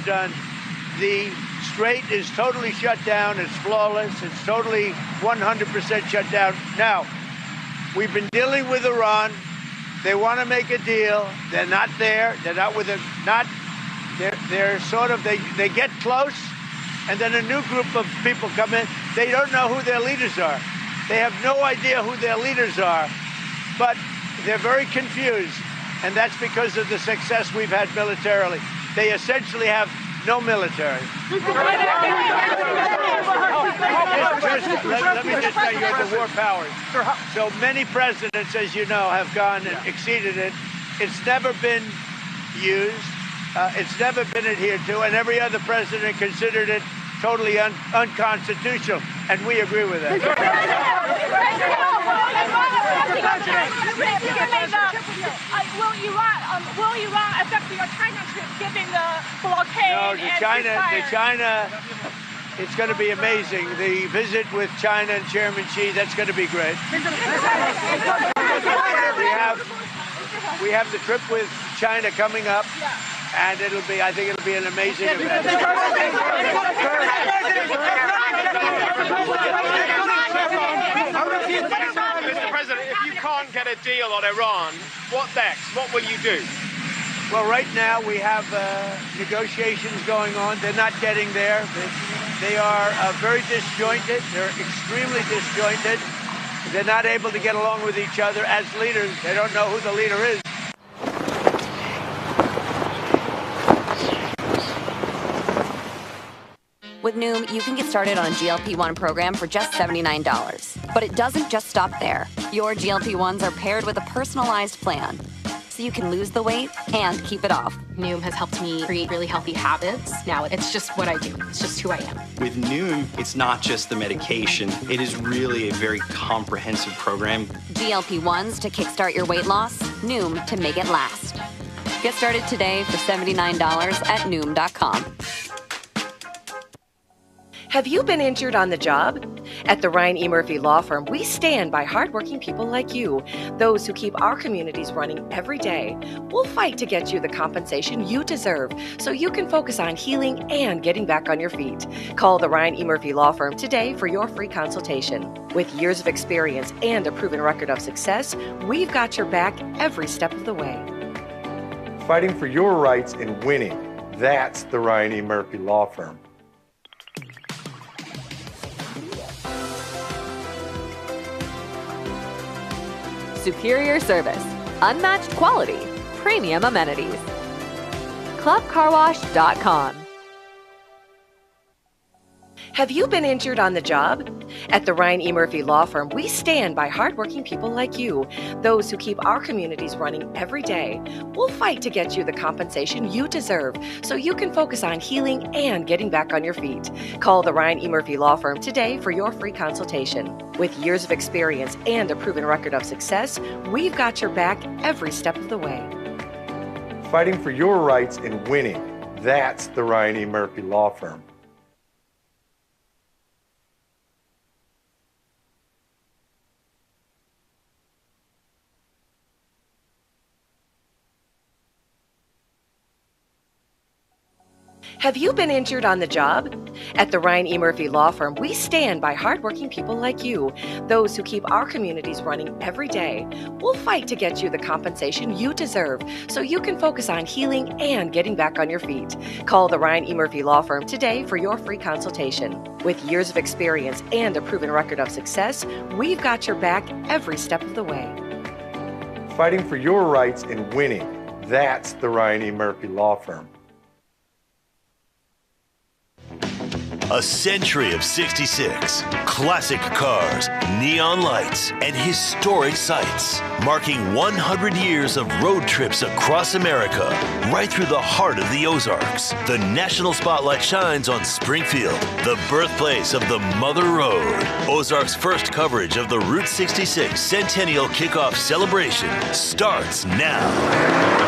have done. The strait is totally shut down. It's flawless. It's totally 100% shut down. Now, we've been dealing with Iran. They want to make a deal. They're not there. They're not with it. They're sort of, they get close, and then a new group of people come in. They don't know who their leaders are. They have no idea who their leaders are, but they're very confused, and that's because of the success we've had militarily. They essentially have no military. Let me just tell you, the war powers. So many presidents, as you know, have gone and exceeded it. It's never been used. It's never been adhered to, and every other president considered it totally unconstitutional, and we agree with that. Will Iran affect your China trip, given the blockade? No, the China, it's going to be amazing. The visit with China and Chairman Xi, that's going to be great. We have the trip with China coming up. And I think it'll be an amazing event. Mr. President, if you can't get a deal on Iran, what next? What will you do? Well, right now we have negotiations going on. They're not getting there. They are very disjointed. They're extremely disjointed. They're not able to get along with each other as leaders. They don't know who the leader is. With Noom, you can get started on a GLP-1 program for just $79. But it doesn't just stop there. Your GLP-1s are paired with a personalized plan, so you can lose the weight and keep it off. Noom has helped me create really healthy habits. Now it's just what I do. It's just who I am. With Noom, it's not just the medication. It is really a very comprehensive program. GLP-1s to kickstart your weight loss. Noom to make it last. Get started today for $79 at Noom.com. Have you been injured on the job? At the Ryan E. Murphy Law Firm, we stand by hardworking people like you, those who keep our communities running every day. We'll fight to get you the compensation you deserve so you can focus on healing and getting back on your feet. Call the Ryan E. Murphy Law Firm today for your free consultation. With years of experience and a proven record of success, we've got your back every step of the way. Fighting for your rights and winning. That's the Ryan E. Murphy Law Firm. Superior service, unmatched quality, premium amenities. ClubCarWash.com. Have you been injured on the job? At the Ryan E. Murphy Law Firm, we stand by hardworking people like you, those who keep our communities running every day. We'll fight to get you the compensation you deserve so you can focus on healing and getting back on your feet. Call the Ryan E. Murphy Law Firm today for your free consultation. With years of experience and a proven record of success, we've got your back every step of the way. Fighting for your rights and winning. That's the Ryan E. Murphy Law Firm. Have you been injured on the job? At the Ryan E. Murphy Law Firm, we stand by hardworking people like you, those who keep our communities running every day. We'll fight to get you the compensation you deserve so you can focus on healing and getting back on your feet. Call the Ryan E. Murphy Law Firm today for your free consultation. With years of experience and a proven record of success, we've got your back every step of the way. Fighting for your rights and winning. That's the Ryan E. Murphy Law Firm. A century of 66, classic cars, neon lights, and historic sights, marking 100 years of road trips across America, right through the heart of the Ozarks. The national spotlight shines on Springfield, the birthplace of the Mother Road. Ozarks' first coverage of the Route 66 Centennial Kickoff Celebration starts now.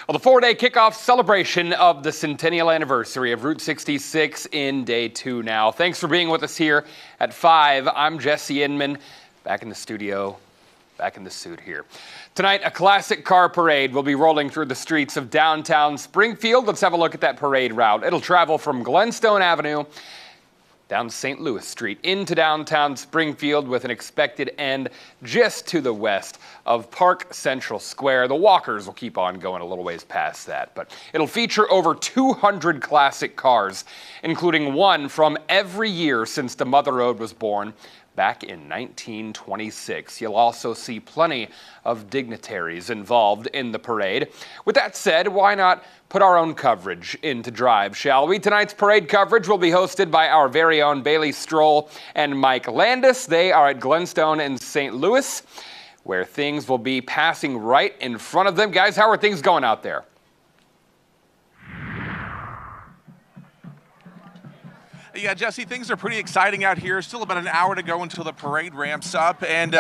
Well, the four-day kickoff celebration of the centennial anniversary of Route 66 in day 2 now. Thanks for being with us here at 5. I'm Jesse Inman, back in the studio back in the suit here. Tonight, a classic car parade will be rolling through the streets of downtown Springfield. Let's have a look at that parade route. It'll travel from Glenstone Avenue down St. Louis Street into downtown Springfield with an expected end just to the west of Park Central Square. The walkers will keep on going a little ways past that, but it'll feature over 200 classic cars, including one from every year since the Mother Road was born back in 1926. You'll also see plenty of dignitaries involved in the parade. With that said, why not put our own coverage into drive, shall we? Tonight's parade coverage will be hosted by our very own Bailey Stroll and Mike Landis. They are at Glenstone in St. Louis, where things will be passing right in front of them. Guys, how are things going out there? Yeah, Jesse, things are pretty exciting out here. Still about an hour to go until the parade ramps up, and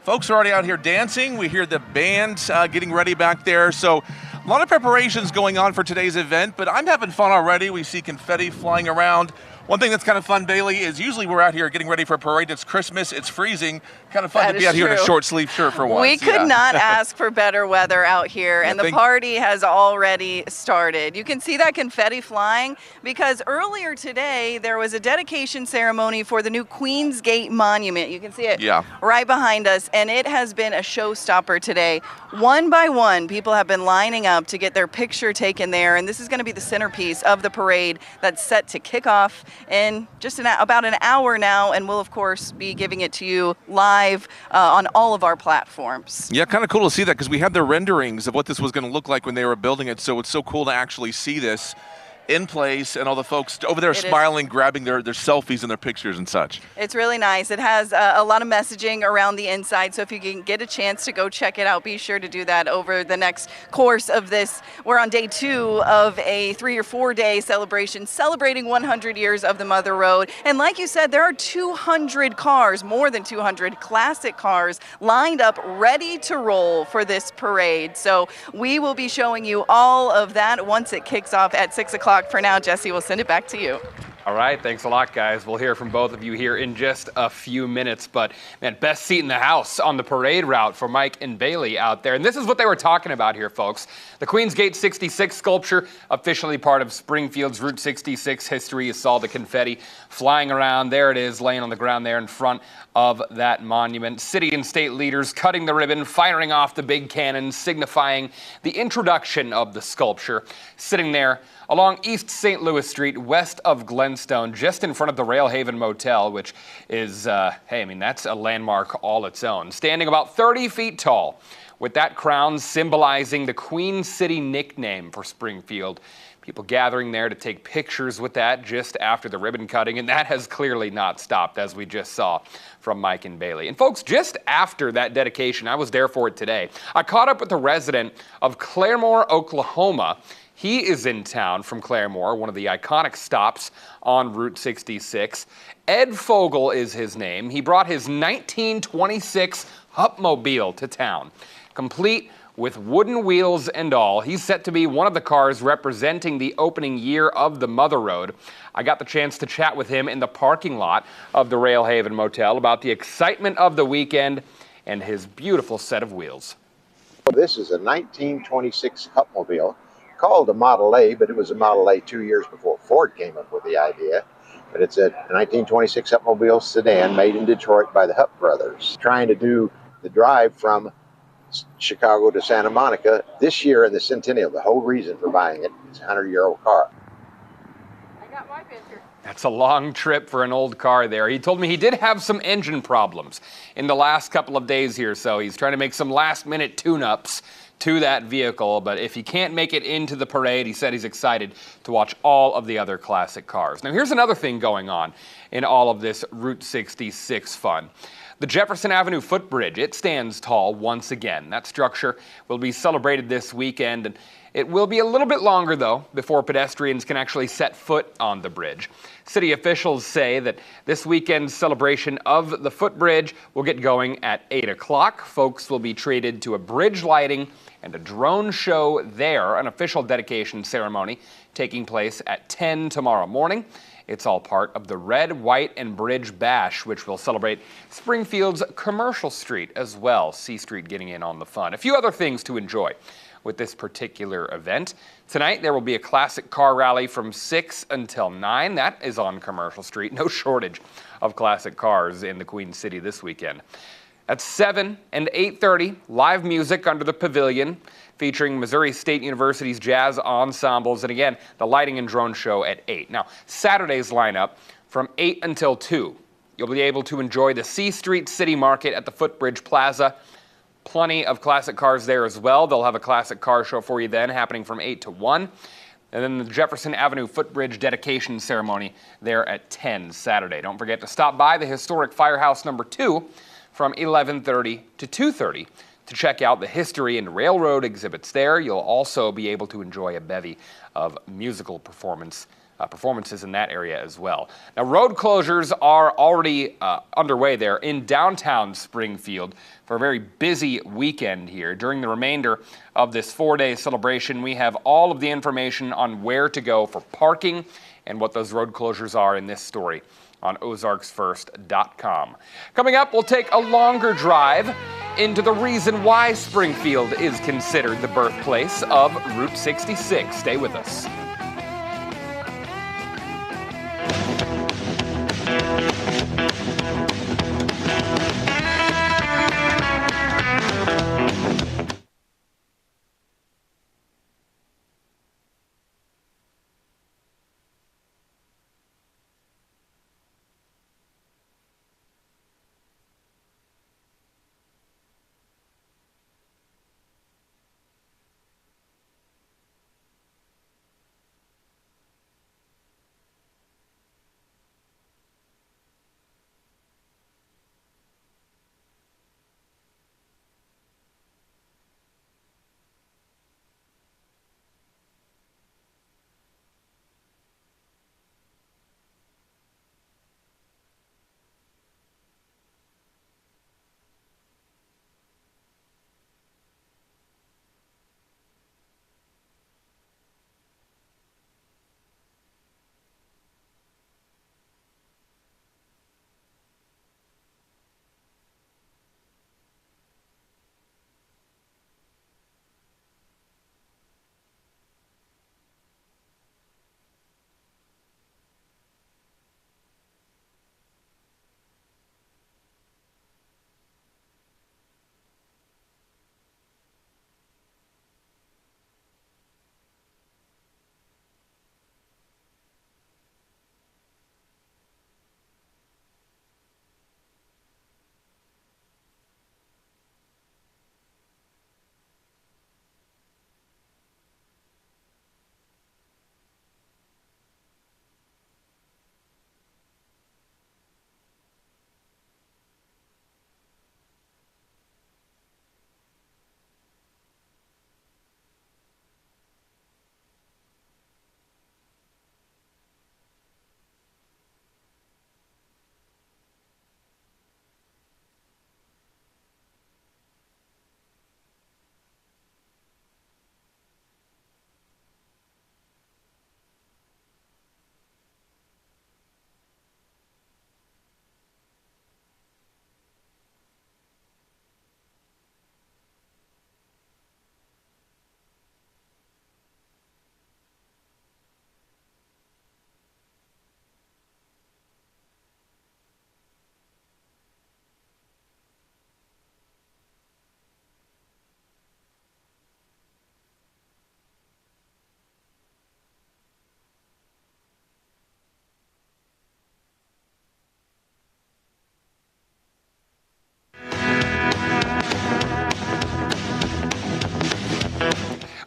folks are already out here dancing. We hear the band getting ready back there, so a lot of preparations going on for today's event, but I'm having fun already. We see confetti flying around. One thing that's kind of fun, Bailey, is usually we're out here getting ready for a parade. It's Christmas, it's freezing. Kind of fun to be out here in a short sleeve shirt for once. We could not ask for better weather out here, and the party has already started. You can see that confetti flying because earlier today there was a dedication ceremony for the new Queens Gate Monument. You can see it right behind us, and it has been a showstopper today. One by one, people have been lining up to get their picture taken there, and this is going to be the centerpiece of the parade that's set to kick off in just about an hour now, and we'll of course be giving it to you live on all of our platforms. Yeah, kind of cool to see that because we had the renderings of what this was going to look like when they were building it, so it's so cool to actually see this in place and all the folks over there smiling, grabbing their selfies and their pictures and such. It's really nice. It has a lot of messaging around the inside, so if you can get a chance to go check it out, be sure to do that over the next course of this. We're on day 2 of a 3 or 4 day celebration celebrating 100 years of the Mother Road. And like you said, there are 200 cars, more than 200 classic cars lined up ready to roll for this parade. So we will be showing you all of that once it kicks off at 6 o'clock. For now, Jesse, we'll send it back to you. All right, thanks a lot, guys. We'll hear from both of you here in just a few minutes. But, man, best seat in the house on the parade route for Mike and Bailey out there. And this is what they were talking about here, folks. The Queens Gate 66 sculpture, officially part of Springfield's Route 66 history. You saw the confetti flying around. There it is, laying on the ground there in front of that monument. City and state leaders cutting the ribbon, firing off the big cannons, signifying the introduction of the sculpture. Sitting there along East St. Louis Street, west of Glenstone, just in front of the Railhaven Motel, which is, hey, I mean, that's a landmark all its own. Standing about 30 feet tall, with that crown symbolizing the Queen City nickname for Springfield. People gathering there to take pictures with that just after the ribbon cutting, and that has clearly not stopped, as we just saw from Mike and Bailey. And folks, just after that dedication, I was there for it today, I caught up with a resident of Claremore, Oklahoma. He is in town from Claremore, one of the iconic stops on Route 66. Ed Fogel is his name. He brought his 1926 Hupmobile to town, complete with wooden wheels and all. He's set to be one of the cars representing the opening year of the Mother Road. I got the chance to chat with him in the parking lot of the Railhaven Motel about the excitement of the weekend and his beautiful set of wheels. This is a 1926 Hupmobile, called a Model A, but it was a Model A 2 years before Ford came up with the idea. But it's a 1926 Hupmobile sedan made in Detroit by the Hupp brothers, trying to do the drive from Chicago to Santa Monica this year in the centennial. The whole reason for buying it is a 100-year-old car. I got my picture. That's a long trip for an old car there. He told me he did have some engine problems in the last couple of days here, so he's trying to make some last-minute tune-ups to that vehicle, but if he can't make it into the parade, he said he's excited to watch all of the other classic cars. Now, here's another thing going on in all of this Route 66 fun. The Jefferson Avenue footbridge, it stands tall once again. That structure will be celebrated this weekend, and It will be a little bit longer, though, before pedestrians can actually set foot on the bridge. City officials say that this weekend's celebration of the footbridge will get going at 8 o'clock. Folks will be treated to a bridge lighting and a drone show there, an official dedication ceremony taking place at 10 tomorrow morning. It's all part of the Red, White, and Bridge Bash, which will celebrate Springfield's Commercial Street as well. C Street getting in on the fun. A few other things to enjoy with this particular event. Tonight, there will be a classic car rally from 6 until 9. That is on Commercial Street. No shortage of classic cars in the Queen City this weekend. At 7 and 8:30, live music under the pavilion featuring Missouri State University's jazz ensembles. And again, the lighting and drone show at 8. Now, Saturday's lineup from 8 until 2. You'll be able to enjoy the C Street City Market at the Footbridge Plaza. Plenty of classic cars there as well. They'll have a classic car show for you then, happening from 8 to 1. And then the Jefferson Avenue Footbridge dedication ceremony there at 10 Saturday. Don't forget to stop by the historic Firehouse number 2 from 11:30 to 2:30 to check out the history and railroad exhibits there. You'll also be able to enjoy a bevy of musical performances in that area as well. Now, road closures are already underway there in downtown Springfield for a very busy weekend here. During the remainder of this 4-day celebration, we have all of the information on where to go for parking and what those road closures are in this story on ozarksfirst.com. Coming up, we'll take a longer drive into the reason why Springfield is considered the birthplace of Route 66. Stay with us.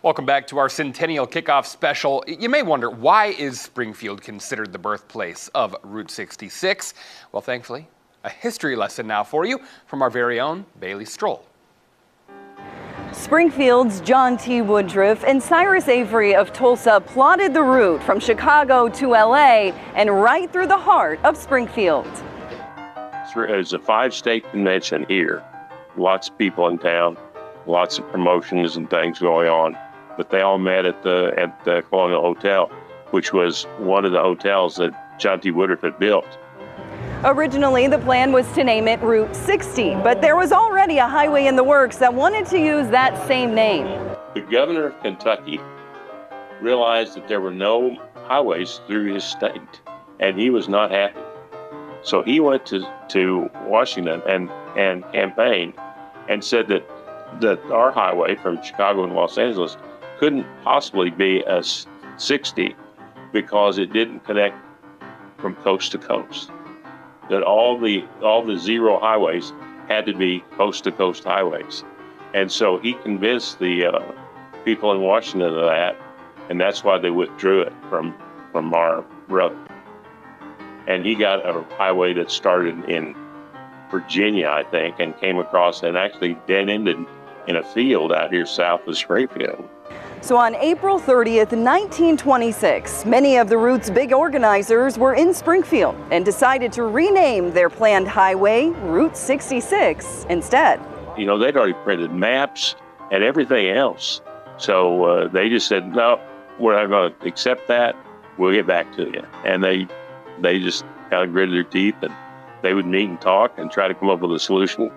Welcome back to our Centennial Kickoff Special. You may wonder, why is Springfield considered the birthplace of Route 66? Well, thankfully, a history lesson now for you from our very own Bailey Stroll. Springfield's John T. Woodruff and Cyrus Avery of Tulsa plotted the route from Chicago to LA and right through the heart of Springfield. It's a 5-state convention here. Lots of people in town, lots of promotions and things going on. But they all met at the Colonial Hotel, which was one of the hotels that John T. Woodruff had built. Originally, the plan was to name it Route 60, but there was already a highway in the works that wanted to use that same name. The governor of Kentucky realized that there were no highways through his state, and he was not happy. So he went to Washington and campaigned and said that our highway from Chicago and Los Angeles couldn't possibly be a 60 because it didn't connect from coast to coast. That all the 0 highways had to be coast to coast highways. And so he convinced the people in Washington of that, and that's why they withdrew it from our road. And he got a highway that started in Virginia, I think, and came across and actually dead ended in a field out here south of Springfield. So on April 30th, 1926, many of the route's big organizers were in Springfield and decided to rename their planned highway Route 66 instead. You know, they'd already printed maps and everything else. So they just said, no, we're not going to accept that. We'll get back to you. And they just kind of gritted their teeth, and they would meet and talk and try to come up with a solution.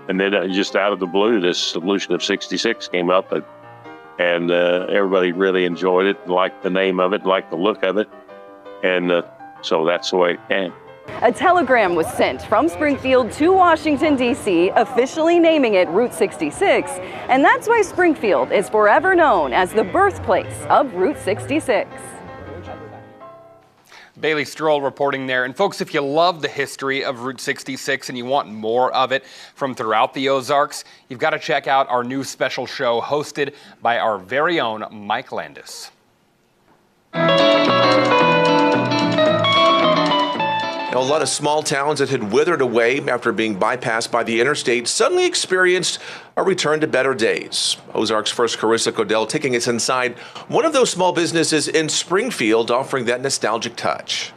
And then just out of the blue, this solution of 66 came up, and everybody really enjoyed it, liked the name of it, liked the look of it. And so that's the way it came. A telegram was sent from Springfield to Washington, D.C., officially naming it Route 66. And that's why Springfield is forever known as the birthplace of Route 66. Bailey Stroll reporting there. And folks, if you love the history of Route 66 and you want more of it from throughout the Ozarks, you've got to check out our new special show hosted by our very own Mike Landis. A lot of small towns that had withered away after being bypassed by the interstate suddenly experienced a return to better days. Ozark's first Carissa Codell taking us inside one of those small businesses in Springfield, offering that nostalgic touch.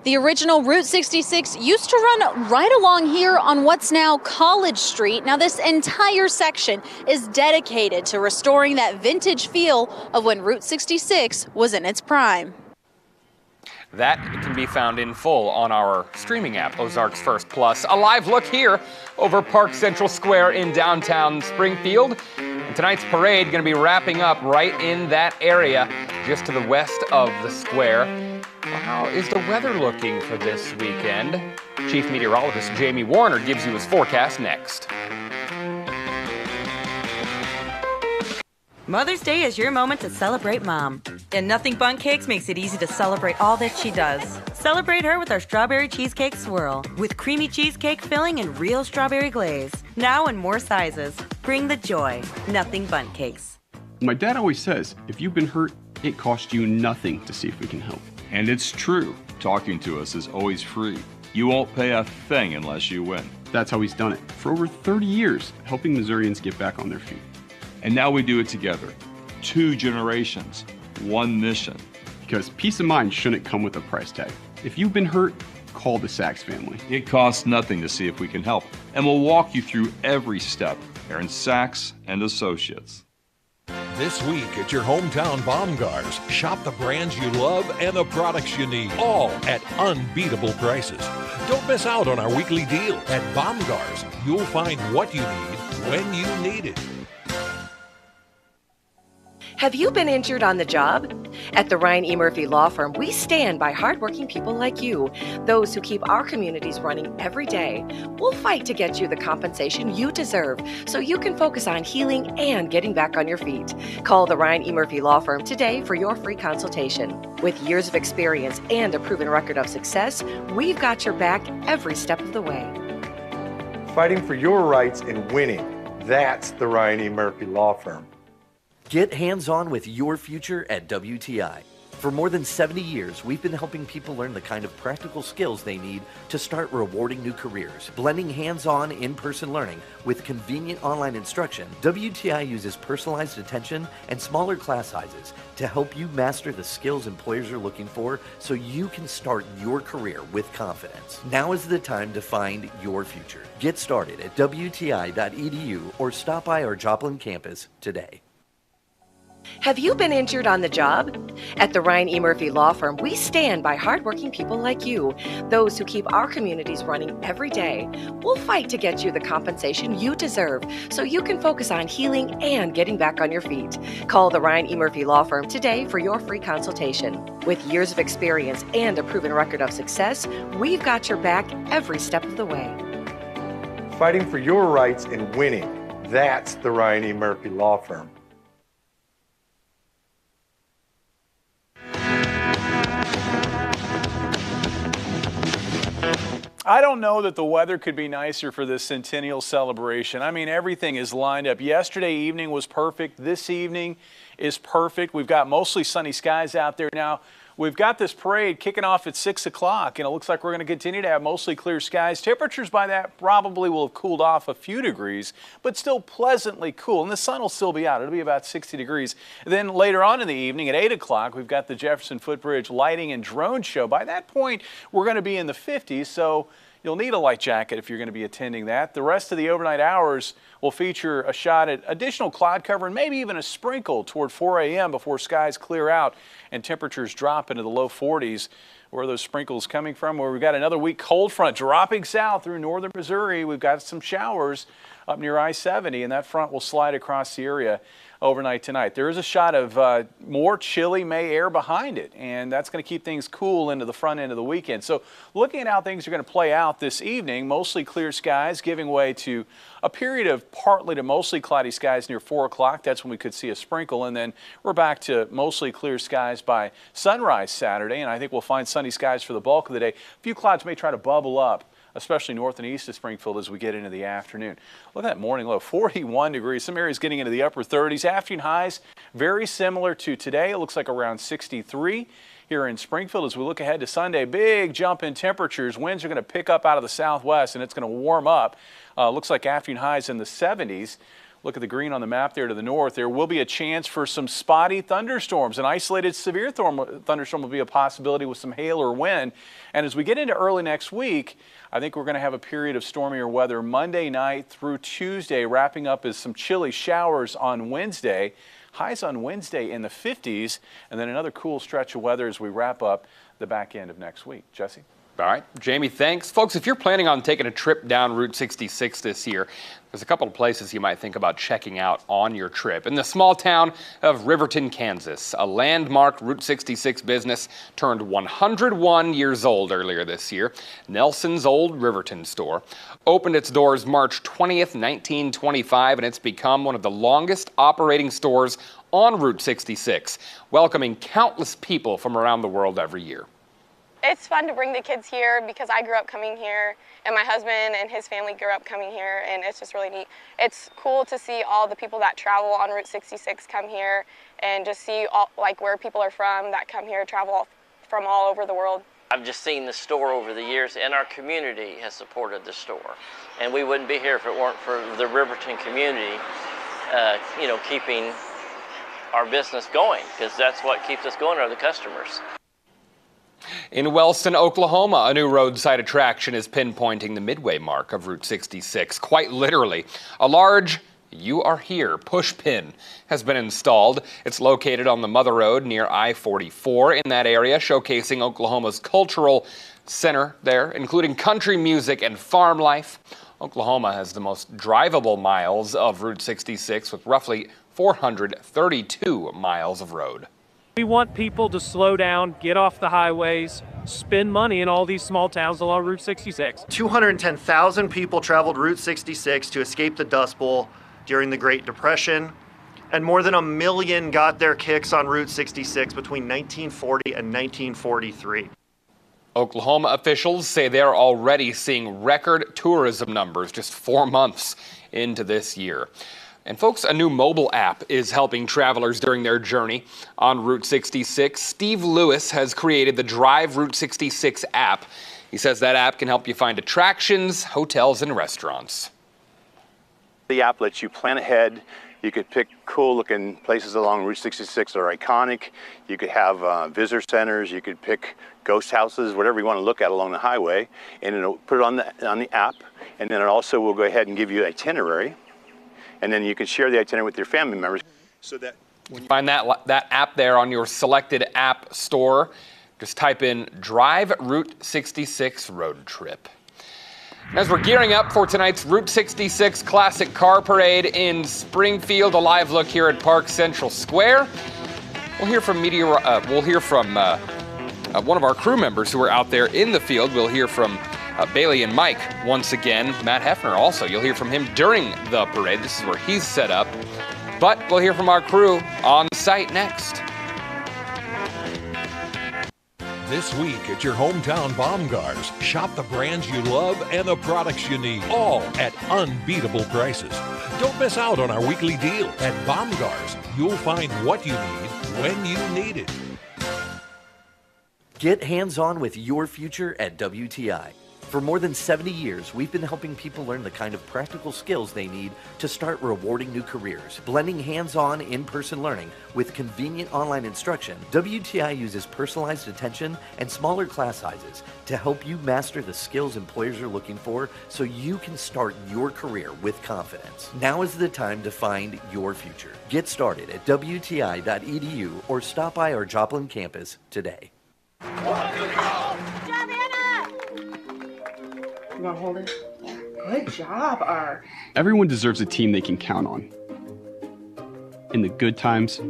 The original Route 66 used to run right along here on what's now College Street. Now, this entire section is dedicated to restoring that vintage feel of when Route 66 was in its prime. That can be found in full on our streaming app, Ozarks First Plus. A live look here over Park Central Square in downtown Springfield. And tonight's parade going to be wrapping up right in that area, just to the west of the square. Well, how is the weather looking for this weekend? Chief Meteorologist Jamie Warner gives you his forecast next. Mother's Day is your moment to celebrate Mom. And Nothing Bundt Cakes makes it easy to celebrate all that she does. Celebrate her with our strawberry cheesecake swirl, with creamy cheesecake filling and real strawberry glaze. Now in more sizes. Bring the joy. Nothing Bundt Cakes. My dad always says, if you've been hurt, it costs you nothing to see if we can help. And it's true. Talking to us is always free. You won't pay a thing unless you win. That's how he's done it for over 30 years, helping Missourians get back on their feet. And now we do it together. 2 generations, 1 mission. Because peace of mind shouldn't come with a price tag. If you've been hurt, call the Sachs family. It costs nothing to see if we can help. And we'll walk you through every step. Aaron Sachs and Associates. This week at your hometown Baumgars, shop the brands you love and the products you need, all at unbeatable prices. Don't miss out on our weekly deals. At Baumgars, you'll find what you need when you need it. Have you been injured on the job? At the Ryan E. Murphy Law Firm, we stand by hardworking people like you, those who keep our communities running every day. We'll fight to get you the compensation you deserve so you can focus on healing and getting back on your feet. Call the Ryan E. Murphy Law Firm today for your free consultation. With years of experience and a proven record of success, we've got your back every step of the way. Fighting for your rights and winning. That's the Ryan E. Murphy Law Firm. Get hands-on with your future at WTI. For more than 70 years, we've been helping people learn the kind of practical skills they need to start rewarding new careers. Blending hands-on, in-person learning with convenient online instruction, WTI uses personalized attention and smaller class sizes to help you master the skills employers are looking for so you can start your career with confidence. Now is the time to find your future. Get started at WTI.edu or stop by our Joplin campus today. Have you been injured on the job? At the Ryan E. Murphy Law Firm, we stand by hardworking people like you, those who keep our communities running every day. We'll fight to get you the compensation you deserve so you can focus on healing and getting back on your feet. Call the Ryan E. Murphy Law Firm today for your free consultation. With years of experience and a proven record of success, we've got your back every step of the way. Fighting for your rights and winning. That's the Ryan E. Murphy Law Firm. I don't know that the weather could be nicer for this centennial celebration. I mean, everything is lined up. Yesterday evening was perfect. This evening is perfect. We've got mostly sunny skies out there now. We've got this parade kicking off at 6 o'clock, and it looks like we're going to continue to have mostly clear skies. Temperatures by that probably will have cooled off a few degrees, but still pleasantly cool. And the sun will still be out. It'll be about 60 degrees. And then later on in the evening at 8 o'clock, we've got the Jefferson Footbridge lighting and drone show. By that point, we're going to be in the 50s, so you'll need a light jacket if you're going to be attending that. The rest of the overnight hours will feature a shot at additional cloud cover and maybe even a sprinkle toward 4 a.m. before skies clear out and temperatures drop into the low 40s. Where are those sprinkles coming from? Where we've got another weak cold front dropping south through northern Missouri. We've got some showers up near I-70, and that front will slide across the area overnight tonight. There is a shot of more chilly May air behind it, and that's going to keep things cool into the front end of the weekend. So looking at how things are going to play out this evening, mostly clear skies giving way to a period of partly to mostly cloudy skies near 4 o'clock. That's when we could see a sprinkle, and then we're back to mostly clear skies by sunrise Saturday, and I think we'll find sunny skies for the bulk of the day. A few clouds may try to bubble up, especially north and east of Springfield as we get into the afternoon. Look at that morning low, 41 degrees. Some areas getting into the upper 30s. Afternoon highs very similar to today. It looks like around 63 here in Springfield. As we look ahead to Sunday, big jump in temperatures. Winds are going to pick up out of the southwest, and it's going to warm up. Looks like afternoon highs in the 70s. Look at the green on the map there to the north. There will be a chance for some spotty thunderstorms. An isolated severe thunderstorm will be a possibility with some hail or wind. And as we get into early next week, I think we're going to have a period of stormier weather Monday night through Tuesday, wrapping up as some chilly showers on Wednesday. Highs on Wednesday in the 50s, and then another cool stretch of weather as we wrap up the back end of next week. Jesse? All right, Jamie, thanks. Folks, if you're planning on taking a trip down Route 66 this year, there's a couple of places you might think about checking out on your trip. In the small town of Riverton, Kansas, a landmark Route 66 business turned 101 years old earlier this year. Nelson's Old Riverton Store opened its doors March 20th, 1925, and it's become one of the longest operating stores on Route 66, welcoming countless people from around the world every year. It's fun to bring the kids here because I grew up coming here and my husband and his family grew up coming here, and it's just really neat. It's cool to see all the people that travel on Route 66 come here and just see all, like where people are from that come here, travel from all over the world. I've just seen the store over the years, and our community has supported the store. And we wouldn't be here if it weren't for the Riverton community, keeping our business going, because that's what keeps us going are the customers. In Wellston, Oklahoma, a new roadside attraction is pinpointing the midway mark of Route 66. Quite literally, a large "You Are Here" push pin has been installed. It's located on the Mother Road near I-44 in that area, showcasing Oklahoma's cultural center there, including country music and farm life. Oklahoma has the most drivable miles of Route 66 with roughly 432 miles of road. We want people to slow down, get off the highways, spend money in all these small towns along Route 66. 210,000 people traveled Route 66 to escape the Dust Bowl during the Great Depression, and more than 1 million got their kicks on Route 66 between 1940 and 1943. Oklahoma officials say they're already seeing record tourism numbers just 4 months into this year. And folks, a new mobile app is helping travelers during their journey on Route 66. Steve Lewis has created the Drive Route 66 app. He says that app can help you find attractions, hotels, and restaurants. The app lets you plan ahead. You could pick cool looking places along Route 66 that are iconic. You could have visitor centers. You could pick ghost houses, whatever you want to look at along the highway. And it'll put it on the app. And then it also will go ahead and give you an itinerary. And then you can share the itinerary with your family members. So that when you find that app there on your selected app store, just type in Drive Route 66 Road Trip. As we're gearing up for tonight's Route 66 Classic Car Parade in Springfield, a live look here at Park Central Square. We'll hear from one of our crew members who are out there in the field. We'll hear from Bailey and Mike once again. Matt Hefner also. You'll hear from him during the parade. This is where he's set up. But we'll hear from our crew on site next. This week at your hometown Baumgars, shop the brands you love and the products you need, all at unbeatable prices. Don't miss out on our weekly deal. At Baumgars, you'll find what you need when you need it. Get hands-on with your future at WTI. For more than 70 years, we've been helping people learn the kind of practical skills they need to start rewarding new careers. Blending hands-on, in-person learning with convenient online instruction, WTI uses personalized attention and smaller class sizes to help you master the skills employers are looking for so you can start your career with confidence. Now is the time to find your future. Get started at WTI.edu or stop by our Joplin campus today. You want to hold it? Yeah. Good job, Art. Everyone deserves a team they can count on. In the good times,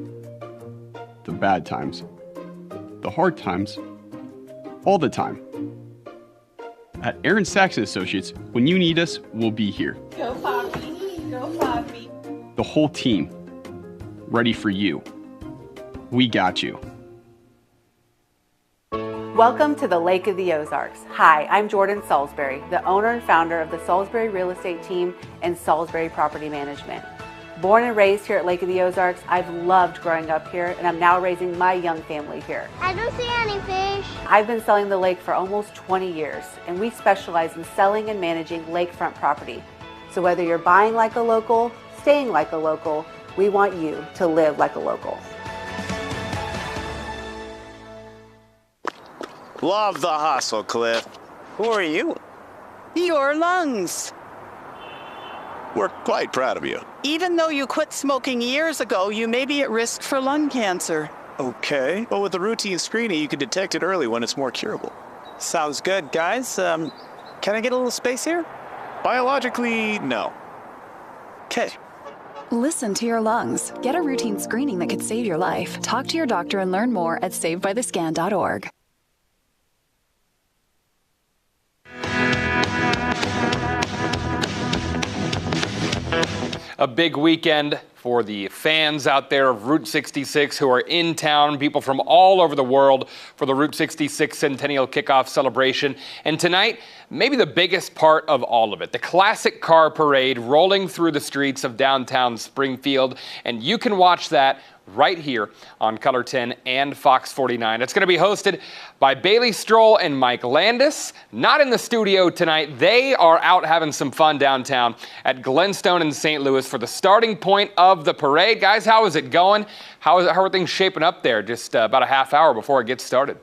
the bad times, the hard times, all the time. At Aaron Saxon Associates, when you need us, we'll be here. Go Poppy. Go Poppy. The whole team, ready for you. We got you. Welcome to the Lake of the Ozarks. Hi, I'm Jordan Salisbury, the owner and founder of the Salisbury Real Estate Team and Salisbury Property Management. Born and raised here at Lake of the Ozarks, I've loved growing up here, and I'm now raising my young family here. I don't see any fish. I've been selling the lake for almost 20 years, and we specialize in selling and managing lakefront property. So whether you're buying like a local, staying like a local, we want you to live like a local. Love the hustle, Cliff. Who are you? Your lungs. We're quite proud of you. Even though you quit smoking years ago, you may be at risk for lung cancer. Okay. Well, with the routine screening, you can detect it early when it's more curable. Sounds good, guys. Can I get a little space here? Biologically, no. Okay. Listen to your lungs. Get a routine screening that could save your life. Talk to your doctor and learn more at savedbythescan.org. A big weekend for the fans out there of Route 66 who are in town, people from all over the world for the Route 66 Centennial Kickoff Celebration. And tonight, maybe the biggest part of all of it, the Classic Car Parade rolling through the streets of downtown Springfield. And you can watch that right here on Color 10 and Fox 49. It's going to be hosted by Bailey Stroll and Mike Landis. Not in the studio tonight. They are out having some fun downtown at Glenstone in St. Louis for the starting point of the parade. Guys, how is it going? How are things shaping up there just about a half hour before it gets started?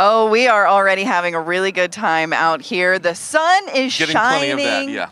Oh, we are already having a really good time out here. The sun is shining. Plenty of that, yeah.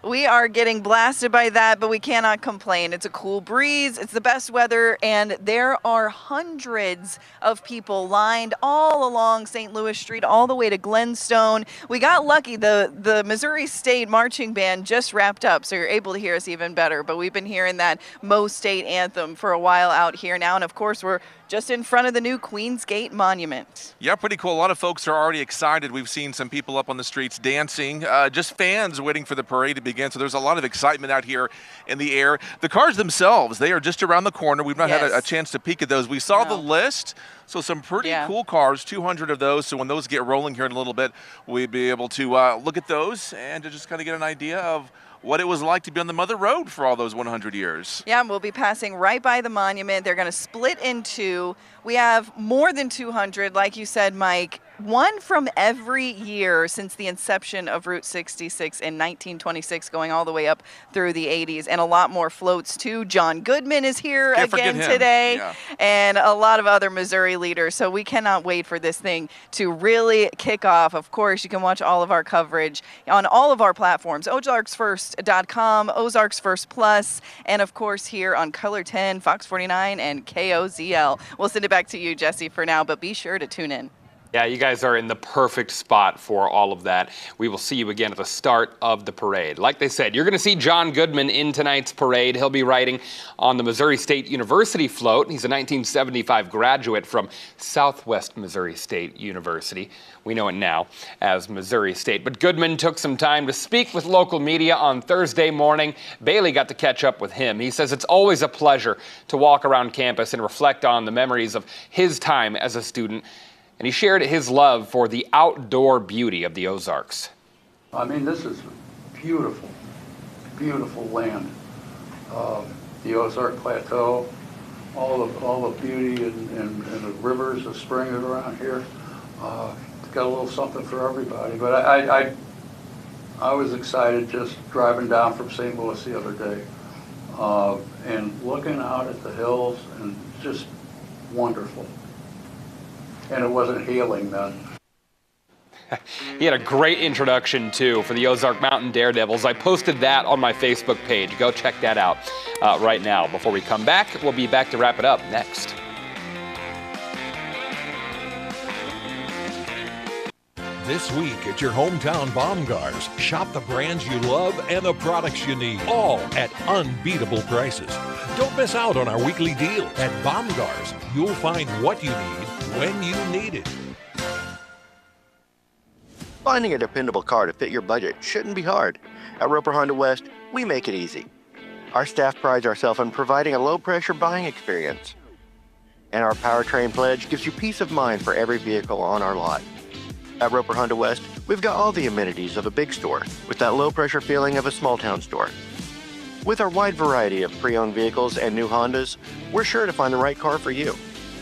We are getting blasted by that, but we cannot complain. It's a cool breeze. It's the best weather, and there are hundreds of people lined all along St. Louis Street, all the way to Glenstone. We got lucky. The Missouri State Marching Band just wrapped up, so you're able to hear us even better. But we've been hearing that Mo State anthem for a while out here now, and of course we're just in front of the new Queens Gate Monument. Yeah, pretty cool. A lot of folks are already excited. We've seen some people up on the streets dancing, just fans waiting for the parade to begin. So there's a lot of excitement out here in the air. The cars themselves, they are just around the corner. We've not had a chance to peek at those. We saw the list. So some pretty cool cars, 200 of those. So when those get rolling here in a little bit, we'll be able to look at those and to just kind of get an idea of what it was like to be on the Mother Road for all those 100 years. Yeah, and we'll be passing right by the monument. They're going to split in two. We have more than 200, like you said, Mike. One from every year since the inception of Route 66 in 1926, going all the way up through the 80s, and a lot more floats too. John Goodman is here again today, and a lot of other Missouri leaders. So we cannot wait for this thing to really kick off. Of course, you can watch all of our coverage on all of our platforms, ozarksfirst.com, Ozarks First Plus, and of course here on Color 10, Fox 49, and KOZL. We'll send it back to you, Jesse, for now, but be sure to tune in. Yeah, you guys are in the perfect spot for all of that. We will see you again at the start of the parade. Like they said, you're going to see John Goodman in tonight's parade. He'll be riding on the Missouri State University float. He's a 1975 graduate from Southwest Missouri State University. We know it now as Missouri State. But Goodman took some time to speak with local media on Thursday morning. Bailey got to catch up with him. He says it's always a pleasure to walk around campus and reflect on the memories of his time as a student. And he shared his love for the outdoor beauty of the Ozarks. I mean, this is beautiful, beautiful land. The Ozark Plateau, all the beauty and the rivers, the springs around here. It's got a little something for everybody. But I was excited just driving down from St. Louis the other day and looking out at the hills, and just wonderful. And it wasn't hailing then. He had a great introduction, too, for the Ozark Mountain Daredevils. I posted that on my Facebook page. Go check that out right now. Before we come back, we'll be back to wrap it up next. This week at your hometown Baumgars, shop the brands you love and the products you need, all at unbeatable prices. Don't miss out on our weekly deal. At Baumgars, you'll find what you need when you need it. Finding a dependable car to fit your budget shouldn't be hard. At Roper Honda West, we make it easy. Our staff prides ourselves on providing a low-pressure buying experience. And our powertrain pledge gives you peace of mind for every vehicle on our lot. At Roper Honda West, we've got all the amenities of a big store with that low-pressure feeling of a small-town store. With our wide variety of pre-owned vehicles and new Hondas, we're sure to find the right car for you.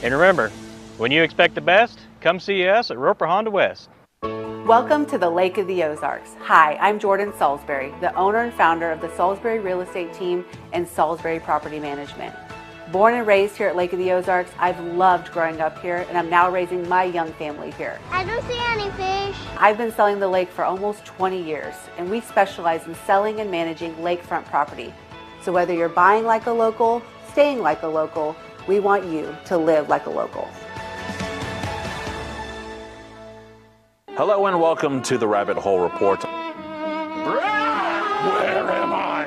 And remember, when you expect the best, come see us at Roper Honda West. Welcome to the Lake of the Ozarks. Hi, I'm Jordan Salisbury, the owner and founder of the Salisbury Real Estate Team and Salisbury Property Management. Born and raised here at Lake of the Ozarks, I've loved growing up here, and I'm now raising my young family here. I don't see any fish. I've been selling the lake for almost 20 years, and we specialize in selling and managing lakefront property. So whether you're buying like a local, staying like a local, we want you to live like a local. Hello and welcome to the Rabbit Hole Report. Where am I?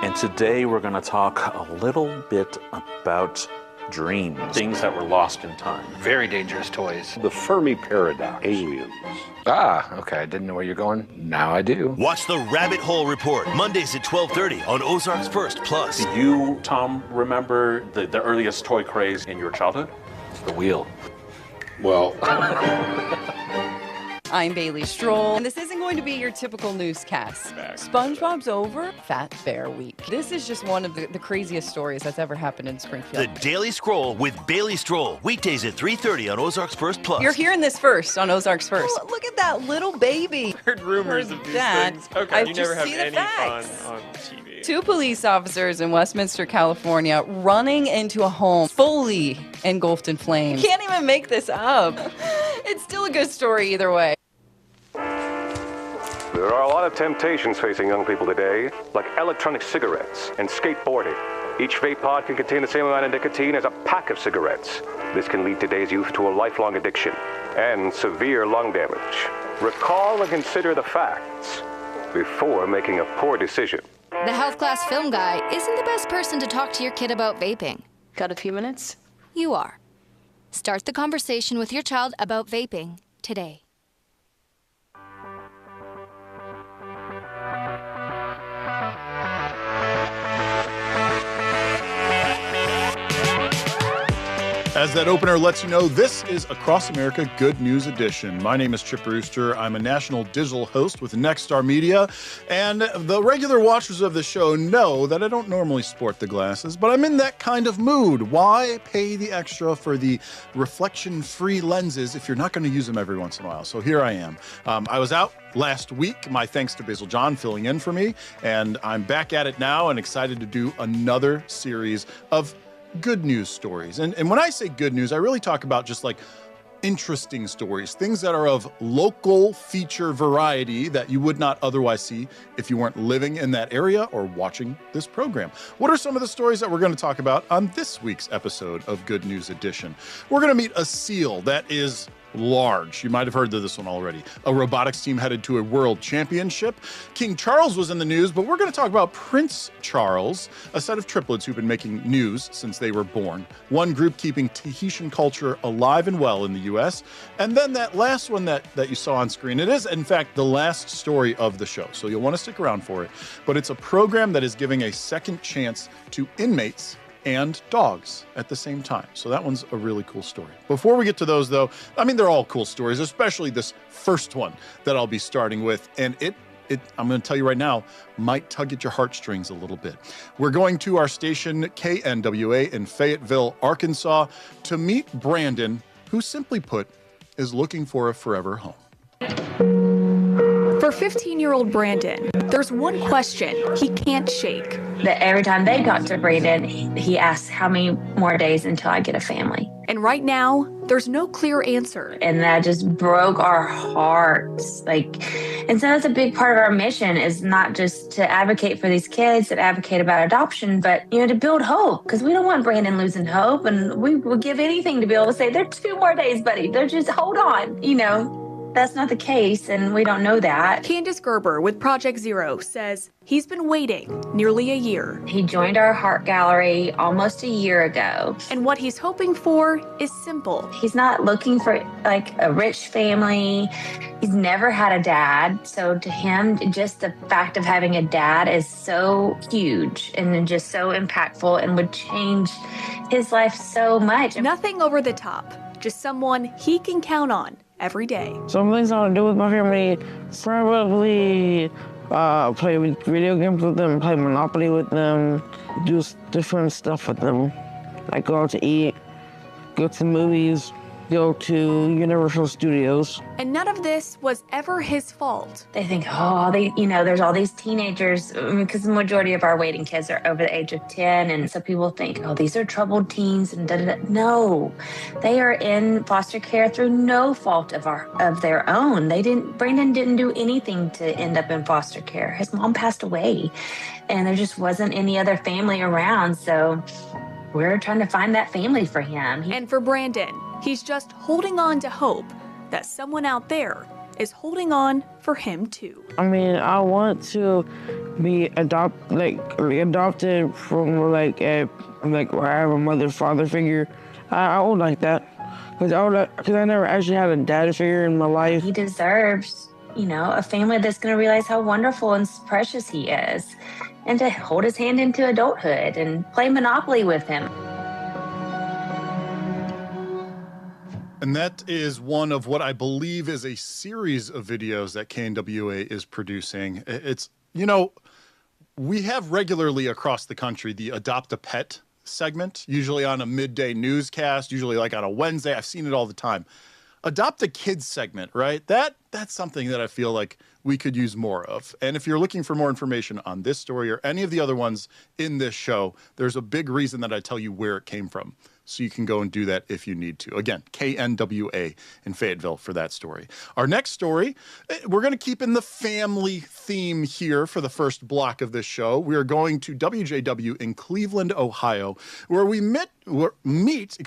And today we're going to talk a little bit about dreams, things that were lost in time. Very dangerous toys. The Fermi Paradox. Aliens. Ah, okay, I didn't know where you're going. Now I do. Watch the Rabbit Hole Report, Mondays at 12:30 on Ozarks First Plus. Do you, Tom, remember the earliest toy craze in your childhood? The wheel. Well... I'm Bailey Stroll, and this isn't going to be your typical newscast. SpongeBob's over, Fat Bear Week. This is just one of the craziest stories that's ever happened in Springfield. The Daily Scroll with Bailey Stroll, weekdays at 3:30 on Ozarks First Plus. You're hearing this first on Ozarks First. Oh, look at that little baby. Heard rumors of these things. Okay, you never have any fun on TV. 2 police officers in Westminster, California, running into a home fully engulfed in flames. Can't even make this up. It's still a good story either way. There are a lot of temptations facing young people today, like electronic cigarettes and skateboarding. Each vape pod can contain the same amount of nicotine as a pack of cigarettes. This can lead today's youth to a lifelong addiction and severe lung damage. Recall and consider the facts before making a poor decision. The health class film guy isn't the best person to talk to your kid about vaping. Got a few minutes? You are. Start the conversation with your child about vaping today. As that opener lets you know, this is Across America Good News Edition. My name is Chip Brewster. I'm a national digital host with Nexstar Media, and the regular watchers of the show know that I don't normally sport the glasses, but I'm in that kind of mood. Why pay the extra for the reflection-free lenses if you're not going to use them every once in a while? So here I am. I was out last week. My thanks to Basil John filling in for me, and I'm back at it now and excited to do another series of good news stories. And when I say good news, I really talk about just like interesting stories, things that are of local feature variety that you would not otherwise see if you weren't living in that area or watching this program. What are some of the stories that we're going to talk about on this week's episode of Good News Edition? We're going to meet a seal that is large. You might have heard of this one already. A robotics team headed to a world championship. King Charles was in the news, but we're going to talk about Prince Charles, a set of triplets who've been making news since they were born. One group keeping Tahitian culture alive and well in the U.S. And then that last one that you saw on screen, it is, in fact, the last story of the show, so you'll want to stick around for it. But it's a program that is giving a second chance to inmates and dogs at the same time. So that one's a really cool story. Before we get to those, though, I mean, they're all cool stories, especially this first one that I'll be starting with. And I'm going to tell you right now, might tug at your heartstrings a little bit. We're going to our station, KNWA, in Fayetteville, Arkansas, to meet Brandon, who simply put, is looking for a forever home. For 15-year-old Brandon, there's one question he can't shake. That every time they got to Brandon, he asks how many more days until I get a family. And right now, there's no clear answer. And that just broke our hearts. And so that's a big part of our mission, is not just to advocate for these kids, that advocate about adoption, but, to build hope, because we don't want Brandon losing hope. And we will give anything to be able to say, there's 2 more days, buddy. They're just, hold on, That's not the case, and we don't know that. Candace Gerber with Project Zero says he's been waiting nearly a year. He joined our Heart Gallery almost a year ago. And what he's hoping for is simple. He's not looking for a rich family. He's never had a dad. So to him, just the fact of having a dad is so huge and just so impactful and would change his life so much. Nothing over the top, just someone he can count on every day. Some things I want to do with my family, probably play video games with them, play Monopoly with them, do different stuff with them, like go out to eat, go to the movies, go to Universal Studios. And none of this was ever his fault. They think, there's all these teenagers, because the majority of our waiting kids are over the age of 10. And so people think, these are troubled teens and da-da-da. No, they are in foster care through no fault of their own. Brandon didn't do anything to end up in foster care. His mom passed away and there just wasn't any other family around. So we're trying to find that family for him. And for Brandon, he's just holding on to hope that someone out there is holding on for him too. I want to be adopted from where I have a mother-father figure. I would like that because I never actually had a dad figure in my life. He deserves, a family that's going to realize how wonderful and precious he is, and to hold his hand into adulthood and play Monopoly with him. And that is one of what I believe is a series of videos that KNWA is producing. It's, we have regularly across the country the Adopt a Pet segment, usually on a midday newscast, usually like on a Wednesday. I've seen it all the time. Adopt a Kids segment, right? That's something that I feel like we could use more of. And if you're looking for more information on this story or any of the other ones in this show, there's a big reason that I tell you where it came from. So you can go and do that if you need to. Again, KNWA in Fayetteville for that story. Our next story, we're going to keep in the family theme here for the first block of this show. We are going to WJW in Cleveland, Ohio, where we meet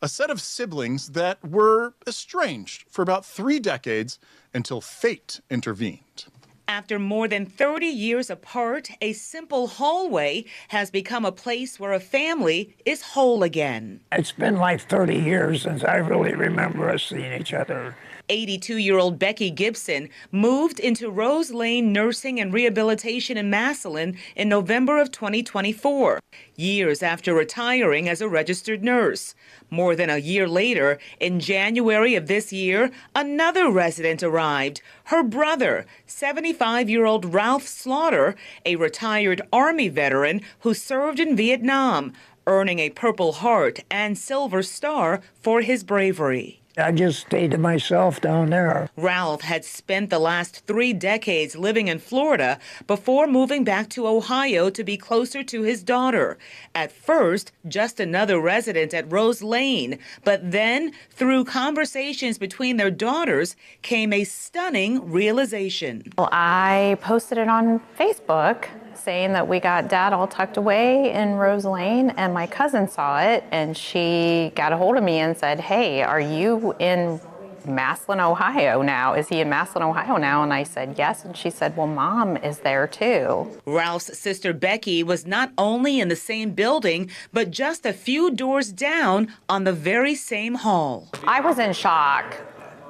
a set of siblings that were estranged for about 3 decades until fate intervened. After more than 30 years apart, a simple hallway has become a place where a family is whole again. It's been like 30 years since I really remember us seeing each other. 82-year-old Becky Gibson moved into Rose Lane Nursing and Rehabilitation in Massillon in November of 2024, years after retiring as a registered nurse. More than a year later, in January of this year, another resident arrived, her brother, 75-year-old Ralph Slaughter, a retired Army veteran who served in Vietnam, earning a Purple Heart and Silver Star for his bravery. I just stayed to myself down there. Ralph had spent the last 3 decades living in Florida before moving back to Ohio to be closer to his daughter. At first, just another resident at Rose Lane, but then, through conversations between their daughters, came a stunning realization. Well, I posted it on Facebook saying that we got Dad all tucked away in Rose Lane, and my cousin saw it, and she got a hold of me and said, hey, are you in Massillon, Ohio now? Is he in Massillon, Ohio now? And I said, yes. And she said, well, Mom is there too. Ralph's sister Becky was not only in the same building, but just a few doors down on the very same hall. I was in shock.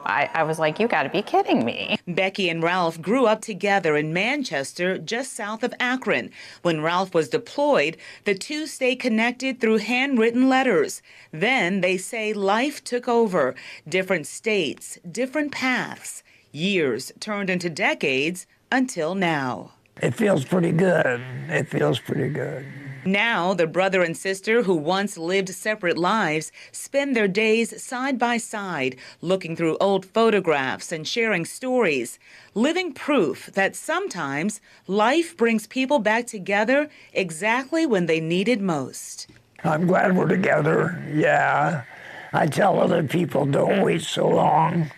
I was like, you gotta be kidding me. Becky and Ralph grew up together in Manchester, just south of Akron. When Ralph was deployed, the two stayed connected through handwritten letters. Then they say life took over. Different states, different paths. Years turned into decades until now. It feels pretty good. It feels pretty good. Now, the brother and sister who once lived separate lives spend their days side by side, looking through old photographs and sharing stories, living proof that sometimes life brings people back together exactly when they need it most. I'm glad we're together, yeah. I tell other people, don't wait so long.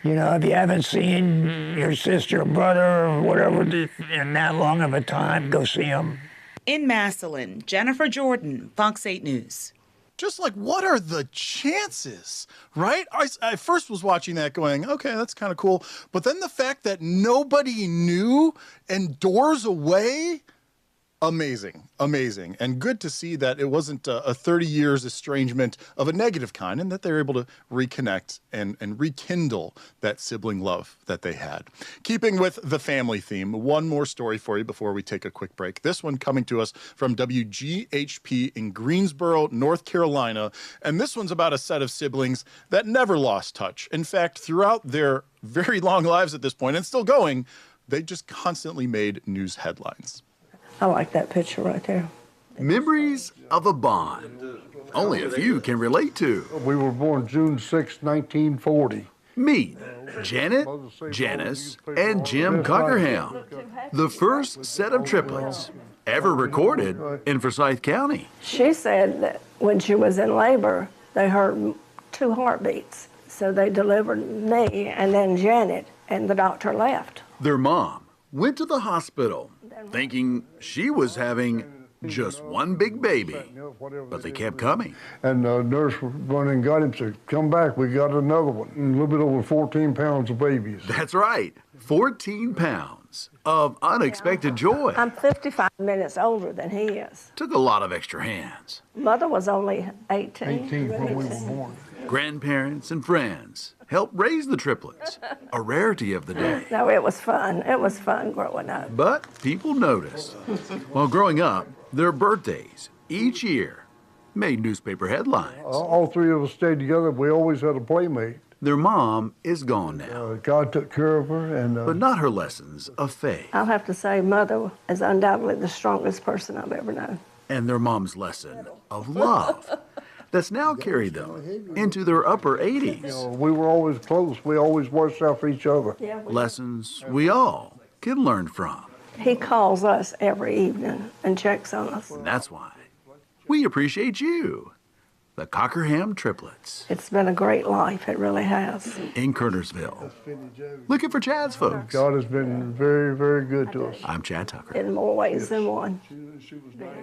You know, if you haven't seen your sister or brother or whatever in that long of a time, go see them. In Massillon, Jennifer Jordan, Fox 8 News. Just like, what are the chances, right? I first was watching that going, okay, that's kind of cool. But then the fact that nobody knew and doors away, amazing, amazing. And good to see that it wasn't a 30 years estrangement of a negative kind and that they were able to reconnect and rekindle that sibling love that they had. Keeping with the family theme, one more story for you before we take a quick break. This one coming to us from WGHP in Greensboro, North Carolina. And this one's about a set of siblings that never lost touch. In fact, throughout their very long lives at this point, and still going, they just constantly made news headlines. I like that picture right there. Memories of a bond. Only a few can relate to. We were born June 6, 1940. Meet Janet, Janice, and Jim Cockerham, the first set of triplets ever recorded in Forsyth County. She said that when she was in labor, they heard 2 heartbeats. So they delivered me and then Janet, and the doctor left. Their mom went to the hospital thinking she was having just one big baby, but they kept coming. And the nurse went and got him, said, come back, we got another one. And a little bit over 14 pounds of babies. That's right, 14 pounds of unexpected joy. I'm 55 minutes older than he is. Took a lot of extra hands. Mother was only 18. 18 when we were born. Grandparents and friends helped raise the triplets, a rarity of the day. No, it was fun. It was fun growing up. But people noticed. While growing up, their birthdays each year made newspaper headlines. All 3 of us stayed together. We always had a playmate. Their mom is gone now. God took care of her. But not her lessons of faith. I'll have to say Mother is undoubtedly the strongest person I've ever known. And their mom's lesson of love that's now carried them into their upper 80s. You know, we were always close. We always watched out for each other. Yeah, lessons we all can learn from. He calls us every evening and checks on us. And that's why we appreciate you. the Cockerham triplets. It's been a great life. It really has. In Kernersville. Looking for Chad's folks. God has been very, very good to us. I'm Chad Tucker. In more ways than one.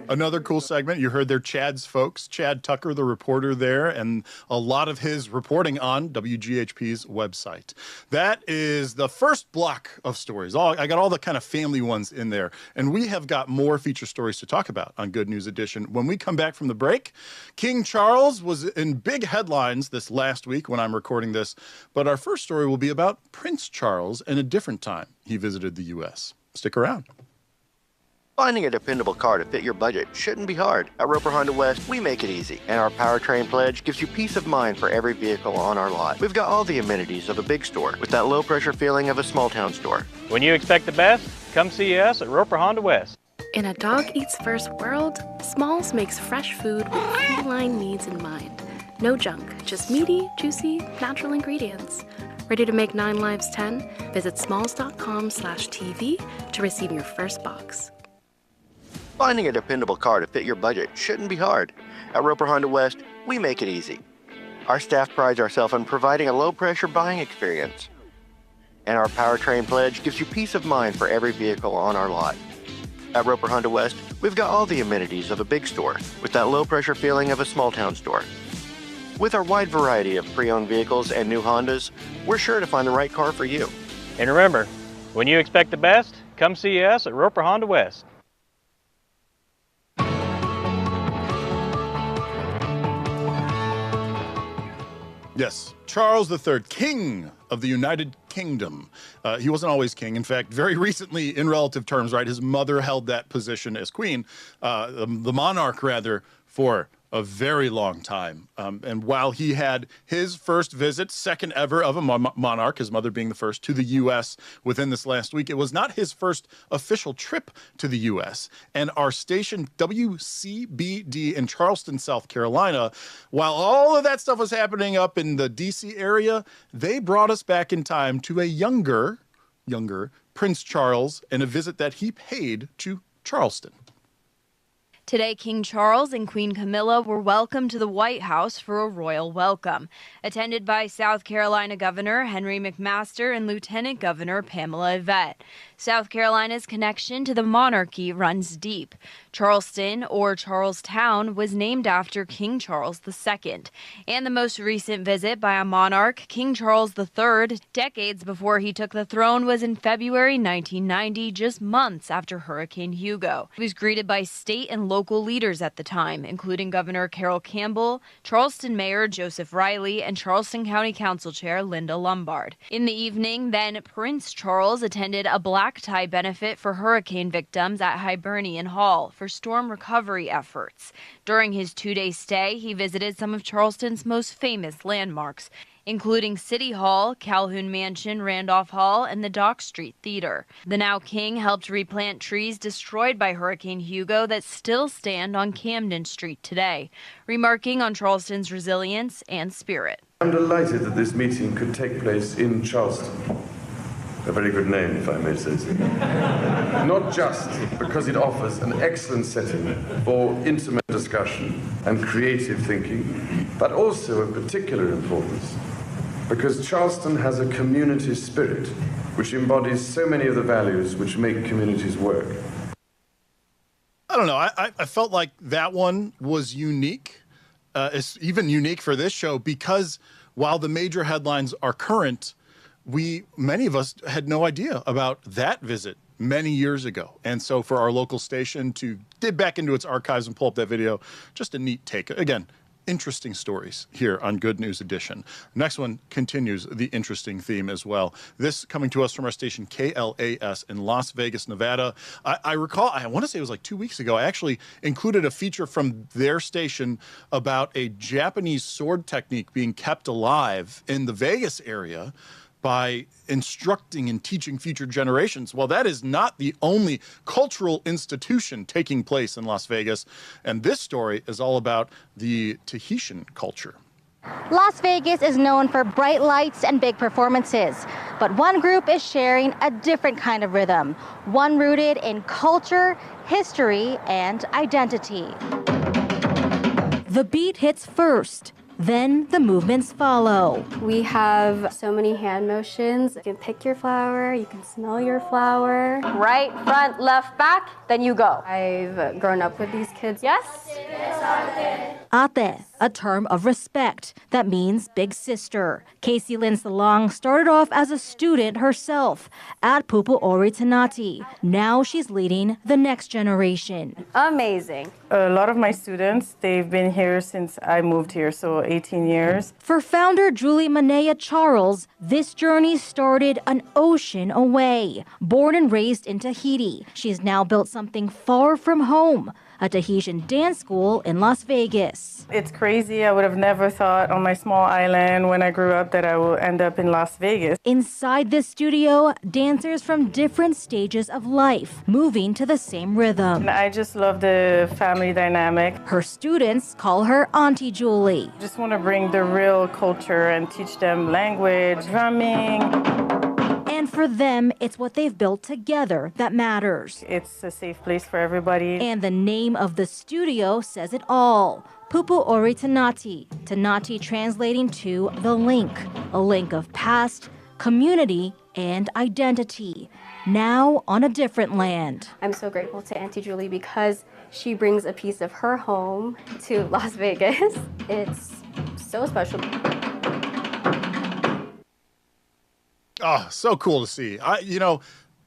Another cool segment. You heard there Chad's folks. Chad Tucker, the reporter there, and a lot of his reporting on WGHP's website. That is the first block of stories. I got all the kind of family ones in there. And we have got more feature stories to talk about on Good News Edition. When we come back from the break, King Charles was in big headlines this last week when I'm recording this. But our first story will be about Prince Charles and a different time he visited the U.S. Stick around. Finding a dependable car to fit your budget shouldn't be hard. At Roper Honda West, we make it easy. And our Powertrain Pledge gives you peace of mind for every vehicle on our lot. We've got all the amenities of a big store with that low-pressure feeling of a small-town store. When you expect the best, come see us at Roper Honda West. In a dog eats first world, Smalls makes fresh food with feline needs in mind. No junk, just meaty, juicy, natural ingredients. Ready to make 9 lives 10? Visit smalls.com/TV to receive your first box. Finding a dependable car to fit your budget shouldn't be hard. At Roper Honda West, we make it easy. Our staff prides ourselves on providing a low-pressure buying experience. And our Powertrain Pledge gives you peace of mind for every vehicle on our lot. At Roper Honda West, we've got all the amenities of a big store with that low-pressure feeling of a small-town store. With our wide variety of pre-owned vehicles and new Hondas, we're sure to find the right car for you. And remember, when you expect the best, come see us at Roper Honda West. Yes, Charles III, King of the United Kingdom. He wasn't always king. In fact, very recently, in relative terms, right, his mother held that position as queen, the monarch, rather, for a very long time. And while he had his first visit, second ever of a monarch, his mother being the first, to the U.S. within this last week, it was not his first official trip to the U.S. And our station, WCBD in Charleston, South Carolina, while all of that stuff was happening up in the D.C. area, they brought us back in time to a younger Prince Charles and a visit that he paid to Charleston. Today, King Charles and Queen Camilla were welcomed to the White House for a royal welcome, attended by South Carolina Governor Henry McMaster and Lieutenant Governor Pamela Yvette. South Carolina's connection to the monarchy runs deep. Charleston, or Charlestown, was named after King Charles II, and the most recent visit by a monarch, King Charles III, decades before he took the throne, was in February 1990, just months after Hurricane Hugo. He was greeted by state and local leaders at the time, including Governor Carol Campbell, Charleston Mayor Joseph Riley, and Charleston County Council Chair Linda Lombard. In the evening, then, Prince Charles attended a black tie benefit for hurricane victims at Hibernian Hall for storm recovery efforts. During his 2-day stay, he visited some of Charleston's most famous landmarks, including City Hall, Calhoun Mansion, Randolph Hall, and the Dock Street Theater. The now king helped replant trees destroyed by Hurricane Hugo that still stand on Camden Street today, remarking on Charleston's resilience and spirit. I'm delighted that this meeting could take place in Charleston. A very good name, if I may say so. Not just because it offers an excellent setting for intimate discussion and creative thinking, but also of particular importance because Charleston has a community spirit which embodies so many of the values which make communities work. I don't know. I felt like that one was unique. It's even unique for this show because while the major headlines are current, many of us had no idea about that visit many years ago. And so for our local station to dig back into its archives and pull up that video, just a neat take. Again, interesting stories here on Good News Edition. Next one continues the interesting theme as well. This coming to us from our station KLAS in Las Vegas, Nevada. I recall, I want to say it was like 2 weeks ago, I actually included a feature from their station about a Japanese sword technique being kept alive in the Vegas area by instructing and teaching future generations. Well, that is not the only cultural institution taking place in Las Vegas. And this story is all about the Tahitian culture. Las Vegas is known for bright lights and big performances, but one group is sharing a different kind of rhythm, one rooted in culture, history, and identity. The beat hits first. Then the movements follow. We have so many hand motions. You can pick your flower, you can smell your flower. Right, front, left, back, then you go. I've grown up with these kids. Yes? Ate, a term of respect that means big sister. Casey Lynn Salong started off as a student herself at Pupu Ori Tanati. Now she's leading the next generation. Amazing. A lot of my students, they've been here since I moved here, so 18 years. For founder Julie Manea Charles, this journey started an ocean away. Born and raised in Tahiti, she's now built something far from home, a Tahitian dance school in Las Vegas. It's crazy. I would have never thought on my small island when I grew up that I would end up in Las Vegas. Inside this studio, dancers from different stages of life moving to the same rhythm. And I just love the family dynamic. Her students call her Auntie Julie. I just want to bring the real culture and teach them language, drumming. And for them, it's what they've built together that matters. It's a safe place for everybody. And the name of the studio says it all. Pupu Ori Tanati. Tanati translating to the link, a link of past, community, and identity. Now on a different land. I'm so grateful to Auntie Julie because she brings a piece of her home to Las Vegas. It's so special. Oh, so cool to see.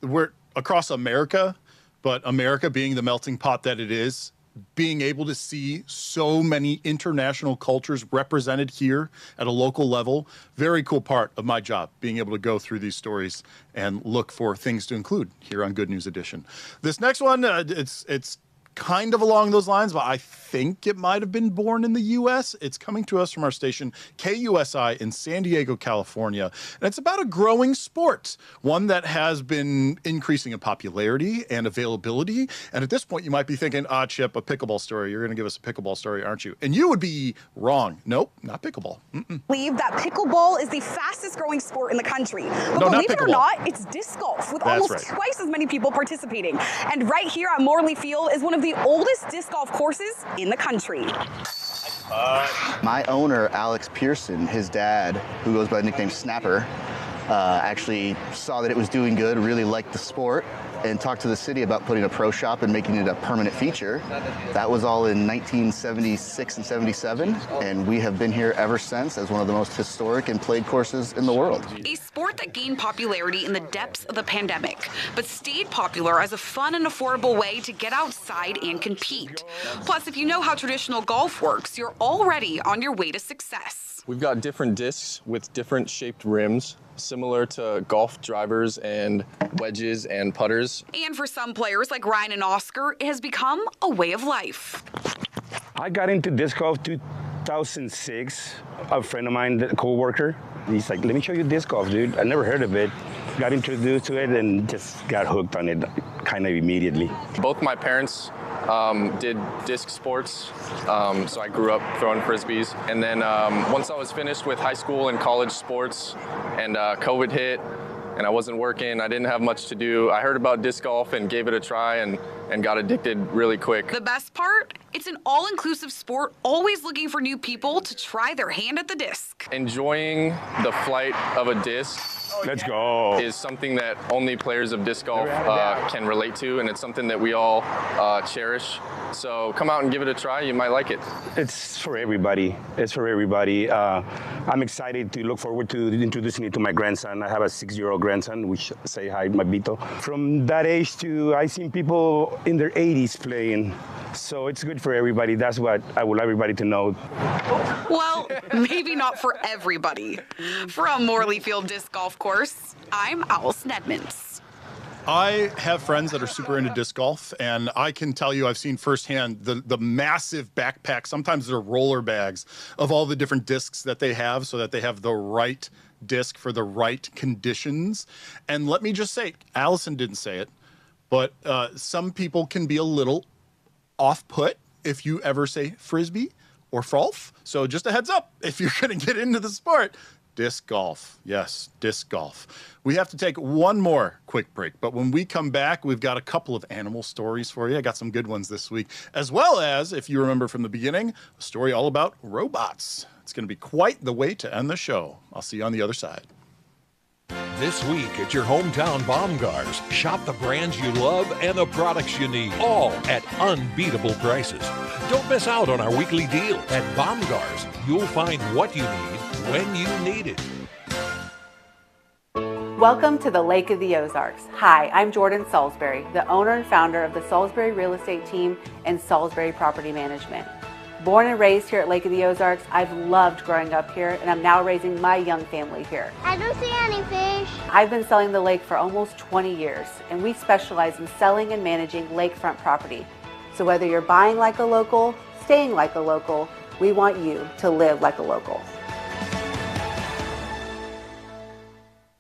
We're across America, but America being the melting pot that it is, being able to see so many international cultures represented here at a local level, very cool part of my job, being able to go through these stories and look for things to include here on Good News Edition. This next one, it's kind of along those lines, but I think it might have been born in the U.S. It's coming to us from our station KUSI in San Diego, California. And it's about a growing sport, one that has been increasing in popularity and availability. And at this point, you might be thinking, Chip, a pickleball story. You're going to give us a pickleball story, aren't you? And you would be wrong. Nope, not pickleball. Believe that pickleball is the fastest growing sport in the country. But No, believe not it or pickleball. not, it's disc golf with That's almost right. twice as many people participating. And right here at Morley Field is one of the oldest disc golf courses in the country. My owner, Alex Pearson, his dad, who goes by the nickname Snapper, actually saw that it was doing good, really liked the sport, and talked to the city about putting a pro shop and making it a permanent feature. That was all in 1976 and 77, and we have been here ever since as one of the most historic and played courses in the world. A sport that gained popularity in the depths of the pandemic, but stayed popular as a fun and affordable way to get outside and compete. Plus, if you know how traditional golf works, you're already on your way to success. We've got different discs with different shaped rims, similar to golf drivers and wedges and putters. And for some players like Ryan and Oscar, it has become a way of life. I got into disc golf 2006. A friend of mine, a co-worker, he's like, let me show you disc golf, dude. I never heard of it. Got introduced to it and just got hooked on it kind of immediately. Both my parents did disc sports, so I grew up throwing frisbees. And then once I was finished with high school and college sports and COVID hit and I wasn't working, I didn't have much to do, I heard about disc golf and gave it a try and got addicted really quick. The best part? It's an all-inclusive sport, always looking for new people to try their hand at the disc. Enjoying the flight of a disc Let's go. is something that only players of disc golf can relate to, and it's something that we all cherish. So come out and give it a try. You might like it. It's for everybody. It's for everybody. I'm excited to look forward to introducing it to my grandson. I have a 6-year-old grandson, which say hi, Mabito. From that age to, I've seen people in their 80s playing. So it's good for everybody. That's what I would like everybody to know. Well, maybe not for everybody. From Morley Field Disc Golf Course, I'm Allison Edmonds. I have friends that are super into disc golf, and I can tell you I've seen firsthand the massive backpacks. Sometimes they're roller bags of all the different discs that they have so that they have the right disc for the right conditions. And let me just say, Allison didn't say it, but some people can be a little off-put if you ever say frisbee or frolf. So just a heads up, if you're going to get into the sport, Disc golf. Yes, disc golf. We have to take one more quick break, but when we come back, we've got a couple of animal stories for you. I got some good ones this week, as well as, if you remember from the beginning, a story all about robots. It's going to be quite the way to end the show. I'll see you on the other side. This week at your hometown Baumgars, shop the brands you love and the products you need, all at unbeatable prices. Don't miss out on our weekly deals. At Baumgars, you'll find what you need when you need it. Welcome to the Lake of the Ozarks. Hi, I'm Jordan Salisbury, the owner and founder of the Salisbury Real Estate Team and Salisbury Property Management. Born and raised here at Lake of the Ozarks, I've loved growing up here, and I'm now raising my young family here. I don't see any fish. I've been selling the lake for almost 20 years, and we specialize in selling and managing lakefront property. So whether you're buying like a local, staying like a local, we want you to live like a local.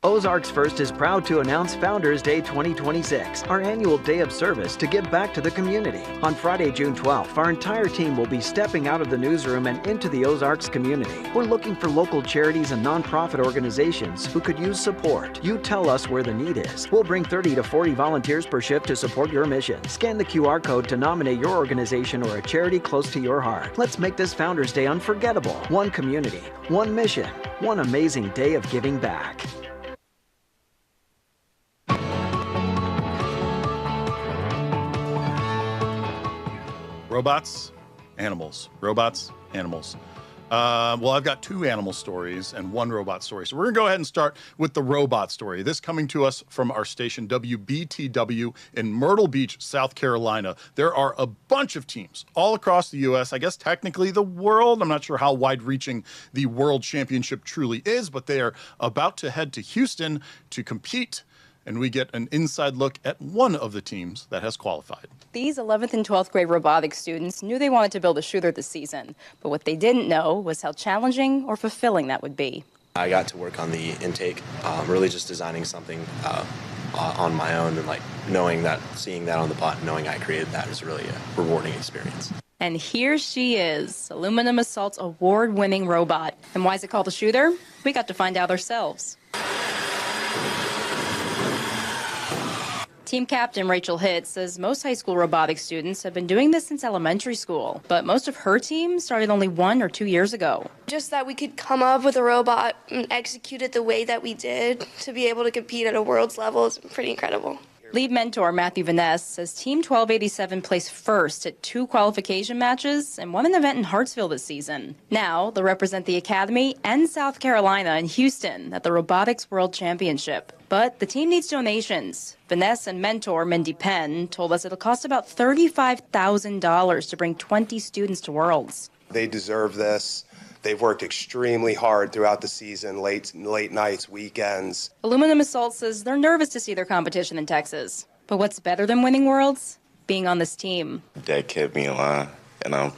Ozarks First is proud to announce Founders Day 2026, our annual day of service to give back to the community. On Friday, June 12th, our entire team will be stepping out of the newsroom and into the Ozarks community. We're looking for local charities and nonprofit organizations who could use support. You tell us where the need is. We'll bring 30 to 40 volunteers per shift to support your mission. Scan the QR code to nominate your organization or a charity close to your heart. Let's make this Founders Day unforgettable. One community, one mission, one amazing day of giving back. Robots, animals. Robots, animals. Well, I've got two animal stories and one robot story. So we're going to go ahead and start with the robot story. This coming to us from our station WBTW in Myrtle Beach, South Carolina. There are a bunch of teams all across the U.S., I guess technically the world. I'm not sure how wide-reaching the World Championship truly is, but they are about to head to Houston to compete. And we get an inside look at one of the teams that has qualified. These 11th and 12th grade robotics students knew they wanted to build a shooter this season, but what they didn't know was how challenging or fulfilling that would be. I got to work on the intake, really just designing something on my own, and like knowing that, seeing that on the bot, knowing I created that is really a rewarding experience. And here she is, Aluminum Assault's award-winning robot. And why is it called a shooter? We got to find out ourselves. Team captain Rachel Hitt says most high school robotics students have been doing this since elementary school, but most of her team started only 1 or 2 years ago. Just that we could come up with a robot and execute it the way that we did to be able to compete at a world's level is pretty incredible. Lead mentor Matthew Vaness says Team 1287 placed first at 2 qualification matches and won an event in Hartsville this season. Now they'll represent the Academy and South Carolina in Houston at the Robotics World Championship. But the team needs donations. Vaness and mentor Mindy Penn told us it'll cost about $35,000 to bring 20 students to Worlds. They deserve this. They've worked extremely hard throughout the season, late nights, weekends. Aluminum Assault says they're nervous to see their competition in Texas. But what's better than winning Worlds? Being on this team. That kept me in line, and I'm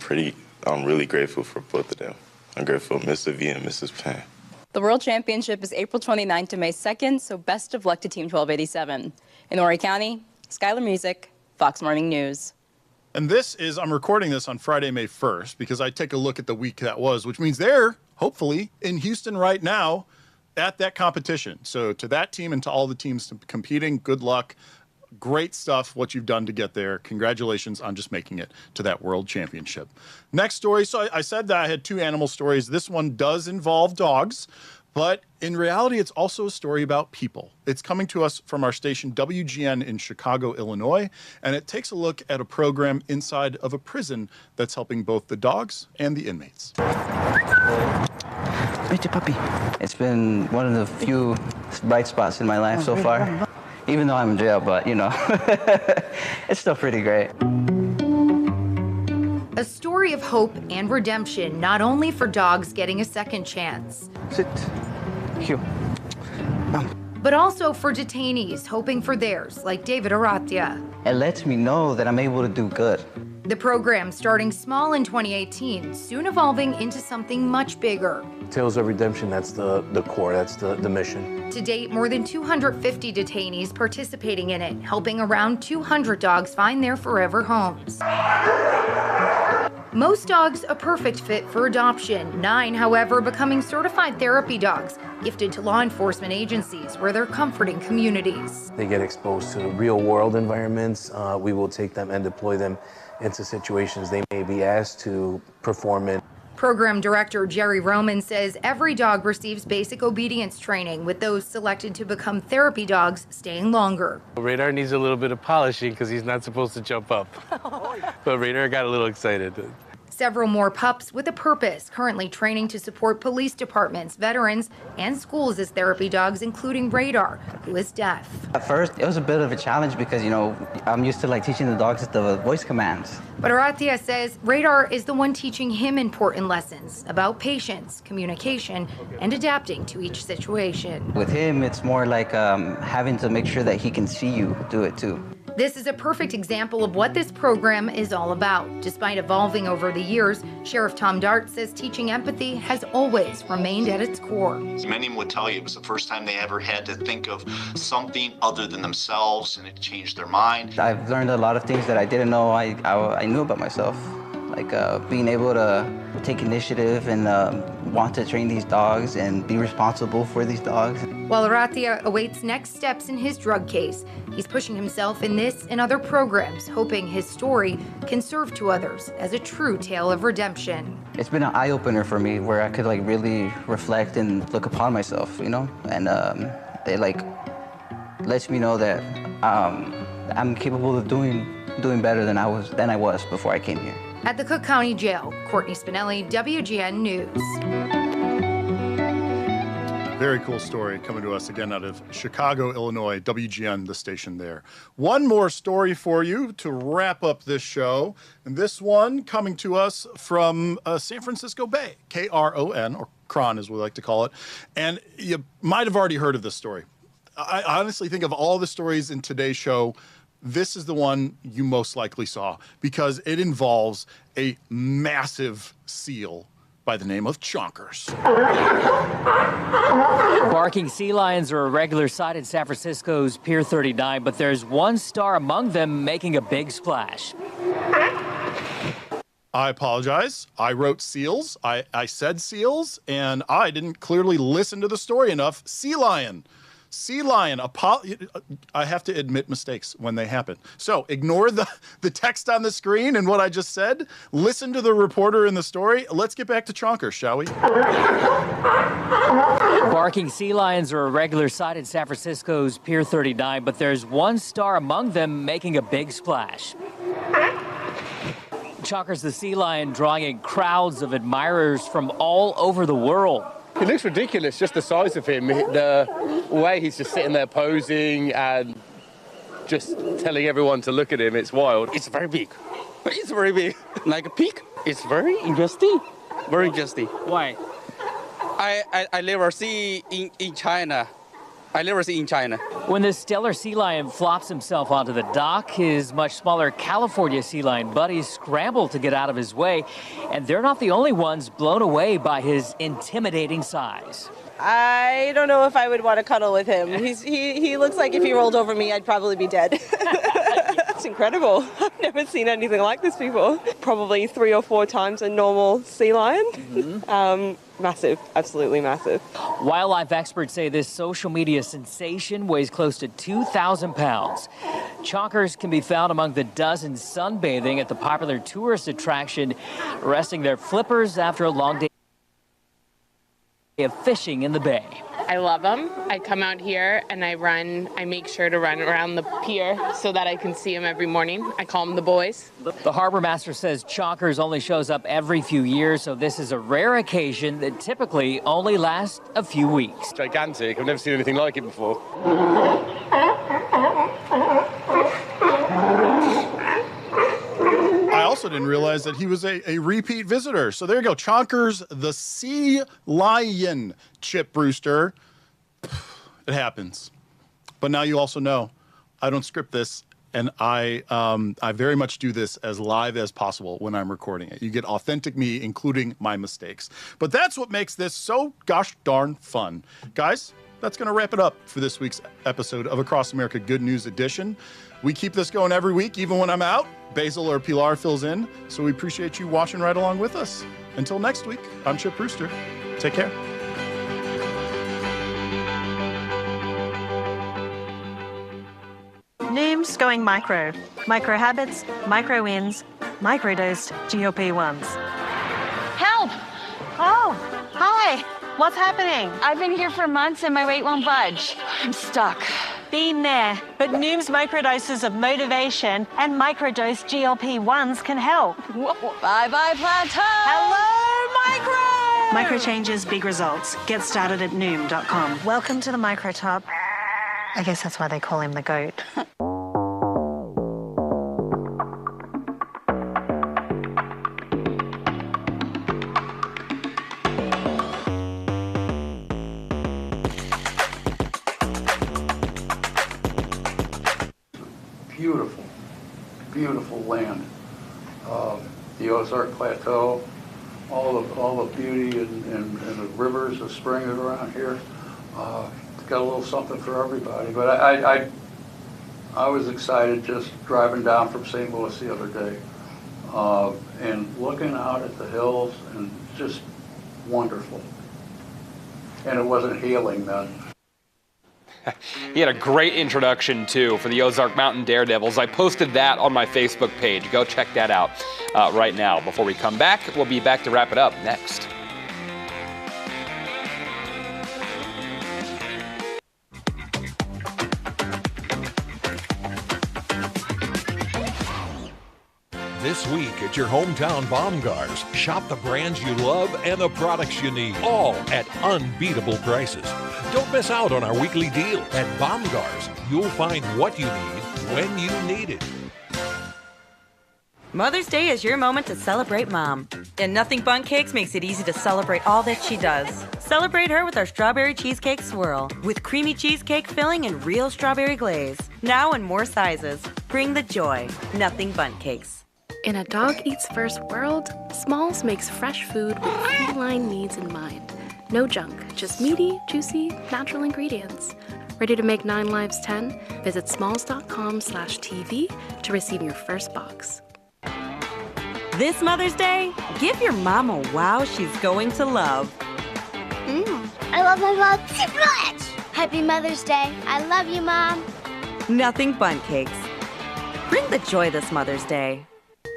really grateful for both of them. I'm grateful for Mr. V and Mrs. Penn. The World Championship is April 29th to May 2nd, so best of luck to Team 1287. In Horry County, Skylar Music, Fox Morning News. And I'm recording this on Friday, May 1st, because I take a look at the week that was, which means they're, hopefully, in Houston right now at that competition. So to that team and to all the teams competing, good luck. Great stuff, what you've done to get there. Congratulations on just making it to that World Championship. Next story. So I said that I had two animal stories. This one does involve dogs, but in reality, it's also a story about people. It's coming to us from our station WGN in Chicago, Illinois, and it takes a look at a program inside of a prison that's helping both the dogs and the inmates. Meet your puppy. It's been one of the few bright spots in my life so far. Even though I'm in jail, but you know, it's still pretty great. A story of hope and redemption, not only for dogs getting a second chance. Sit. Here. But also for detainees hoping for theirs, like David Aratia. It lets me know that I'm able to do good. The program, starting small in 2018, soon evolving into something much bigger. Tales of Redemption, that's the core, that's the mission. To date, more than 250 detainees participating in it, helping around 200 dogs find their forever homes. Most dogs a perfect fit for adoption. 9, however, becoming certified therapy dogs, gifted to law enforcement agencies where they're comforting communities. They get exposed to real-world environments. We will take them and deploy them into situations they may be asked to perform in. Program Director Jerry Roman says every dog receives basic obedience training, with those selected to become therapy dogs staying longer. Radar needs a little bit of polishing because he's not supposed to jump up. But Radar got a little excited. Several more pups with a purpose, currently training to support police departments, veterans, and schools as therapy dogs, including Radar, who is deaf. At first, it was a bit of a challenge because, I'm used to teaching the dogs the voice commands. But Aratia says Radar is the one teaching him important lessons about patience, communication, and adapting to each situation. With him, it's more like having to make sure that he can see you do it too. This is a perfect example of what this program is all about. Despite evolving over the years, Sheriff Tom Dart says teaching empathy has always remained at its core. Many would tell you it was the first time they ever had to think of something other than themselves, and it changed their mind. I've learned a lot of things that I didn't know I knew about myself, like being able to take initiative and want to train these dogs and be responsible for these dogs. While Aratia awaits next steps in his drug case, he's pushing himself in this and other programs, hoping his story can serve to others as a true tale of redemption. It's been an eye-opener for me where I could really reflect and look upon myself, and it lets me know that I'm capable of doing better than I was before I came here. At the Cook County Jail, Courtney Spinelli, WGN News. Very cool story coming to us again out of Chicago, Illinois, WGN, the station there. One more story for you to wrap up this show, and this one coming to us from San Francisco Bay, KRON, or Kron as we like to call it, and you might have already heard of this story. I honestly think of all the stories in today's show, this is the one you most likely saw because it involves a massive seal by the name of Chonkers. Barking sea lions are a regular sight in San Francisco's Pier 39, but there's one star among them making a big splash. I apologize. I wrote seals. I said seals, and I didn't clearly listen to the story enough. Sea lion. Sea lion. I have to admit mistakes when they happen. So ignore the text on the screen and what I just said. Listen to the reporter in the story. Let's get back to Chonkers, shall we? Barking sea lions are a regular sight in San Francisco's Pier 39, but there's one star among them making a big splash. Chonkers the sea lion drawing in crowds of admirers from all over the world. He looks ridiculous, just the size of him, the way he's just sitting there posing and just telling everyone to look at him. It's wild. It's very big. It's very big. Like a pig. It's very interesting. Very interesting. Why? I never see in China. I never see in China. When the stellar sea lion flops himself onto the dock, his much smaller California sea lion buddies scramble to get out of his way, and they're not the only ones blown away by his intimidating size. I don't know if I would want to cuddle with him. He looks like if he rolled over me, I'd probably be dead. It's incredible. I've never seen anything like this before. Probably 3 or 4 times a normal sea lion. Mm-hmm. Massive, absolutely massive. Wildlife experts say this social media sensation weighs close to 2,000 pounds. Chonkers can be found among the dozens sunbathing at the popular tourist attraction, resting their flippers after a long day of fishing in the bay. I love them. I come out here and I make sure to run around the pier so that I can see them every morning. I call them the boys. The harbor master says Chonkers only shows up every few years, so this is a rare occasion that typically only lasts a few weeks. Gigantic. I've never seen anything like it before. I also didn't realize that he was a repeat visitor. So there you go. Chonkers the sea lion, Chip Brewster. It happens. But now you also know I don't script this, and I very much do this as live as possible when I'm recording it. You get authentic me, including my mistakes. But that's what makes this so gosh darn fun. Guys, that's going to wrap it up for this week's episode of Across America Good News Edition. We keep this going every week, even when I'm out. Basil or Pilar fills in, so we appreciate you watching right along with us. Until next week, I'm Chip Rooster. Take care. Noom's going micro. Micro habits, micro wins, microdosed GLP-1s. Help! Oh, hi. What's happening? I've been here for months and my weight won't budge. I'm stuck. Been there, but Noom's microdoses of motivation and microdosed GLP-1s can help. Bye-bye, plateau! Hello, Micro changes, big results. Get started at Noom.com. Welcome to the Microtop. I guess that's why they call him the GOAT. Beautiful, beautiful land. The Ozark Plateau, all the beauty and the rivers, the springs around here. It's got a little something for everybody. But I was excited just driving down from St. Louis the other day and looking out at the hills, and just wonderful. And it wasn't hailing then. He had a great introduction, too, for the Ozark Mountain Daredevils. I posted that on my Facebook page. Go check that out right now. Before we come back, we'll be back to wrap it up next. This week at your hometown Baumgars, shop the brands you love and the products you need, all at unbeatable prices. Don't miss out on our weekly deal. At Baumgars, you'll find what you need when you need it. Mother's Day is your moment to celebrate Mom. And Nothing Bundt Cakes makes it easy to celebrate all that she does. Celebrate her with our strawberry cheesecake swirl, with creamy cheesecake filling and real strawberry glaze. Now in more sizes. Bring the joy. Nothing Bundt Cakes. In a dog eats first world, Smalls makes fresh food with feline needs in mind. No junk, just meaty, juicy, natural ingredients. Ready to make 9 lives 10? Visit smalls.com/TV to receive your first box. This Mother's Day, give your mom a wow she's going to love. I love my mom super much. Happy Mother's Day. I love you, Mom. Nothing Bundt Cakes. Bring the joy this Mother's Day.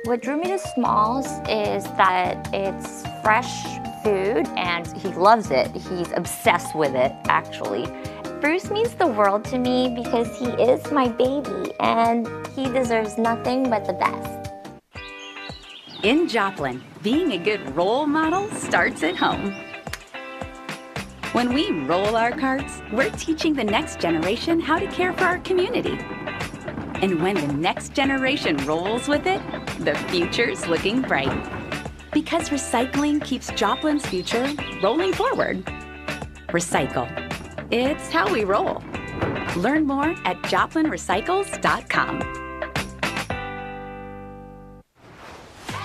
What drew me to Smalls is that it's fresh food and he loves it. He's obsessed with it, actually. Bruce means the world to me because he is my baby and he deserves nothing but the best. In Joplin, being a good role model starts at home. When we roll our carts, we're teaching the next generation how to care for our community. And when the next generation rolls with it, the future's looking bright. Because recycling keeps Joplin's future rolling forward. Recycle. It's how we roll. Learn more at joplinrecycles.com.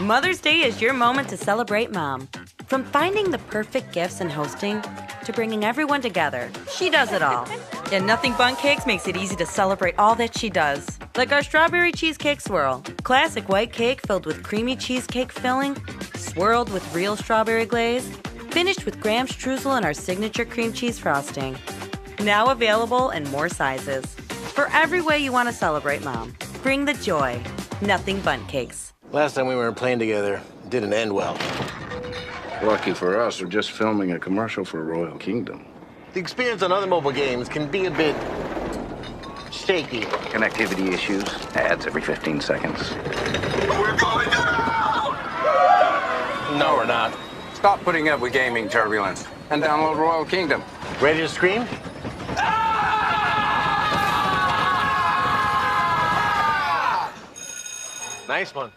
Mother's Day is your moment to celebrate Mom. From finding the perfect gifts and hosting to bringing everyone together, she does it all. And Nothing Bundt Cakes makes it easy to celebrate all that she does. Like our strawberry cheesecake swirl, classic white cake filled with creamy cheesecake filling, swirled with real strawberry glaze, finished with graham streusel and our signature cream cheese frosting. Now available in more sizes. For every way you want to celebrate Mom, bring the joy. Nothing Bundt Cakes. Last time we were in a plane together, it didn't end well. Lucky for us, we're just filming a commercial for Royal Kingdom. The experience on other mobile games can be a bit shaky. Connectivity issues, ads every 15 seconds. We're going down! No, we're not. Stop putting up with gaming turbulence and download Royal Kingdom. Ready to scream? Nice one.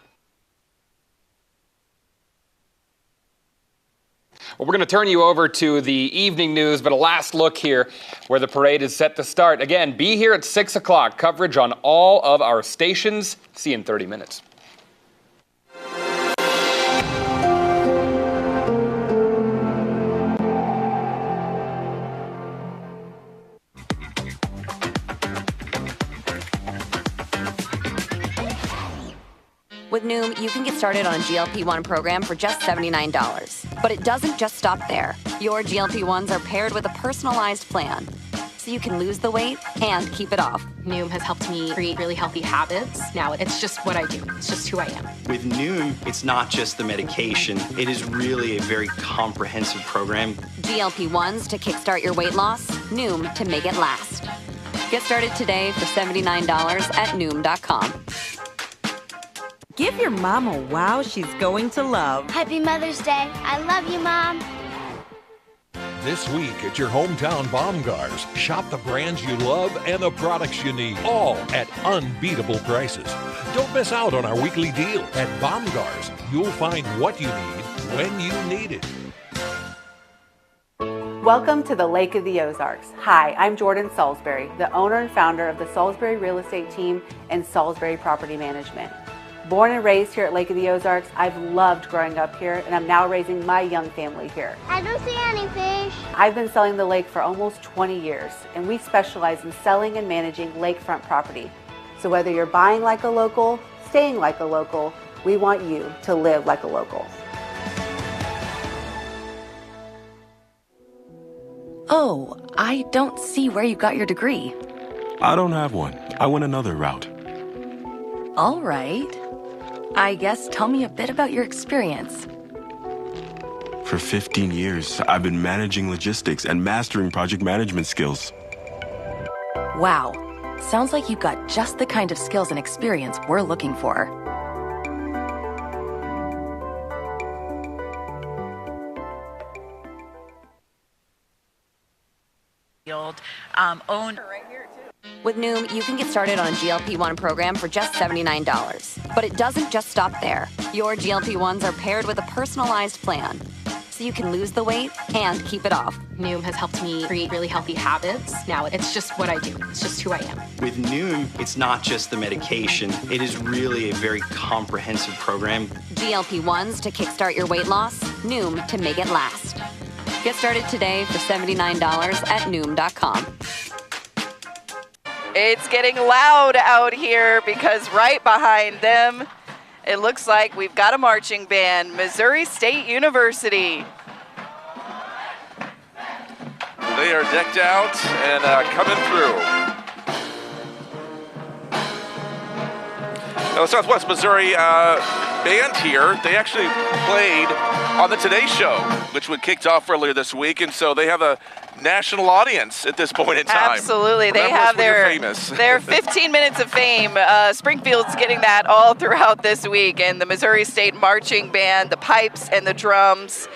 Well, we're going to turn you over to the evening news, but a last look here where the parade is set to start. Again, be here at 6 o'clock. Coverage on all of our stations. See you in 30 minutes. you can get started on a GLP-1 program for just $79. But it doesn't just stop there. Your GLP-1s are paired with a personalized plan, so you can lose the weight and keep it off. Noom has helped me create really healthy habits. Now it's just what I do. It's just who I am. With Noom, it's not just the medication. It is really a very comprehensive program. GLP-1s to kickstart your weight loss, Noom to make it last. Get started today for $79 at Noom.com. Give your mom a wow she's going to love. Happy Mother's Day. I love you, Mom. This week at your hometown Baumgars, shop the brands you love and the products you need, all at unbeatable prices. Don't miss out on our weekly deal. At Baumgars, you'll find what you need when you need it. Welcome to the Lake of the Ozarks. Hi, I'm Jordan Salisbury, the owner and founder of the Salisbury Real Estate Team and Salisbury Property Management. Born and raised here at Lake of the Ozarks, I've loved growing up here, and I'm now raising my young family here. I don't see any fish. I've been selling the lake for almost 20 years, and we specialize in selling and managing lakefront property. So whether you're buying like a local, staying like a local, we want you to live like a local. Oh, I don't see where you got your degree. I don't have one. I went another route. All right. I guess tell me a bit about your experience. For 15 years, I've been managing logistics and mastering project management skills. Wow. Sounds like you've got just the kind of skills and experience we're looking for. Owned. With Noom, you can get started on a GLP-1 program for just $79. But it doesn't just stop there. Your GLP-1s are paired with a personalized plan, so you can lose the weight and keep it off. Noom has helped me create really healthy habits. Now it's just what I do. It's just who I am. With Noom, it's not just the medication. It is really a very comprehensive program. GLP-1s to kickstart your weight loss, Noom to make it last. Get started today for $79 at Noom.com. It's getting loud out here because right behind them, it looks like we've got a marching band, Missouri State University. They are decked out and coming through. Now, the Southwest Missouri band here, they actually played on the Today Show, which was kicked off earlier this week, and so they have a national audience at this point in time. Absolutely. Remember, they have their 15 minutes of fame. Springfield's getting that all throughout this week, and the Missouri State Marching Band, the pipes and the drums,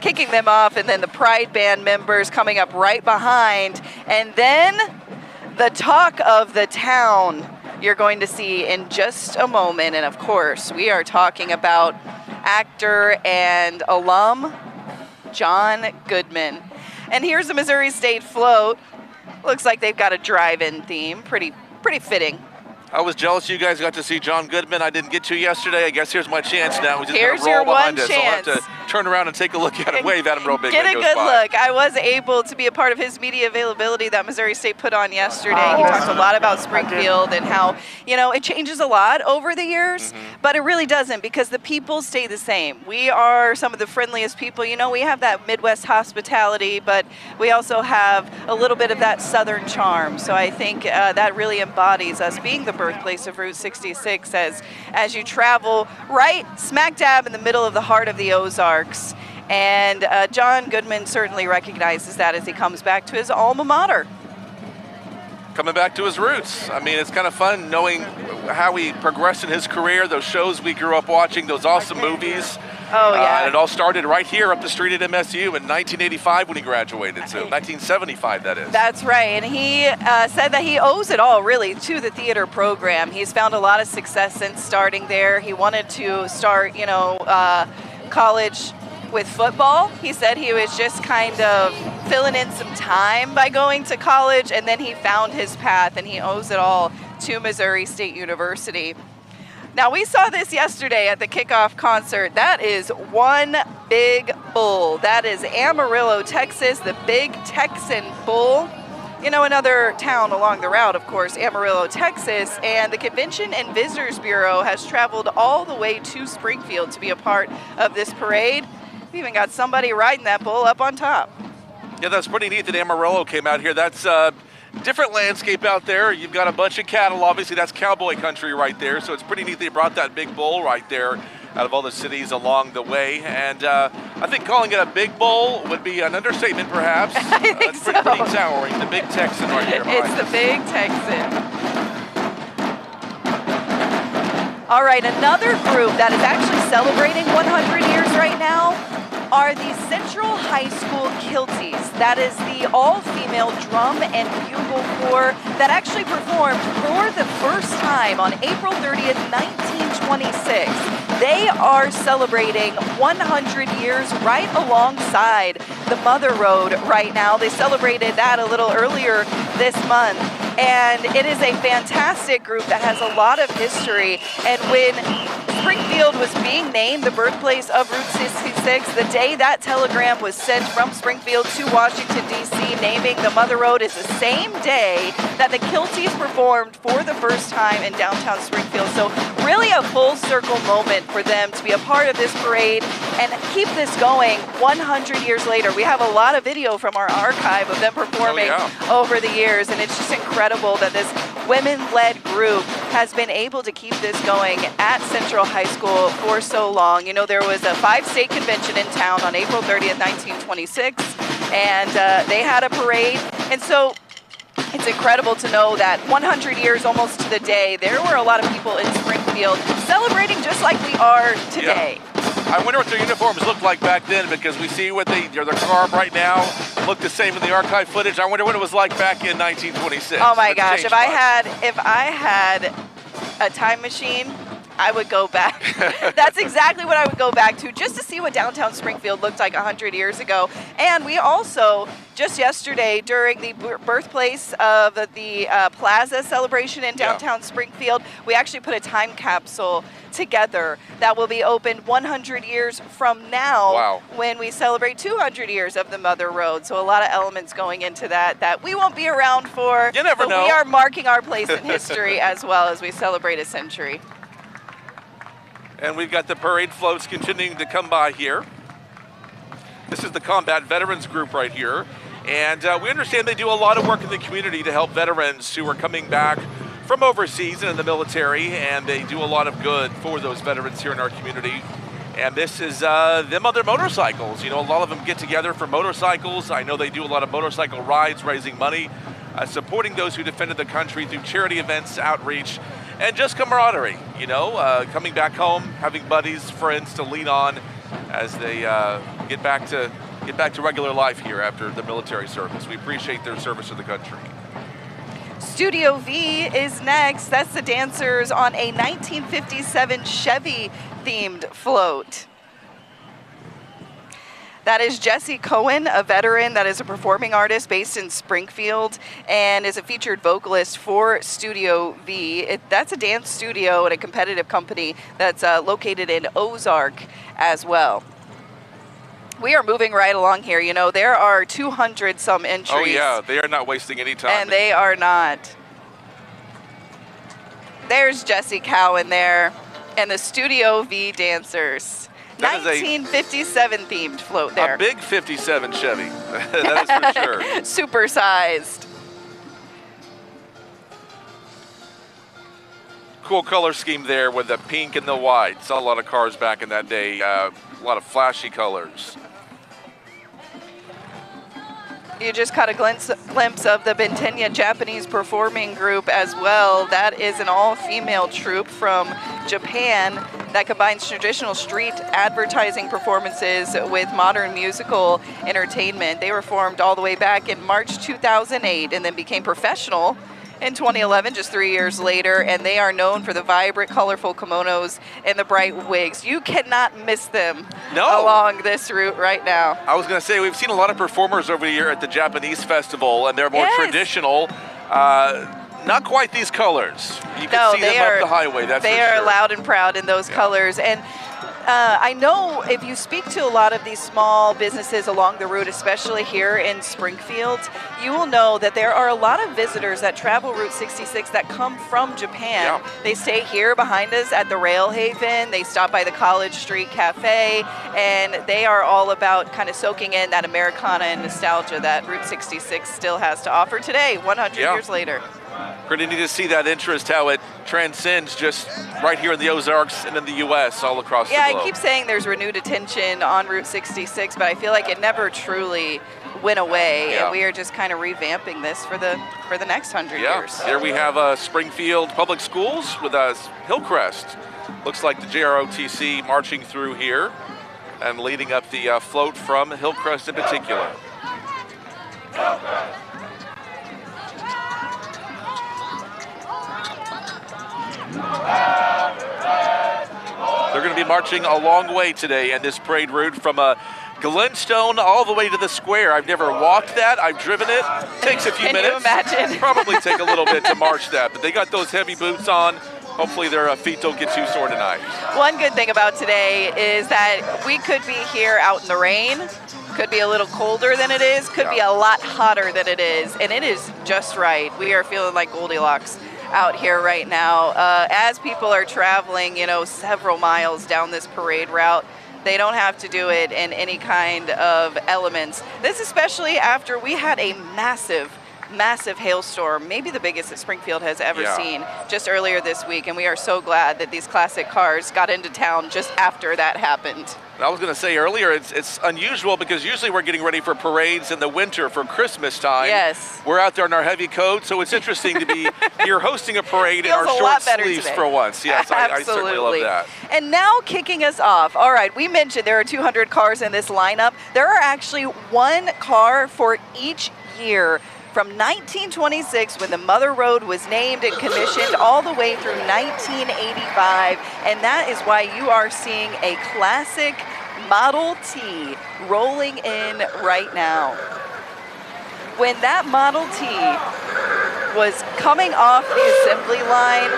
kicking them off, and then the Pride Band members coming up right behind, and then the talk of the town you're going to see in just a moment. And of course, we are talking about actor and alum John Goodman. And here's the Missouri State float. Looks like they've got a drive-in theme. Pretty fitting. I was jealous you guys got to see John Goodman. I didn't get to yesterday. I guess here's my chance now. He's just Here's gonna roll your one behind us. chance. I'll have to turn around and take a look at him, wave at him real big. Get when a he goes good by. look. I was able to be a part of his media availability that Missouri State put on yesterday. He talked a lot about Springfield and how, it changes a lot over the years, but it really doesn't because the people stay the same. We are some of the friendliest people. We have that Midwest hospitality, but we also have a little bit of that Southern charm. So I think that really embodies us being the birthplace of Route 66 as you travel right smack dab in the middle of the heart of the Ozarks. And John Goodman certainly recognizes that as he comes back to his alma mater. Coming back to his roots. I mean, it's kind of fun knowing how he progressed in his career, those shows we grew up watching, those awesome movies. Oh, yeah. And it all started right here up the street at MSU in 1985 when he graduated, so 1975 that is. That's right, and he said that he owes it all really to the theater program. He's found a lot of success since starting there. He wanted to start, college with football. He said he was just kind of filling in some time by going to college, and then he found his path, and he owes it all to Missouri State University. Now, we saw this yesterday at the kickoff concert. That is one big bull. That is Amarillo, Texas, the Big Texan Bull. Another town along the route, of course, Amarillo, Texas, and the Convention and Visitors Bureau has traveled all the way to Springfield to be a part of this parade. We even got somebody riding that bull up on top. Yeah, that's pretty neat that Amarillo came out here. That's different landscape out there. You've got a bunch of cattle. Obviously, that's cowboy country right there. So it's pretty neat they brought that big bull right there out of all the cities along the way. And I think calling it a big bull would be an understatement, perhaps. I think it's pretty towering. The big Texan right here. It's the big Texan. All right, another group that is actually celebrating 100 years right now are the Central High School Kilties. That is the all-female drum and bugle corps that actually performed for the first time on April 30th, 1926. They are celebrating 100 years right alongside the Mother Road right now. They celebrated that a little earlier this month. And it is a fantastic group that has a lot of history. And when Springfield was being named the birthplace of Route 66, the day that telegram was sent from Springfield to Washington, D.C., naming the Mother Road is the same day that the Kilties performed for the first time in downtown Springfield. So really a full circle moment for them to be a part of this parade and keep this going 100 years later. We have a lot of video from our archive of them performing over the years, and it's just incredible that this women-led group has been able to keep this going at Central High School for so long. There was a 5-state convention in town on April 30th, 1926, and they had a parade. And so it's incredible to know that 100 years almost to the day, there were a lot of people in Springfield celebrating just like we are today. Yeah. I wonder what their uniforms looked like back then, because we see what their garb right now look the same in the archive footage. I wonder what it was like back in 1926. Oh my gosh, if I had a time machine, I would go back. That's exactly what I would go back to, just to see what downtown Springfield looked like 100 years ago. And we also, just yesterday, during the birthplace of the Plaza celebration in downtown Springfield, we actually put a time capsule together that will be opened 100 years from now when we celebrate 200 years of the Mother Road. So a lot of elements going into that we won't be around for. You never know. We are marking our place in history as well as we celebrate a century. And we've got the parade floats continuing to come by here. This is the Combat Veterans Group right here. And we understand they do a lot of work in the community to help veterans who are coming back from overseas and in the military, and they do a lot of good for those veterans here in our community. And this is them on their motorcycles. A lot of them get together for motorcycles. I know they do a lot of motorcycle rides, raising money, supporting those who defended the country through charity events, outreach, and just camaraderie. Coming back home, having buddies, friends to lean on as they get back to regular life here after the military service. We appreciate their service to the country. Studio V is next. That's the dancers on a 1957 Chevy-themed float. That is Jesse Cohen, a veteran that is a performing artist based in Springfield and is a featured vocalist for Studio V. That's a dance studio and a competitive company that's located in Ozark as well. We are moving right along here. There are 200 some entries. Oh yeah, they are not wasting any time. And they are not. There's Jesse Cowan there and the Studio V dancers. 1957 themed float there. A big 57 Chevy, that is for sure. Super sized. Cool color scheme there with the pink and the white. Saw a lot of cars back in that day, a lot of flashy colors. You just caught a glimpse of the Bentenya Japanese performing group as well. That is an all-female troupe from Japan that combines traditional street advertising performances with modern musical entertainment. They were formed all the way back in March 2008 and then became professional in 2011, just 3 years later, and they are known for the vibrant, colorful kimonos and the bright wigs. You cannot miss them along this route right now. I was going to say, we've seen a lot of performers over the year at the Japanese festival, and they're more traditional. Not quite these colors. You can see them up the highway, that's for sure. They are loud and proud in those colors. And I know if you speak to a lot of these small businesses along the route, especially here in Springfield, you will know that there are a lot of visitors that travel Route 66 that come from Japan. Yeah. They stay here behind us at the Rail Haven. They stop by the College Street Cafe, and they are all about kind of soaking in that Americana and nostalgia that Route 66 still has to offer today, 100 years later. Pretty neat to see that interest, how it transcends just right here in the Ozarks and in the U.S. all across the globe. Yeah, I keep saying there's renewed attention on Route 66, but I feel like it never truly went away, and we are just kind of revamping this for the next 100 years. Here we have Springfield Public Schools with Hillcrest. Looks like the JROTC marching through here and leading up the float from Hillcrest in particular. They're going to be marching a long way today in this parade route from Glenstone all the way to the square. I've never walked that. I've driven it. Takes a few minutes. Can you imagine? Probably take a little bit to march that, but they got those heavy boots on. Hopefully their feet don't get too sore tonight. One good thing about today is that we could be here out in the rain. Could be a little colder than it is. Could be a lot hotter than it is. And it is just right. We are feeling like Goldilocks out here right now. As people are traveling, several miles down this parade route, they don't have to do it in any kind of elements. This especially after we had a massive hailstorm, maybe the biggest that Springfield has ever seen, just earlier this week, and we are so glad that these classic cars got into town just after that happened. I was going to say earlier, it's unusual because usually we're getting ready for parades in the winter for Christmas time. Yes. We're out there in our heavy coats, so it's interesting to be here hosting a parade in our short sleeves for once. Yes, I certainly love that. And now kicking us off, all right, we mentioned there are 200 cars in this lineup. There are actually one car for each year. From 1926, when the Mother Road was named and commissioned, all the way through 1985. And that is why you are seeing a classic Model T rolling in right now. When that Model T was coming off the assembly line,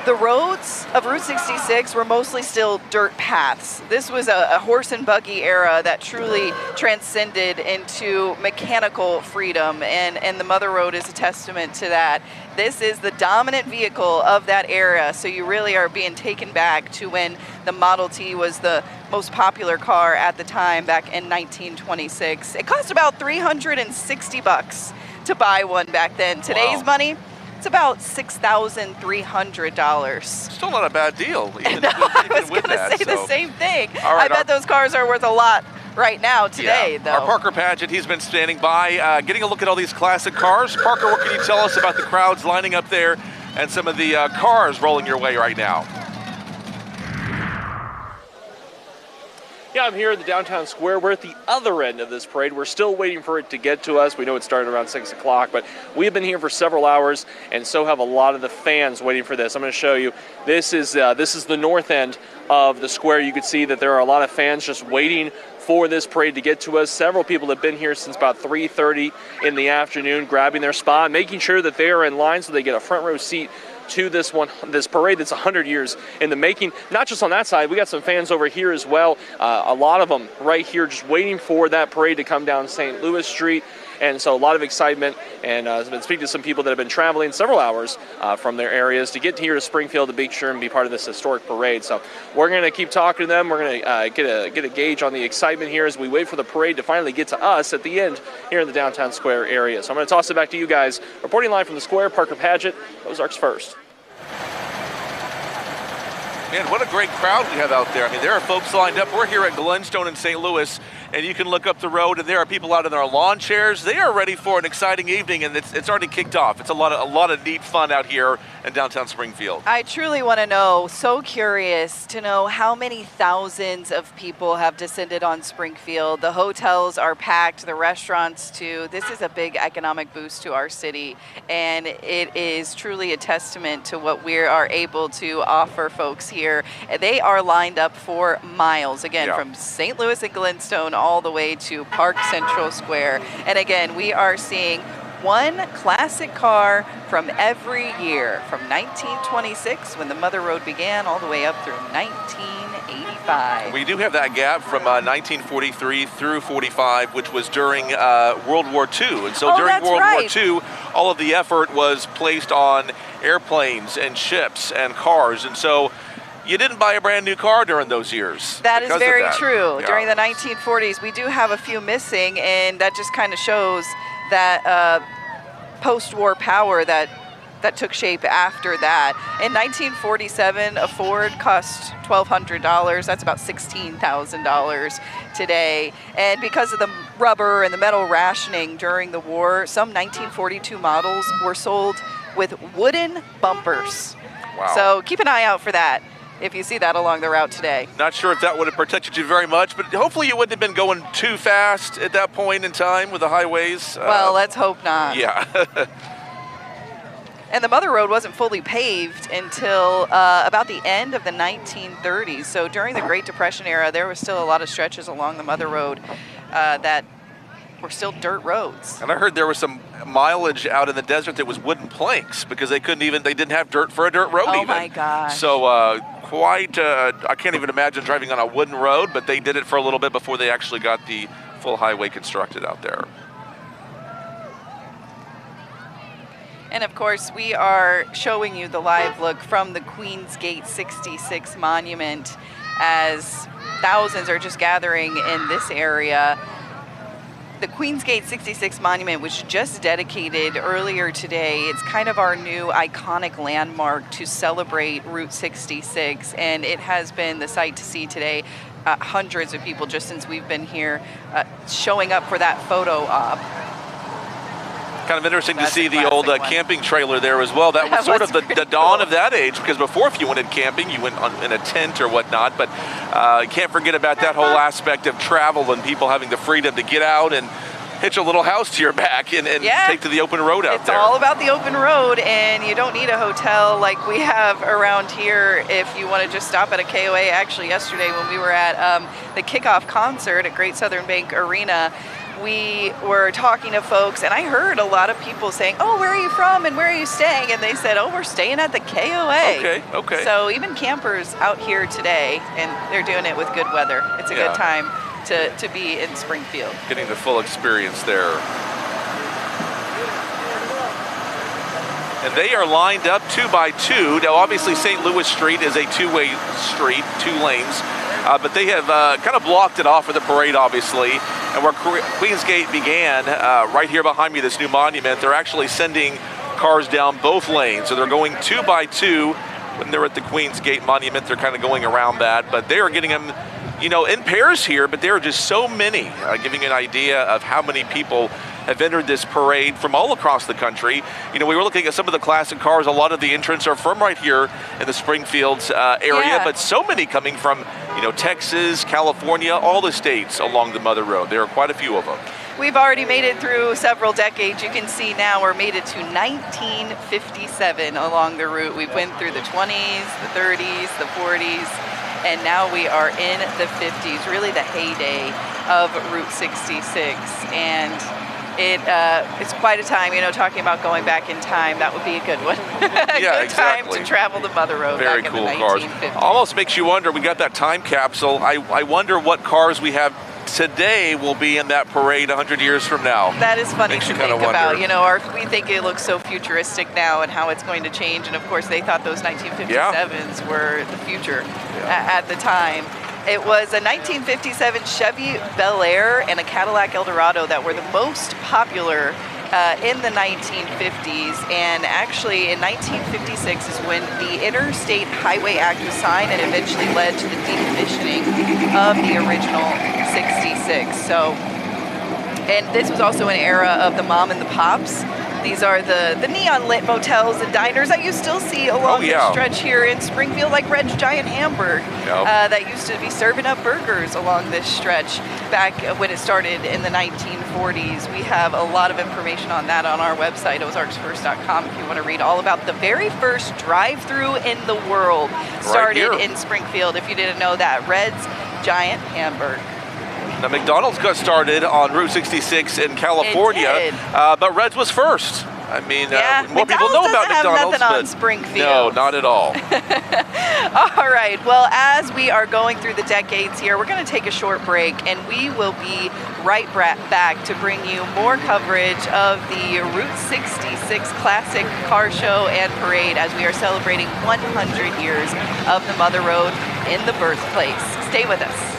the roads of Route 66 were mostly still dirt paths. This was a horse and buggy era that truly transcended into mechanical freedom, and the Mother Road is a testament to that. This is the dominant vehicle of that era, so you really are being taken back to when the Model T was the most popular car at the time back in 1926. It cost about $360 to buy one back then. Today's money, it's about $6,300. Still not a bad deal. I was going to say the same thing. Right, I bet those cars are worth a lot right now today, though. Our Parker Paget, he's been standing by, getting a look at all these classic cars. Parker, what can you tell us about the crowds lining up there and some of the cars rolling your way right now? Yeah, I'm here at the downtown square. We're at the other end of this parade. We're still waiting for it to get to us. We know it started around 6 o'clock, but we've been here for several hours, and so have a lot of the fans waiting for this. I'm going to show you. This is the north end of the square. You can see that there are a lot of fans just waiting for this parade to get to us. Several people have been here since about 3:30 in the afternoon, grabbing their spot, making sure that they are in line so they get a front row seat to this parade that's 100 years in the making. Not just on that side, we got some fans over here as well. A lot of them right here just waiting for that parade to come down St. Louis Street. And so a lot of excitement, and I've been speaking to some people that have been traveling several hours from their areas to get here to Springfield to be sure and be part of this historic parade. So we're going to keep talking to them. We're going to get a gauge on the excitement here as we wait for the parade to finally get to us at the end here in the downtown square area. So I'm going to toss it back to you guys. Reporting live from the square, Parker Paget, Ozarks First. Man, what a great crowd we have out there. I mean, there are folks lined up. We're here at Glenstone in St. Louis, and you can look up the road, and there are people out in their lawn chairs. They are ready for an exciting evening, and it's already kicked off. It's a lot of neat fun out here in downtown Springfield. I truly want to know, so curious to know how many thousands of people have descended on Springfield. The hotels are packed, the restaurants too. This is a big economic boost to our city, and it is truly a testament to what we are able to offer folks here. They are lined up for miles, again, from St. Louis and Glenstone all the way to Park Central Square. And again, we are seeing one classic car from every year, from 1926 when the Mother Road began all the way up through 1985. 45. We do have that gap from 1943 through 45, which was during World War II. And so during World War II, all of the effort was placed on airplanes and ships and cars. And so you didn't buy a brand new car during those years. That is very true. Yeah. During the 1940s, we do have a few missing, and that just kind of shows that post-war power that took shape after that. In 1947, a Ford cost $1,200. That's about $16,000 today. And because of the rubber and the metal rationing during the war, some 1942 models were sold with wooden bumpers. Wow. So keep an eye out for that if you see that along the route today. Not sure if that would have protected you very much, but hopefully you wouldn't have been going too fast at that point in time with the highways. Well, let's hope not. Yeah. And the Mother Road wasn't fully paved until about the end of the 1930s. So during the Great Depression era, there was still a lot of stretches along the Mother Road that were still dirt roads. And I heard there was some mileage out in the desert that was wooden planks because they didn't have dirt for a dirt road even. Oh my gosh. So I can't even imagine driving on a wooden road, but they did it for a little bit before they actually got the full highway constructed out there. And of course, we are showing you the live look from the Queen's Gate 66 monument as thousands are just gathering in this area. The Queen's Gate 66 monument was just dedicated earlier today. It's kind of our new iconic landmark to celebrate Route 66, and it has been the sight to see today. Hundreds of people just since we've been here showing up for that photo op. Kind of interesting to see the old camping trailer there as well. That was sort of the dawn of that age, because before, if you went camping, you went in a tent or whatnot. But you can't forget about that whole aspect of travel and people having the freedom to get out and hitch a little house to your back and take to the open road out there. It's all about the open road, and you don't need a hotel like we have around here if you want to just stop at a KOA. Actually, yesterday when we were at the kickoff concert at Great Southern Bank Arena, we were talking to folks, and I heard a lot of people saying, "Oh, where are you from and where are you staying?" And they said, "Oh, we're staying at the KOA." Okay. So even campers out here today, and they're doing it with good weather. It's a good time to be in Springfield. Getting the full experience there. And they are lined up 2 by 2. Now, obviously, St. Louis Street is a two-way street, 2 lanes. But they have kind of blocked it off for the parade, obviously. And where Queen's Gate began, right here behind me, this new monument, they're actually sending cars down both lanes. So they're going 2 by 2. When they're at the Queen's Gate monument, they're kind of going around that. But they are getting them, in pairs here, but there are just so many, giving an idea of how many people have entered this parade from all across the country. We were looking at some of the classic cars. A lot of the entrants are from right here in the Springfield area, but so many coming from, Texas, California, all the states along the Mother Road. There are quite a few of them. We've already made it through several decades. You can see now we're made it to 1957 along the route. We've went through the 20s, the 30s, the 40s, and now we are in the 50s, really the heyday of Route 66. And it's quite a time, talking about going back in time. That would be a good one. Good time to travel the Mother Road Very back cool in the cars. 1950s. Almost makes you wonder, we got that time capsule. I wonder what cars we have today will be in that parade 100 years from now. That is funny Makes to you think kinda wonder. about. We think it looks so futuristic now and how it's going to change. And of course, they thought those 1957s were the future at the time. It was a 1957 Chevy Bel Air and a Cadillac Eldorado that were the most popular in the 1950s. And actually, in 1956 is when the Interstate Highway Act was signed and eventually led to the decommissioning of the original 66. So, and this was also an era of the mom and the pops. These are the neon lit motels and diners that you still see along the stretch here in Springfield, like Red's Giant Hamburg, that used to be serving up burgers along this stretch back when it started in the 1940s. We have a lot of information on that on our website, ozarksfirst.com, if you want to read all about the very first drive-through in the world. Started in Springfield, if you didn't know that, Red's Giant Hamburg. Now, McDonald's got started on Route 66 in California, but Red's was first. I mean, Yeah, more people know about McDonald's, nothing on but Springfield. no, not at all. All right, well, as we are going through the decades here, we're going to take a short break, and we will be right back to bring you more coverage of the Route 66 Classic Car Show and Parade as we are celebrating 100 years of the Mother Road in the birthplace. Stay with us.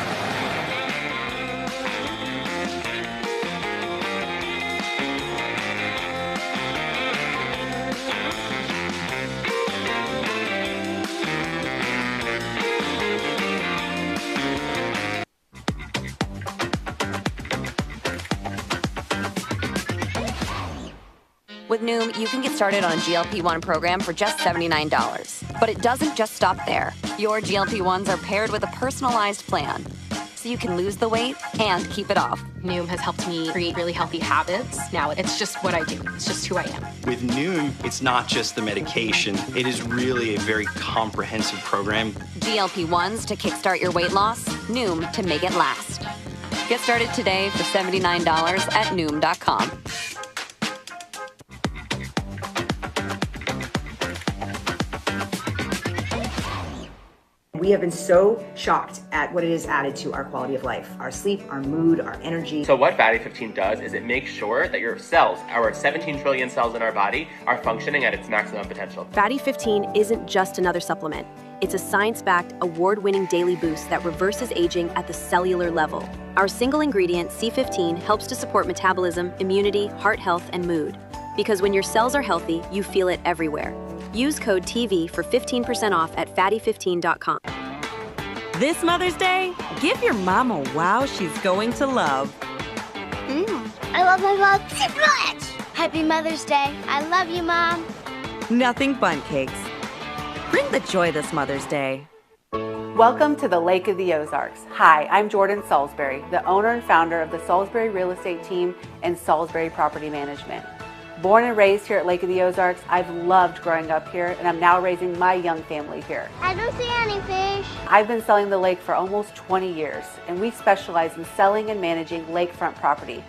With Noom, you can get started on a GLP-1 program for just $79. But it doesn't just stop there. Your GLP-1s are paired with a personalized plan, so you can lose the weight and keep it off. Noom has helped me create really healthy habits. Now it's just what I do. It's just who I am. With Noom, it's not just the medication. It is really a very comprehensive program. GLP-1s to kickstart your weight loss, Noom to make it last. Get started today for $79 at Noom.com. We have been so shocked at what it has added to our quality of life, our sleep, our mood, our energy. So what Fatty 15 does is it makes sure that your cells, our 17 trillion cells in our body, are functioning at its maximum potential. Fatty 15 isn't just another supplement. It's a science-backed, award-winning daily boost that reverses aging at the cellular level. Our single ingredient, C15, helps to support metabolism, immunity, heart health, and mood. Because when your cells are healthy, you feel it everywhere. Use code TV for 15% off at fatty15.com. This Mother's Day, give your mom a wow she's going to love. I love my mom so much. Happy Mother's Day. I love you, Mom. Nothing bundt cakes. Bring the joy this Mother's Day. Welcome to the Lake of the Ozarks. Hi, I'm Jordan Salisbury, the owner and founder of the Salisbury Real Estate Team and Salisbury Property Management. Born and raised here at Lake of the Ozarks, I've loved growing up here, and I'm now raising my young family here. I don't see any fish. I've been selling the lake for almost 20 years, and we specialize in selling and managing lakefront property.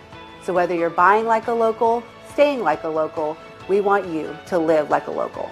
So whether you're buying like a local, staying like a local, we want you to live like a local.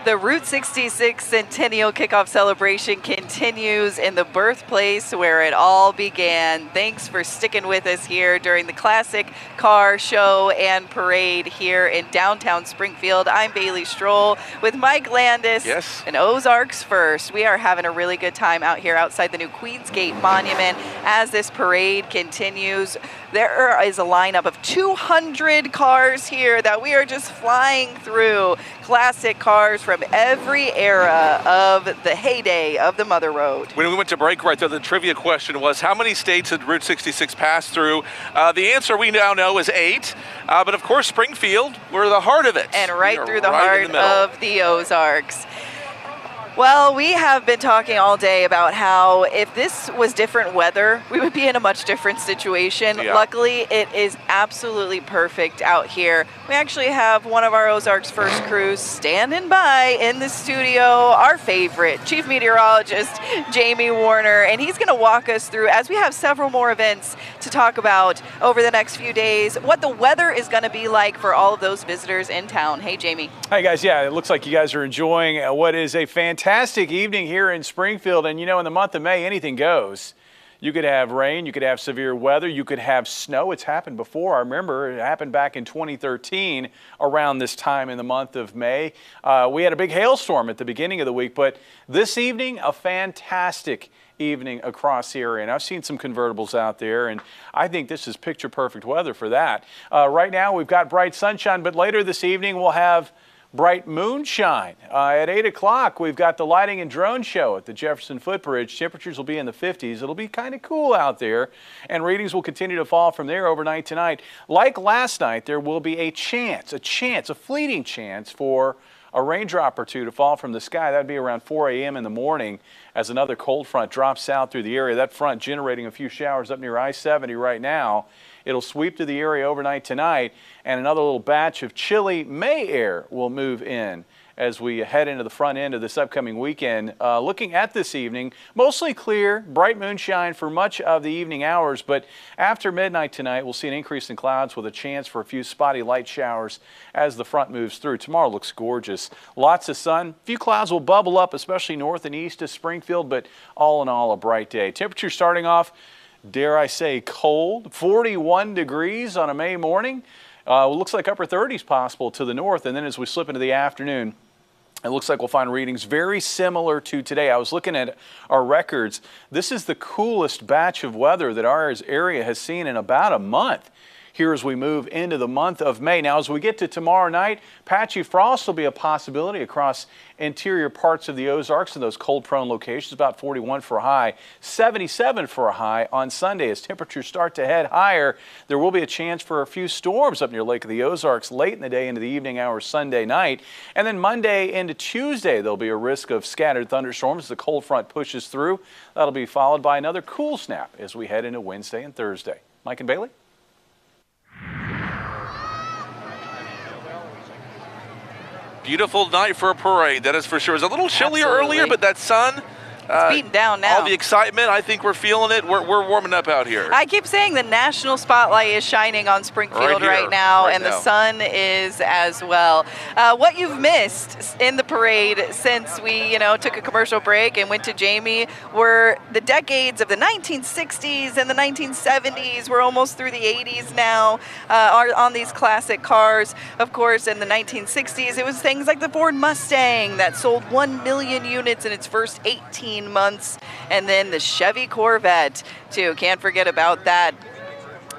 The Route 66 Centennial Kickoff Celebration continues in the birthplace where it all began. Thanks for sticking with us here during the Classic Car Show and Parade here in downtown Springfield. I'm Bailey Stroll with Mike Landis. Yes. And Ozarks First. We are having a really good time out here outside the new Queensgate Monument as this parade continues. There is a lineup of 200 cars here that we are just flying through. Classic cars from every era of the heyday of the Mother Road. When we went to break right there, the trivia question was, how many states did Route 66 pass through? The answer we now know is 8. But of course, Springfield, we're the heart of it. And right through the right heart of the Ozarks. Well, we have been talking all day about how if this was different weather, we would be in a much different situation. Yeah. Luckily, it is absolutely perfect out here. We actually have one of our Ozarks First crews standing by in the studio, our favorite, Chief Meteorologist Jamie Warner, and he's going to walk us through, as we have several more events to talk about over the next few days, what the weather is going to be like for all of those visitors in town. Hey, Jamie. Hi, guys. Yeah, it looks like you guys are enjoying what is a fantastic evening here in Springfield. And, you know, in the month of May, anything goes. You could have rain, you could have severe weather, you could have snow. It's happened before. I remember it happened back in 2013 around this time in the month of May. We had a big hailstorm at the beginning of the week, but this evening, a fantastic evening across the area. And I've seen some convertibles out there, and I think this is picture perfect weather for that. Right now, we've got bright sunshine, but later this evening, we'll have bright moonshine. At 8 o'clock, we've got the lighting and drone show at the Jefferson Footbridge. Temperatures will be in the 50s. It'll be kind of cool out there, and readings will continue to fall from there overnight tonight. Like last night, there will be a fleeting chance for a raindrop or two to fall from the sky. That would be around 4 a.m. in the morning as another cold front drops south through the area. That front generating a few showers up near I-70 right now. It'll sweep to the area overnight tonight, and another little batch of chilly May air will move in as we head into the front end of this upcoming weekend. Looking at this evening, mostly clear, bright moonshine for much of the evening hours, but after midnight tonight, we'll see an increase in clouds with a chance for a few spotty light showers as the front moves through. Tomorrow looks gorgeous. Lots of sun. A few clouds will bubble up, especially north and east of Springfield, but all in all, a bright day. Temperature starting off, dare I say, cold, 41 degrees on a May morning. Looks like upper 30s possible to the north, and then as we slip into the afternoon, it looks like we'll find readings very similar to today. I was looking at our records. This is the coolest batch of weather that our area has seen in about a month here as we move into the month of May. Now, as we get to tomorrow night, patchy frost will be a possibility across interior parts of the Ozarks in those cold-prone locations, about 41 for a high, 77 for a high on Sunday. As temperatures start to head higher, there will be a chance for a few storms up near Lake of the Ozarks late in the day into the evening hours Sunday night. And then Monday into Tuesday, there'll be a risk of scattered thunderstorms as the cold front pushes through. That'll be followed by another cool snap as we head into Wednesday and Thursday. Mike and Bailey? Beautiful night for a parade, that is for sure. It was a little chillier earlier, but that sun, it's beating down now. All the excitement, I think we're feeling it. We're warming up out here. I keep saying the national spotlight is shining on Springfield right now, and the sun is as well. What you've missed in the parade since we, took a commercial break and went to Jamie were the decades of the 1960s and the 1970s. We're almost through the 80s now on these classic cars. Of course, in the 1960s, it was things like the Ford Mustang that sold 1 million units in its first 18 months, and then the Chevy Corvette too. Can't forget about that.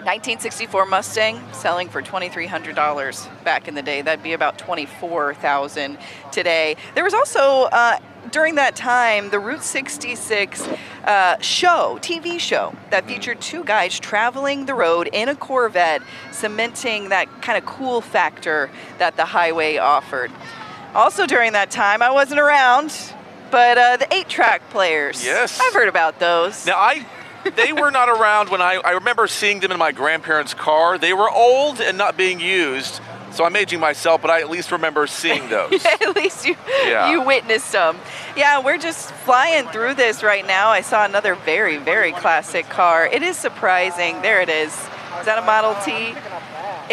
1964 Mustang selling for $2,300 back in the day. That'd be about $24,000 today. There was also during that time the Route 66 TV show that featured two guys traveling the road in a Corvette, cementing that kind of cool factor that the highway offered. Also during that time, I wasn't around, but the 8-track players. Yes. I've heard about those. Now, they were not around when I remember seeing them in my grandparents' car. They were old and not being used, so I'm aging myself, but I at least remember seeing those. At least you witnessed them. Yeah, we're just flying through this right now. I saw another very, very classic car. It is surprising. There it is. Is that a Model T?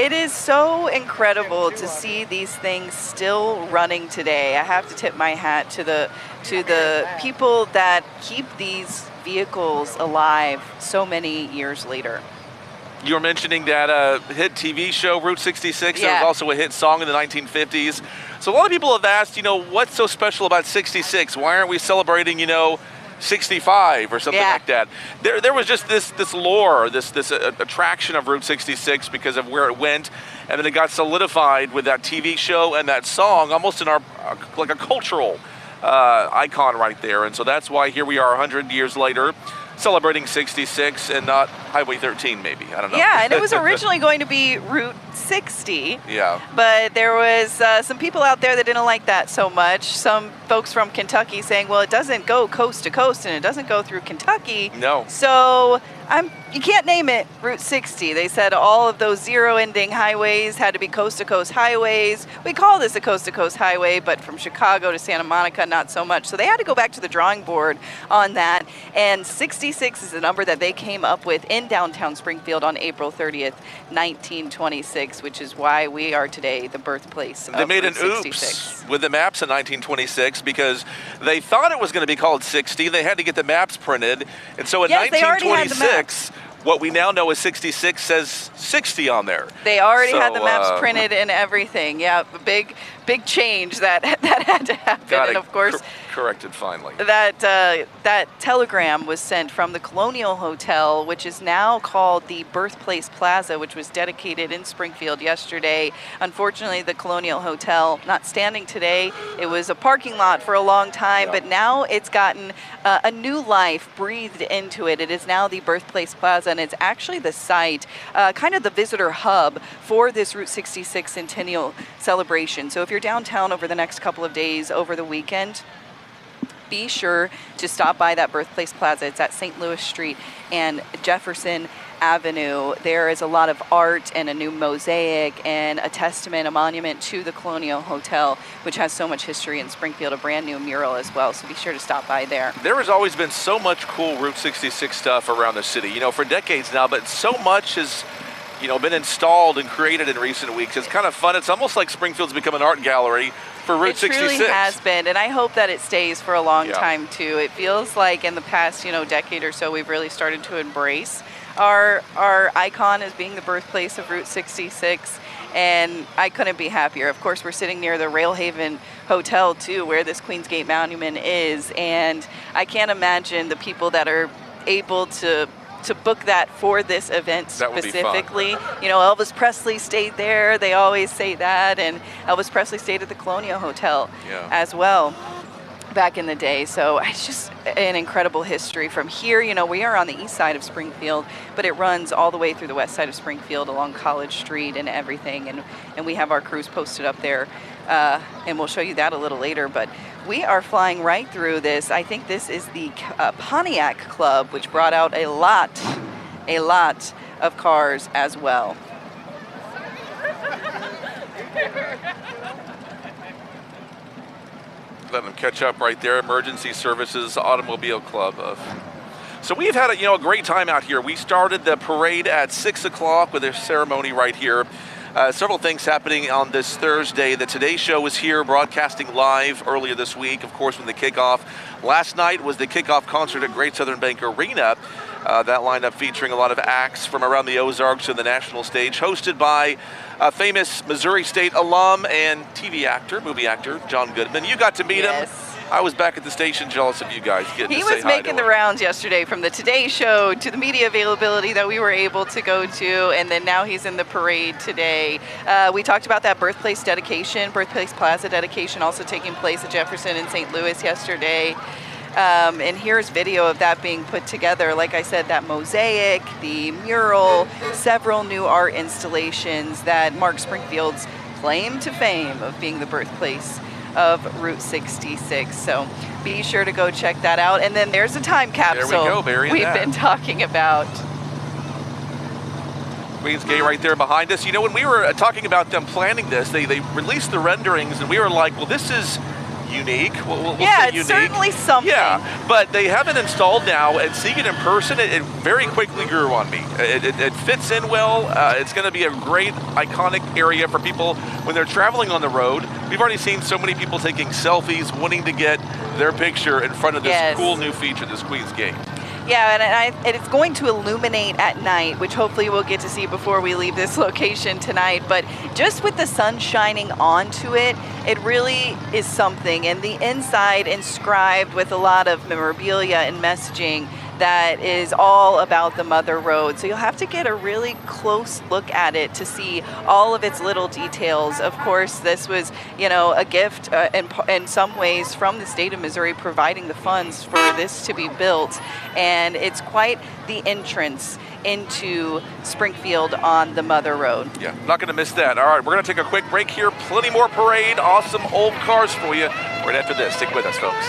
It is so incredible to see these things still running today. I have to tip my hat to the people that keep these vehicles alive so many years later. You were mentioning that hit TV show, Route 66. Yeah. There was also a hit song in the 1950s. So a lot of people have asked, what's so special about 66? Why aren't we celebrating, 65 or something like that? There was just this lore, this attraction of Route 66 because of where it went, and then it got solidified with that TV show and that song, almost in our like a cultural icon right there. And so that's why here we are 100 years later, celebrating 66 and not Highway 13 maybe. I don't know. Yeah, and it was originally going to be Route 60. Yeah. But there was some people out there that didn't like that so much. Some folks from Kentucky saying, well, it doesn't go coast to coast and it doesn't go through Kentucky. No. So you can't name it Route 60. They said all of those zero-ending highways had to be coast-to-coast highways. We call this a coast-to-coast highway, but from Chicago to Santa Monica, not so much. So they had to go back to the drawing board on that. And 66 is the number that they came up with in downtown Springfield on April 30th, 1926, which is why we are today the birthplace of They made an Route 66. oops with the maps in 1926 because they thought it was going to be called 60. They had to get the maps printed. And so in 1926, what we now know as 66 says 60 on there. They already had the maps printed and everything. Yeah, big change that had to happen. And of course, corrected finally. That telegram was sent from the Colonial Hotel, which is now called the Birthplace Plaza, which was dedicated in Springfield yesterday. Unfortunately, the Colonial Hotel not standing today. It was a parking lot for a long time, but now it's gotten a new life breathed into it. It is now the Birthplace Plaza, and it's actually the site, kind of the visitor hub for this Route 66 Centennial celebration. So if you're downtown over the next couple of days, over the weekend, be sure to stop by that Birthplace Plaza. It's at St. Louis Street and Jefferson Avenue. There is a lot of art and a new mosaic and a testament, a monument to the Colonial Hotel, which has so much history in Springfield, a brand new mural as well. So be sure to stop by there. There has always been so much cool Route 66 stuff around the city, you know, for decades now, but so much has, you know, been installed and created in recent weeks. It's kind of fun. It's almost like Springfield's become an art gallery for Route 66. It truly has been, and I hope that it stays for a long time too. It feels like in the past, you know, decade or so, we've really started to embrace our icon as being the birthplace of Route 66, and I couldn't be happier. Of course, we're sitting near the Railhaven Hotel too, where this Queens Gate Monument is, and I can't imagine the people that are able to book that for this event specifically. You know, Elvis Presley stayed there. They always say that, and Elvis Presley stayed at the Colonial Hotel as well back in the day. So it's just an incredible history from here. You know, we are on the east side of Springfield, but it runs all the way through the west side of Springfield along College Street and everything, and we have our crews posted up there, and we'll show you that a little later. But we are flying right through this. I think this is the Pontiac Club, which brought out a lot of cars as well. Let them catch up right there. Emergency Services Automobile Club. So we've had a great time out here. We started the parade at 6 o'clock with a ceremony right here. Several things happening on this Thursday. The Today Show was here broadcasting live earlier this week, of course, from the kickoff. Last night was the kickoff concert at Great Southern Bank Arena. That lineup featuring a lot of acts from around the Ozarks and the national stage, hosted by a famous Missouri State alum and TV actor, movie actor, John Goodman. You got to meet him. I was back at the station jealous of you guys getting to say hi to him. He was making the rounds yesterday from the Today Show to the media availability that we were able to go to, and then now he's in the parade today. We talked about that Birthplace dedication, Birthplace Plaza dedication also taking place at Jefferson and St. Louis yesterday. And here's video of that being put together. Like I said, that mosaic, the mural, several new art installations that mark Springfield's claim to fame of being the birthplace of Route 66. So be sure to go check that out. And then there's a time capsule there we go, burying we've that. been talking about. Queens Gate right there behind us. You know, when we were talking about them planning this, they released the renderings, and we were like, well, this is unique. We'll say it's unique. certainly something. Yeah, but they have it installed now, and seeing it in person, it very quickly grew on me. It fits in well. It's going to be a great, iconic area for people when they're traveling on the road. We've already seen so many people taking selfies, wanting to get their picture in front of this cool new feature, this Queens Gate. Yeah, and it's going to illuminate at night, which hopefully we'll get to see before we leave this location tonight. But just with the sun shining onto it, it really is something. And the inside inscribed with a lot of memorabilia and messaging that is all about the Mother Road. So you'll have to get a really close look at it to see all of its little details. Of course, this was, you know, a gift in some ways from the state of Missouri providing the funds for this to be built. And it's quite the entrance into Springfield on the Mother Road. Yeah, not going to miss that. All right, we're going to take a quick break here. Plenty more parade, awesome old cars for you right after this. Stick with us, folks.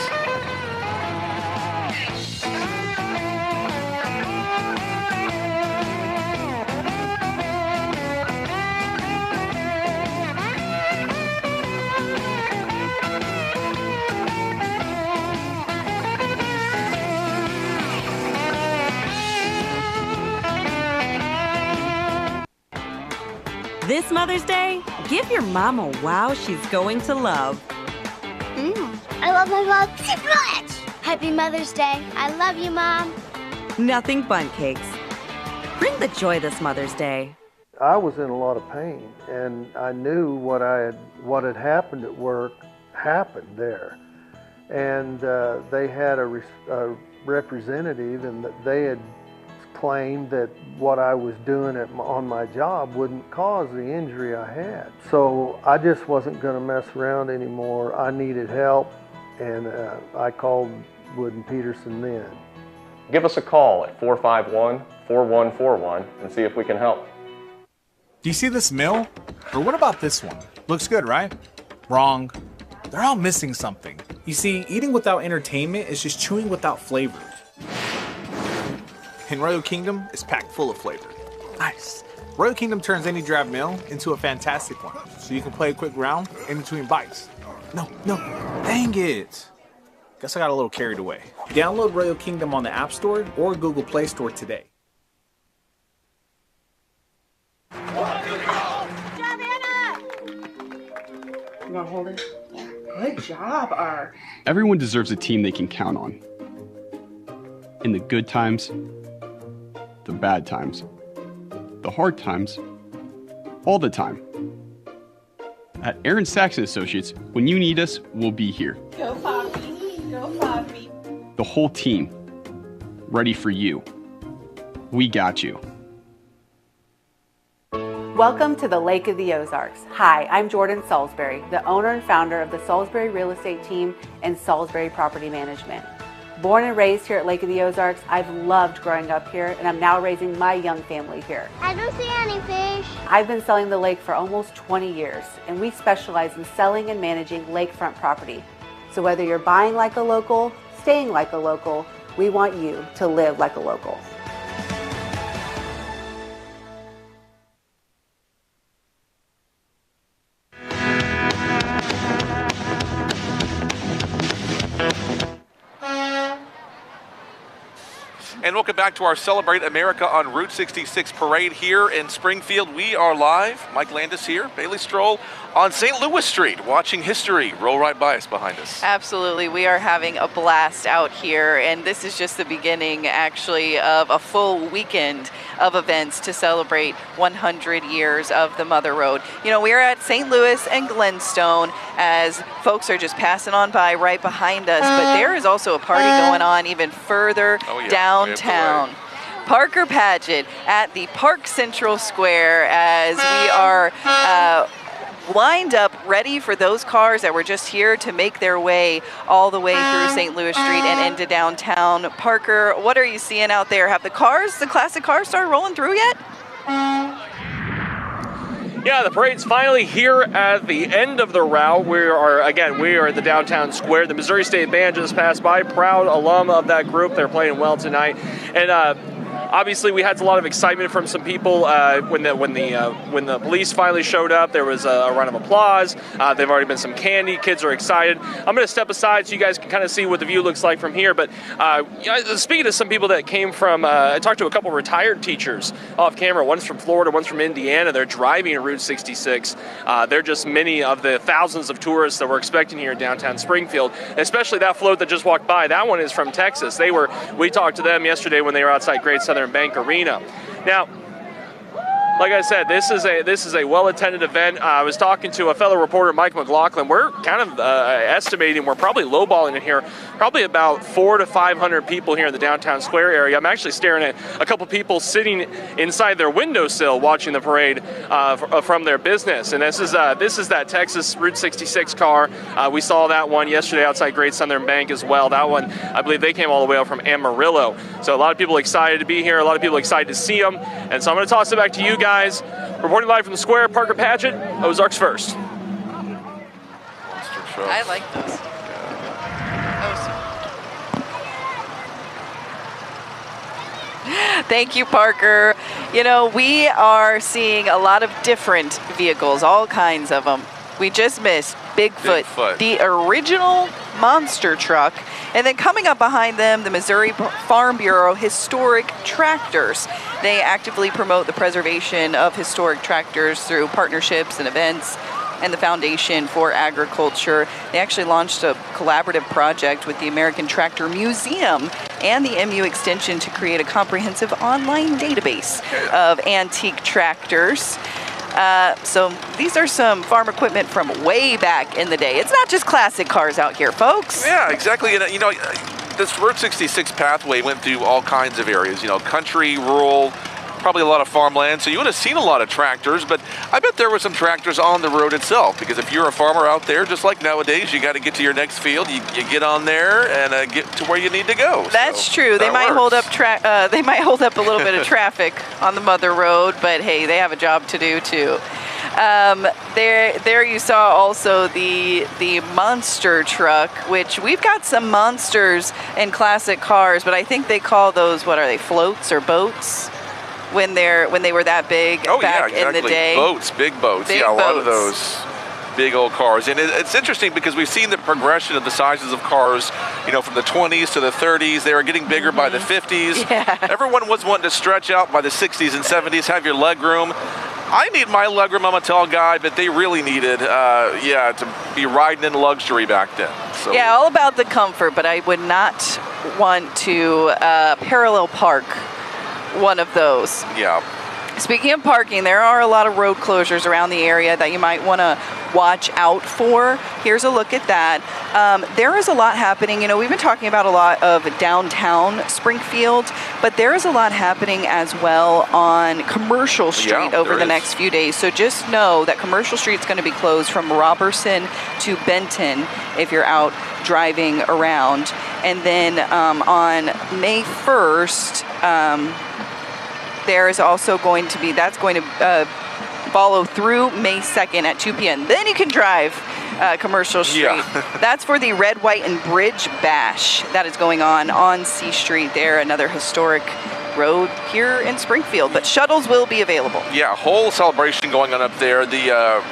This Mother's Day, give your mom a wow she's going to love. I love my mom so much. Happy Mother's Day. I love you, Mom. Nothing bundt cakes. Bring the joy this Mother's Day. I was in a lot of pain, and I knew what had happened at work happened there. and they had a representative, and they had claimed that what I was doing on my job wouldn't cause the injury I had. So I just wasn't going to mess around anymore. I needed help, and I called Wood & Peterson then. Give us a call at 451-4141 and see if we can help. Do you see this mill? Or what about this one? Looks good, right? Wrong. They're all missing something. You see, eating without entertainment is just chewing without flavor. And Royal Kingdom is packed full of flavor. Nice. Royal Kingdom turns any drab meal into a fantastic one, so you can play a quick round in between bites. No, dang it. Guess I got a little carried away. Download Royal Kingdom on the App Store or Google Play Store today. You want to hold it? Yeah. Good job, R. Everyone deserves a team they can count on. In the good times, the bad times, the hard times, all the time. At Aaron Saxon Associates, when you need us, we'll be here. Go Poppy, go Poppy. The whole team, ready for you. We got you. Welcome to the Lake of the Ozarks. Hi, I'm Jordan Salisbury, the owner and founder of the Salisbury Real Estate Team and Salisbury Property Management. Born and raised here at Lake of the Ozarks, I've loved growing up here, and I'm now raising my young family here. I don't see any fish. I've been selling the lake for almost 20 years, and we specialize in selling and managing lakefront property. So whether you're buying like a local, staying like a local, we want you to live like a local. And welcome back to our Celebrate America on Route 66 parade here in Springfield. We are live. Mike Landis here, Bailey Stroll on St. Louis Street, watching history roll right by us behind us. Absolutely. We are having a blast out here, and this is just the beginning, actually, of a full weekend of events to celebrate 100 years of the Mother Road. You know, we're at St. Louis and Glenstone as folks are just passing on by right behind us, but there is also a party going on even further downtown. Parker Paget at the Park Central Square as we are lined up ready for those cars that were just here to make their way all the way through St. Louis Street and into downtown. Parker, what are you seeing out there? Have the classic cars started rolling through yet? Yeah, the parade's finally here at the end of the route. We are at the downtown square. The Missouri State Band just passed by, proud alum of that group. They're playing well tonight. And obviously, we had a lot of excitement from some people when the police finally showed up. There was a round of applause. There've already been some candy. Kids are excited. I'm going to step aside so you guys can kind of see what the view looks like from here. But speaking to some people that came from, I talked to a couple retired teachers off camera. One's from Florida, one's from Indiana. They're driving Route 66. They're just many of the thousands of tourists that we're expecting here in downtown Springfield, especially that float that just walked by. That one is from Texas. We talked to them yesterday when they were outside Great Southern Bank Arena. Now, like I said, this is a well-attended event. I was talking to a fellow reporter, Mike McLaughlin. We're kind of estimating, we're probably lowballing it here, probably about 400 to 500 people here in the downtown square area. I'm actually staring at a couple people sitting inside their windowsill watching the parade from their business. And this is that Texas Route 66 car. We saw that one yesterday outside Great Southern Bank as well. That one, I believe they came all the way up from Amarillo. So a lot of people excited to be here, a lot of people excited to see them. And so I'm going to toss it back to you guys. Reporting live from the square, Parker Paget, Ozarks First. I like those. Thank you, Parker. You know, we are seeing a lot of different vehicles, all kinds of them. We just missed Bigfoot, the original monster truck. And then coming up behind them, the Missouri Farm Bureau Historic Tractors. They actively promote the preservation of historic tractors through partnerships and events, and the Foundation for Agriculture. They actually launched a collaborative project with the American Tractor Museum and the MU Extension to create a comprehensive online database of antique tractors. So these are some farm equipment from way back in the day. It's not just classic cars out here, folks. Yeah, exactly. And, you know, this Route 66 pathway went through all kinds of areas, you know, country, rural, probably a lot of farmland, so you would have seen a lot of tractors, but I bet there were some tractors on the road itself, because if you're a farmer out there, just like nowadays, you got to get to your next field, you get on there and get to where you need to go. That's true. They might hold up they might hold up a little bit of traffic on the mother road, but hey, they have a job to do too. There you saw also the monster truck, which we've got some monsters in classic cars, but I think they call those, what are they, floats or boats? When they were that big back in the day. Boats, big boats. Big a lot of boats. those big old cars. And it's interesting because we've seen the progression of the sizes of cars, you know, from the 20s to the 30s. They were getting bigger by the 50s. Yeah. Everyone was wanting to stretch out by the 60s and 70s, have your leg room. I need my leg room. I'm a tall guy, but they really needed, to be riding in luxury back then. So. Yeah, all about the comfort, but I would not want to parallel park one of those. Yeah. Speaking of parking, there are a lot of road closures around the area that you might want to watch out for. Here's a look at that. There is a lot happening. You know, we've been talking about a lot of downtown Springfield, but there is a lot happening as well on Commercial Street over the next few days. So just know that Commercial Street is going to be closed from Robertson to Benton if you're out driving around. And then on May 1st, there is also going to be, that's going to follow through May 2nd at 2 p.m. Then you can drive Commercial Street. Yeah. That's for the Red, White, and Bridge Bash that is going on C Street there, another historic road here in Springfield. But shuttles will be available. Yeah, a whole celebration going on up there. The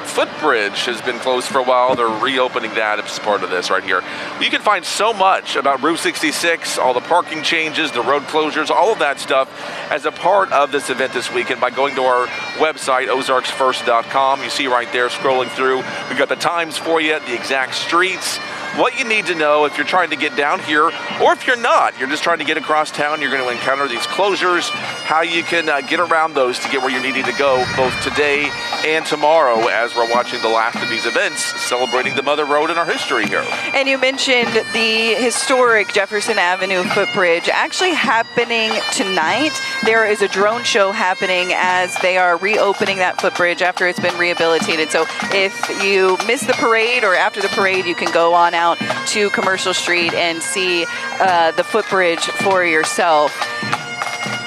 footbridge has been closed for a while. They're reopening that as part of this right here. You can find so much about Route 66, all the parking changes, the road closures, all of that stuff as a part of this event this weekend by going to our website, ozarksfirst.com. You see right there scrolling through. We've got the times for you, the exact streets, what you need to know if you're trying to get down here, or if you're not, you're just trying to get across town, you're going to encounter these closures, how you can get around those to get where you're needing to go both today and tomorrow as we're watching the last of these events celebrating the Mother Road and our history here. And you mentioned the historic Jefferson Avenue footbridge actually happening tonight. There is a drone show happening as they are reopening that footbridge after it's been rehabilitated. So if you miss the parade or after the parade, you can go on out to Commercial Street and see the footbridge for yourself.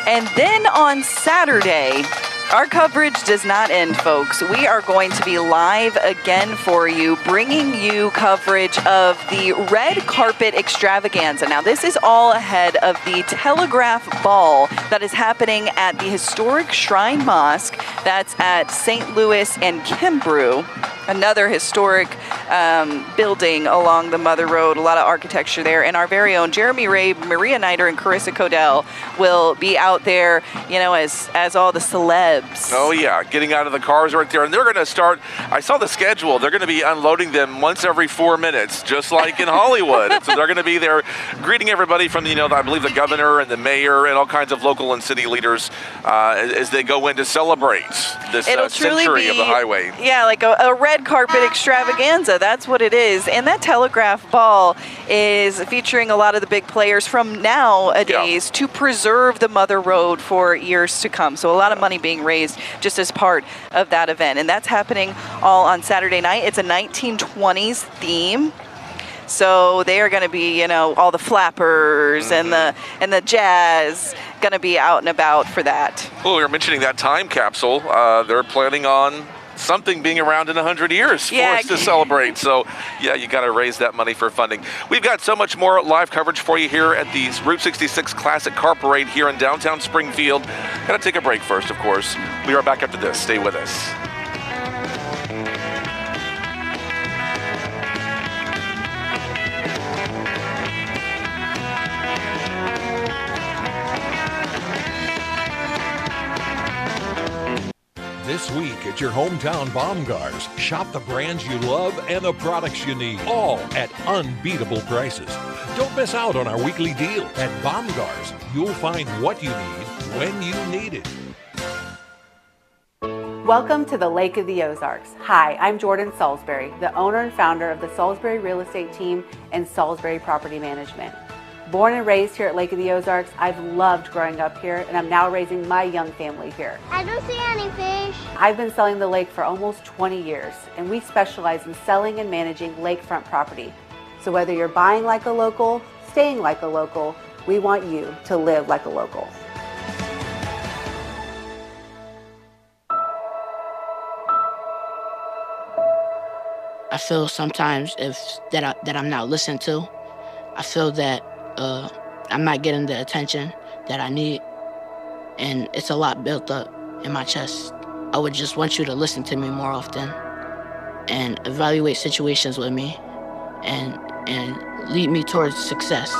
And then on Saturday, our coverage does not end, folks. We are going to be live again for you, bringing you coverage of the Red Carpet Extravaganza. Now, this is all ahead of the Telegraph Ball that is happening at the historic Shrine Mosque that's at St. Louis and Kimbrough, another historic building along the Mother Road, a lot of architecture there. And our very own Jeremy Ray, Maria Nider, and Carissa Codell will be out there, you know, as all the celebs. Oh yeah, getting out of the cars right there. And they're going to start, I saw the schedule, they're going to be unloading them once every 4 minutes, just like in Hollywood. So they're going to be there greeting everybody from, you know, I believe the governor and the mayor and all kinds of local and city leaders as they go in to celebrate this century of the highway. Yeah, like a red carpet extravaganza. That's what it is. And that Telegraph Ball is featuring a lot of the big players from nowadays to preserve the Mother Road for years to come. So a lot of money being raised just as part of that event. And that's happening all on Saturday night. It's a 1920s theme. So they are going to be, you know, all the flappers and the jazz going to be out and about for that. Well, we were mentioning that time capsule. They're planning on something being around in 100 years for us to celebrate. So, yeah, you got to raise that money for funding. We've got so much more live coverage for you here at the Route 66 Classic Car Parade here in downtown Springfield. Got to take a break first, of course. We are back after this. Stay with us. This week at your hometown Baumgars, shop the brands you love and the products you need, all at unbeatable prices. Don't miss out on our weekly deals. At Baumgars, you'll find what you need when you need it. Welcome to the Lake of the Ozarks. Hi, I'm Jordan Salisbury, the owner and founder of the Salisbury Real Estate Team and Salisbury Property Management. Born and raised here at Lake of the Ozarks, I've loved growing up here, and I'm now raising my young family here. I don't see any fish. I've been selling the lake for almost 20 years, and we specialize in selling and managing lakefront property. So whether you're buying like a local, staying like a local, we want you to live like a local. I feel sometimes that I'm not listened to. I feel that I'm not getting the attention that I need, and it's a lot built up in my chest. I would just want you to listen to me more often and evaluate situations with me and lead me towards success.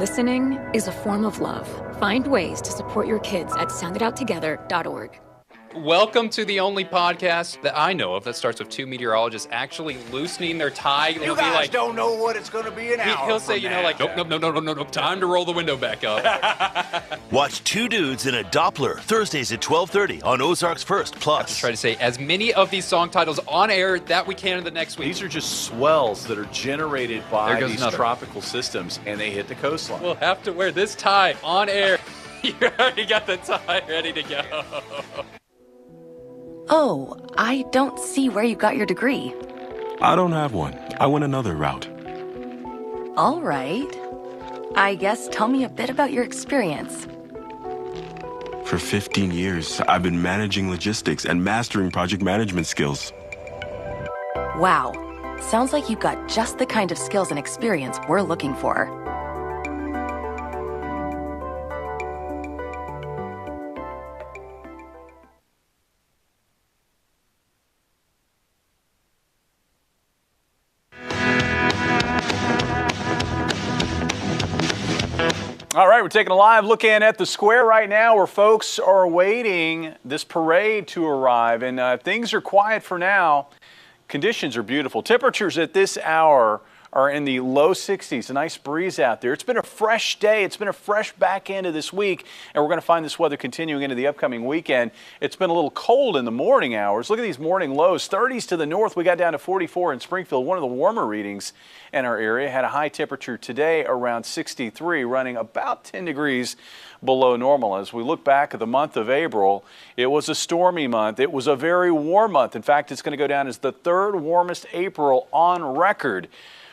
Listening is a form of love. Find ways to support your kids at sounditouttogether.org. Welcome to the only podcast that I know of that starts with two meteorologists actually loosening their tie. You guys don't know what it's going to be an hour. He'll say, nope, time to roll the window back up. Watch Two Dudes in a Doppler, Thursdays at 12:30 on Ozarks First Plus. I have to try to say as many of these song titles on air that we can in the next week. These are just swells that are generated by these tropical systems, and they hit the coastline. We'll have to wear this tie on air. You already got the tie ready to go. Oh, I don't see where you got your degree. I don't have one. I went another route. All right. I guess tell me a bit about your experience. For 15 years, I've been managing logistics and mastering project management skills. Wow. Sounds like you got just the kind of skills and experience we're looking for. All right, we're taking a live look in at the square right now where folks are awaiting this parade to arrive, and things are quiet for now. Conditions are beautiful. Temperatures at this hour are in the low 60s, a nice breeze out there. It's been a fresh day. It's been a fresh back end of this week, and we're going to find this weather continuing into the upcoming weekend. It's been a little cold in the morning hours. Look at these morning lows. 30s to the north. We got down to 44 in Springfield, one of the warmer readings in our area. Had a high temperature today around 63, running about 10 degrees below normal. As we look back at the month of April, it was a stormy month. It was a very warm month. In fact, it's going to go down as the third warmest April on record.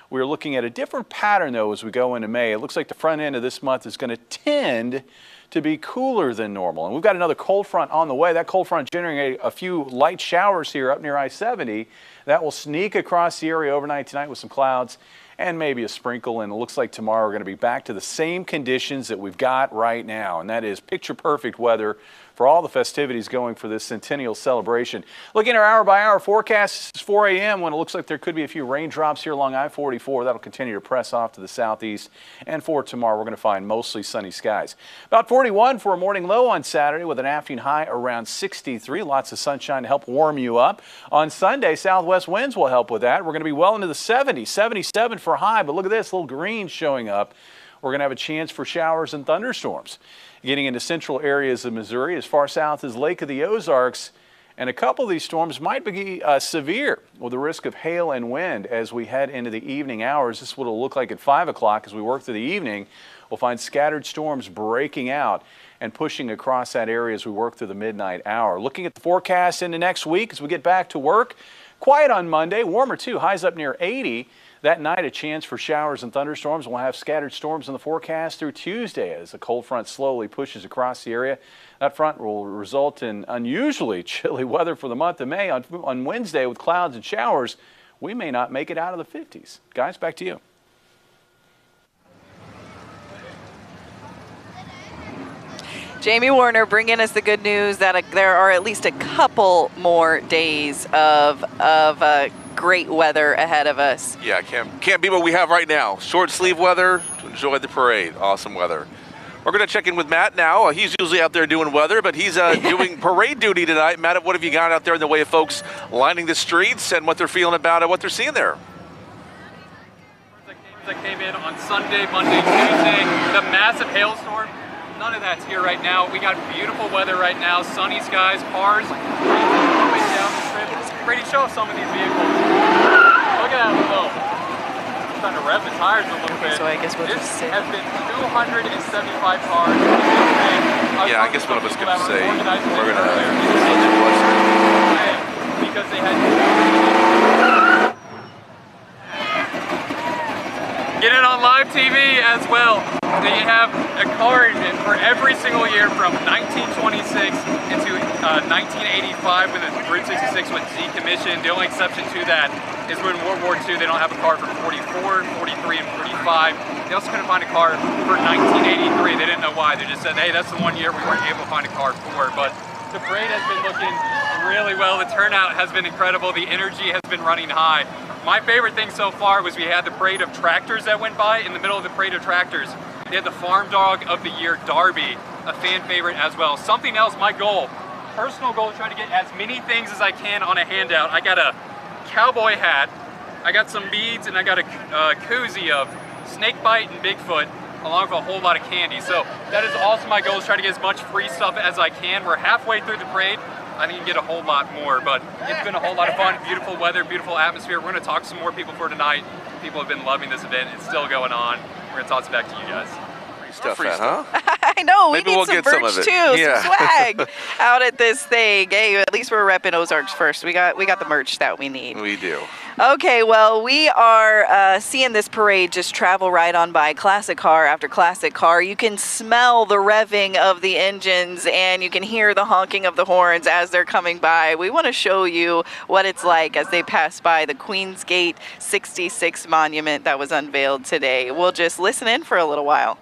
We're looking at a different pattern, though, as we go into May. It looks like the front end of this month is going to tend to be cooler than normal. And we've got another cold front on the way. That cold front generating a few light showers here up near I-70. That will sneak across the area overnight tonight with some clouds and maybe a sprinkle. And it looks like tomorrow we're going to be back to the same conditions that we've got right now. And that is picture-perfect weather for all the festivities going for this centennial celebration. Looking at our hour-by-hour forecast, it's 4 a.m. when it looks like there could be a few raindrops here along I-44. That'll continue to press off to the southeast. And for tomorrow, we're going to find mostly sunny skies. About 41 for a morning low on Saturday with an afternoon high around 63. Lots of sunshine to help warm you up. On Sunday, southwest winds will help with that. We're going to be well into the 70s, 77 for high. But look at this, little green showing up. We're going to have a chance for showers and thunderstorms. Getting into central areas of Missouri, as far south as Lake of the Ozarks, and a couple of these storms might be severe with the risk of hail and wind as we head into the evening hours. This is what it'll look like at 5 o'clock as we work through the evening. We'll find scattered storms breaking out and pushing across that area as we work through the midnight hour. Looking at the forecast into next week as we get back to work, quiet on Monday, warmer too, highs up near 80. That night, a chance for showers and thunderstorms. We'll have scattered storms in the forecast through Tuesday as the cold front slowly pushes across the area. That front will result in unusually chilly weather for the month of May. On Wednesday, with clouds and showers, we may not make it out of the 50s. Guys, back to you. Jamie Warner bringing us the good news that there are at least a couple more days of great weather ahead of us. Yeah, can't beat what we have right now. Short sleeve weather to enjoy the parade. Awesome weather. We're going to check in with Matt now. He's usually out there doing weather, but he's doing parade duty tonight. Matt, what have you got out there in the way of folks lining the streets and what they're feeling about what they're seeing there? That came in on Sunday, Monday, Tuesday, the massive hailstorm. none of that's here right now. We got beautiful weather right now, sunny skies, cars going down the strip. Brady, show us some of these vehicles. Look at that low. Trying to rev the tires a little bit. So I guess we'll this just sit. has been 275 cars. Yeah, I guess one of us could say we're going to because they had get it on live TV as well. They have a car engine for every single year from 1926 into 1985 when the Route 66 was decommissioned. The only exception to that is when World War II they don't have a car for 44, 43, and 45. They also couldn't find a car for 1983. They didn't know why. They just said, hey, that's the one year we weren't able to find a car for. But the parade has been looking really well. The turnout has been incredible. The energy has been running high. My favorite thing so far was we had the parade of tractors that went by. In the middle of the parade of tractors, they had the Farm Dog of the Year Derby, a fan favorite as well. Something else, my goal, personal goal, trying to get as many things as I can on a handout. I got a cowboy hat, I got some beads, and I got a koozie of snakebite and Bigfoot, along with a whole lot of candy. So that is also my goal, is try to get as much free stuff as I can. We're halfway through the parade. I think you can get a whole lot more, but it's been a whole lot of fun. Beautiful weather, beautiful atmosphere. We're going to talk to some more people for tonight. People have been loving this event. It's still going on. We're going to toss it back to you guys. Free stuff, huh? I know, Maybe we need we'll some get some merch of it. too, Yeah. some swag out at this thing. Hey, at least we're repping Ozarks first. We got the merch that we need. We do. Okay, well, we are seeing this parade just travel right on by, classic car after classic car. You can smell the revving of the engines and you can hear the honking of the horns as they're coming by. We want to show you what it's like as they pass by the Queen's Gate 66 monument that was unveiled today. We'll just listen in for a little while.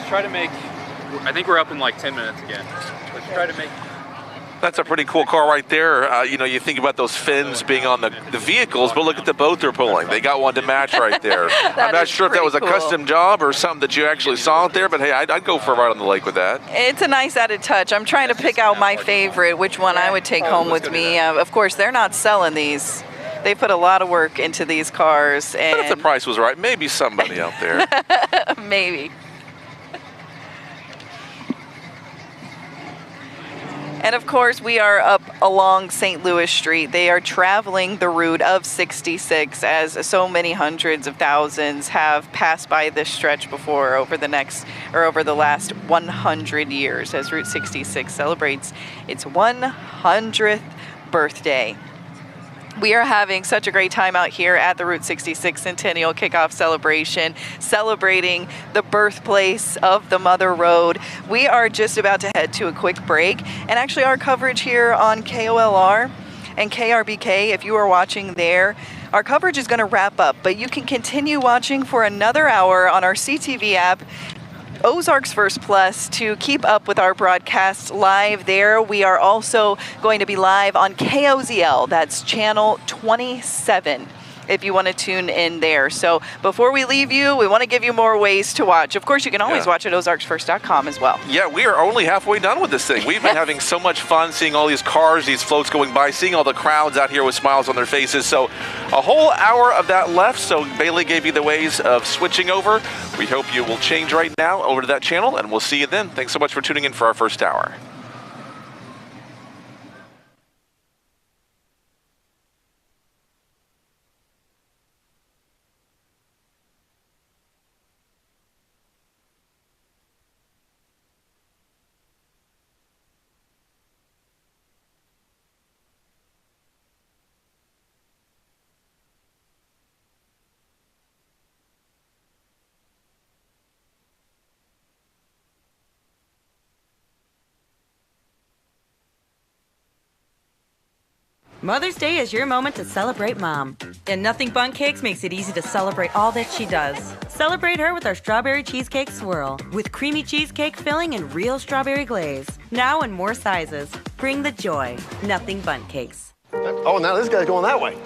Try to make, I think we're up in like 10 minutes again. Let's try to make. That's a pretty cool car right there. You know, you think about those fins being on the vehicles, but look at the boat they're pulling. They got one to match right there. I'm not sure if that was a custom job or something that you actually saw out there, but hey, I'd go for a ride on the lake with that. It's a nice added touch. I'm trying to pick out my favorite, which one I would take home with me. Of course, they're not selling these. They put a lot of work into these cars. And But if the price was right, maybe somebody out there. Maybe. And of course, we are up along St. Louis Street. They are traveling the route of 66, as so many hundreds of thousands have passed by this stretch before over the last 100 years, as Route 66 celebrates its 100th birthday. We are having such a great time out here at the Route 66 Centennial Kickoff Celebration, celebrating the birthplace of the Mother Road. We are just about to head to a quick break, and actually our coverage here on KOLR and KRBK, if you are watching there, our coverage is going to wrap up, but you can continue watching for another hour on our CTV app, Ozarks First Plus, to keep up with our broadcasts live there. We are also going to be live on KOZL, that's channel 27. if you want to tune in there. So before we leave you, we want to give you more ways to watch. Of course, you can always watch at ozarksfirst.com as well. Yeah, we are only halfway done with this thing. We've been having so much fun seeing all these cars, these floats going by, seeing all the crowds out here with smiles on their faces. So a whole hour of that left. So Bailey gave you the ways of switching over. We hope you will change right now over to that channel, and we'll see you then. Thanks so much for tuning in for our first hour. Mother's Day is your moment to celebrate Mom. And Nothing Bundt Cakes makes it easy to celebrate all that she does. Celebrate her with our strawberry cheesecake swirl, with creamy cheesecake filling and real strawberry glaze. Now in more sizes. Bring the joy. Nothing Bundt Cakes. Oh, now this guy's going that way.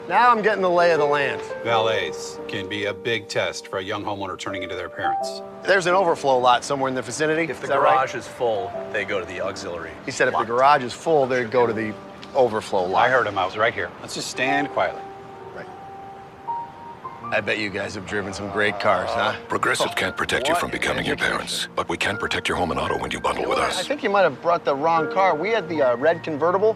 Now I'm getting the lay of the land. Valets can be a big test for a young homeowner turning into their parents. There's an overflow lot somewhere in the vicinity. If the garage is full, they go to the auxiliary. He said if the garage is full, they go to the overflow lot. I heard him. I was right here. Let's just stand quietly. Right. I bet you guys have driven some great cars, huh? Progressive can't protect you from becoming your parents, but we can protect your home and auto when you bundle with us. I think you might have brought the wrong car. We had the red convertible.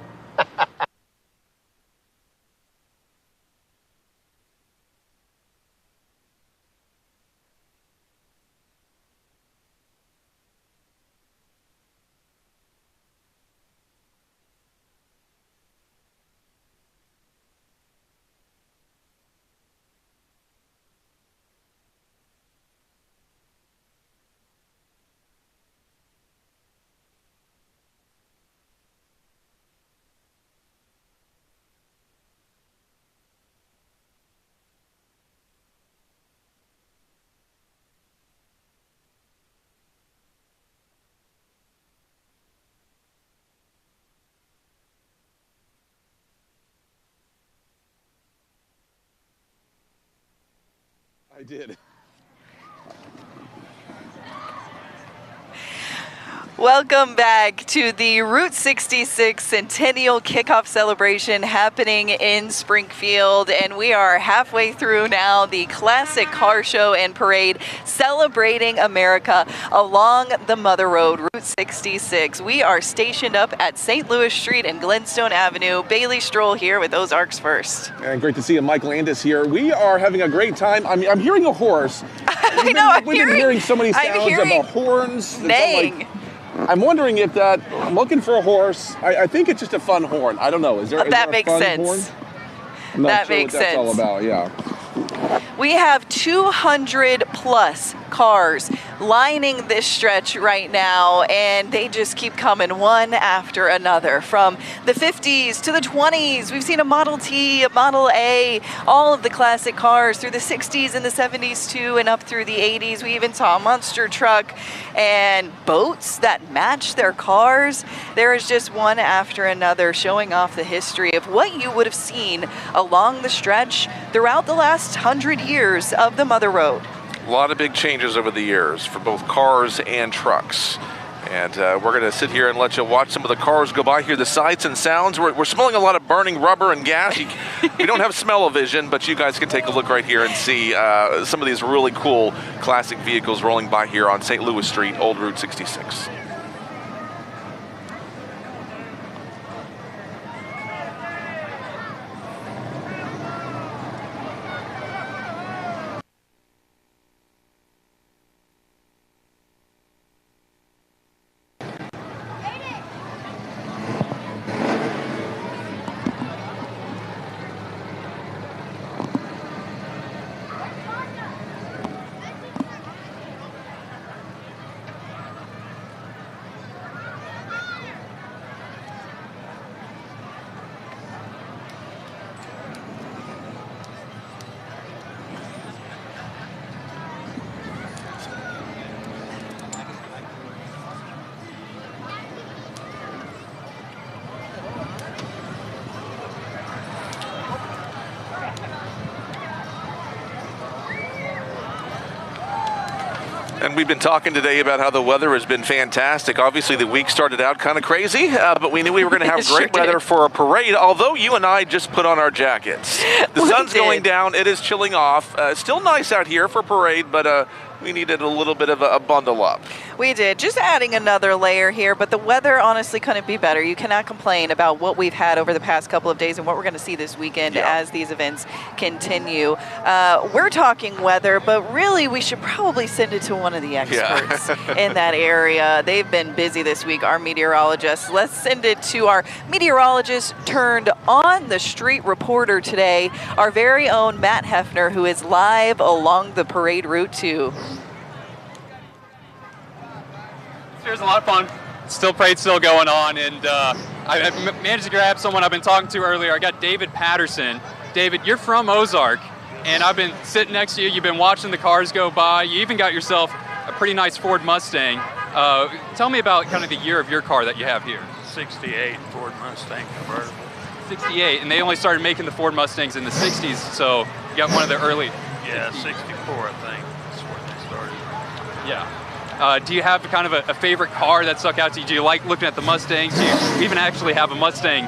I did. Welcome back to the Route 66 Centennial Kickoff Celebration happening in Springfield, and we are halfway through now the classic car show and parade celebrating America along the Mother Road, Route 66. We are stationed up at St. Louis Street and Glenstone Avenue. Bailey Stroll here with Ozarks First. And great to see you, Mike Landis here. We are having a great time. I'm hearing a horse. I know, we've been hearing so many sounds of horns. Neighing. I'm wondering if that, I'm looking for a horse. I think it's just a fun horn. I don't know. Is there that a makes fun sense. horn? I'm not That sure makes what that's all sense. about, yeah. We have 200 plus cars lining this stretch right now, and they just keep coming one after another. From the 50s to the 20s, we've seen a Model T, a Model A, all of the classic cars through the 60s and the 70s too, and up through the 80s. We even saw a monster truck and boats that match their cars. There is just one after another showing off the history of what you would have seen along the stretch throughout the last 100 years of the Mother Road. A lot of big changes over the years for both cars and trucks. And we're going to sit here and let you watch some of the cars go by, hear the sights and sounds. We're smelling a lot of burning rubber and gas. We don't have smell-o-vision, but you guys can take a look right here and see some of these really cool classic vehicles rolling by here on St. Louis Street, Old Route 66. And we've been talking today about how the weather has been fantastic. Obviously, the week started out kind of crazy, but we knew we were going to have great weather for a parade, although you and I just put on our jackets. The sun's going down. It is chilling off. Still nice out here for a parade, but we needed a little bit of a bundle up. We did, just adding another layer here, but the weather honestly couldn't be better. You cannot complain about what we've had over the past couple of days and what we're going to see this weekend as these events continue. We're talking weather, but really we should probably send it to one of the experts in that area. They've been busy this week, our meteorologists. Let's send it to our meteorologist turned on the street reporter today, our very own Matt Hefner, who is live along the parade route 2. Here's a lot of fun. Parade's still going on, and I managed to grab someone I've been talking to earlier. I got David Patterson. David, you're from Ozark, and I've been sitting next to you. You've been watching the cars go by. You even got yourself a pretty nice Ford Mustang. Tell me about kind of the year of your car that you have here. 68 Ford Mustang convertible. 68, and they only started making the Ford Mustangs in the 60s, so you got one of the early. Yeah, 64, I think. That's when they started. Yeah. Do you have kind of a favorite car that stuck out to you? Do you like looking at the Mustangs? Do you even actually have a Mustang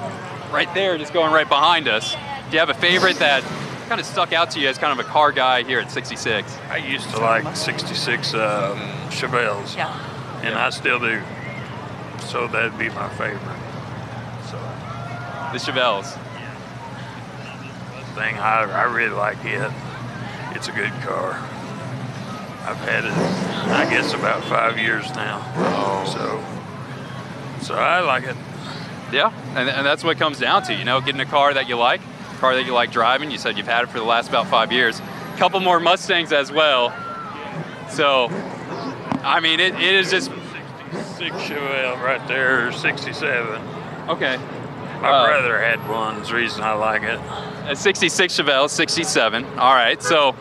right there just going right behind us? Do you have a favorite that kind of stuck out to you as kind of a car guy here at 66? I used to like 66 Chevelles, and I still do. So that'd be my favorite. So the Chevelles. Thing I really like it. It's a good car. I've had it, I guess, about 5 years now. So I like it. Yeah, and that's what it comes down to, you know, getting a car that you like driving. You said you've had it for the last about 5 years. A couple more Mustangs as well. So, I mean, it is just 66 Chevelle right there, 67. Okay. My brother had one. That's the reason I like it. A 66 Chevelle, 67. All right. So,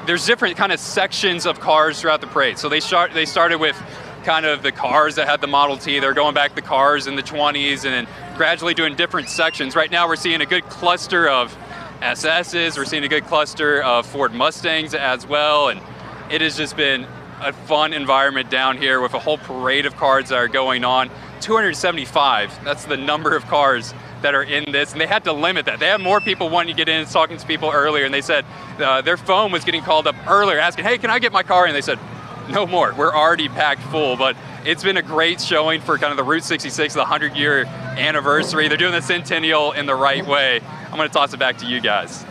there's different kind of sections of cars throughout the parade. So they started with kind of the cars that had the Model T. They're going back to cars in the 20s and then gradually doing different sections. Right now we're seeing a good cluster of SS's. We're seeing a good cluster of Ford Mustangs as well. And it has just been a fun environment down here with a whole parade of cars that are going on. 275, that's the number of cars that are in this, and they had to limit that. They had more people wanting to get in. I was talking to people earlier, and they said their phone was getting called up earlier asking, hey, can I get my car? And they said, no more. We're already packed full, but it's been a great showing for kind of the Route 66, the 100-year anniversary. They're doing the Centennial in the right way. I'm going to toss it back to you guys.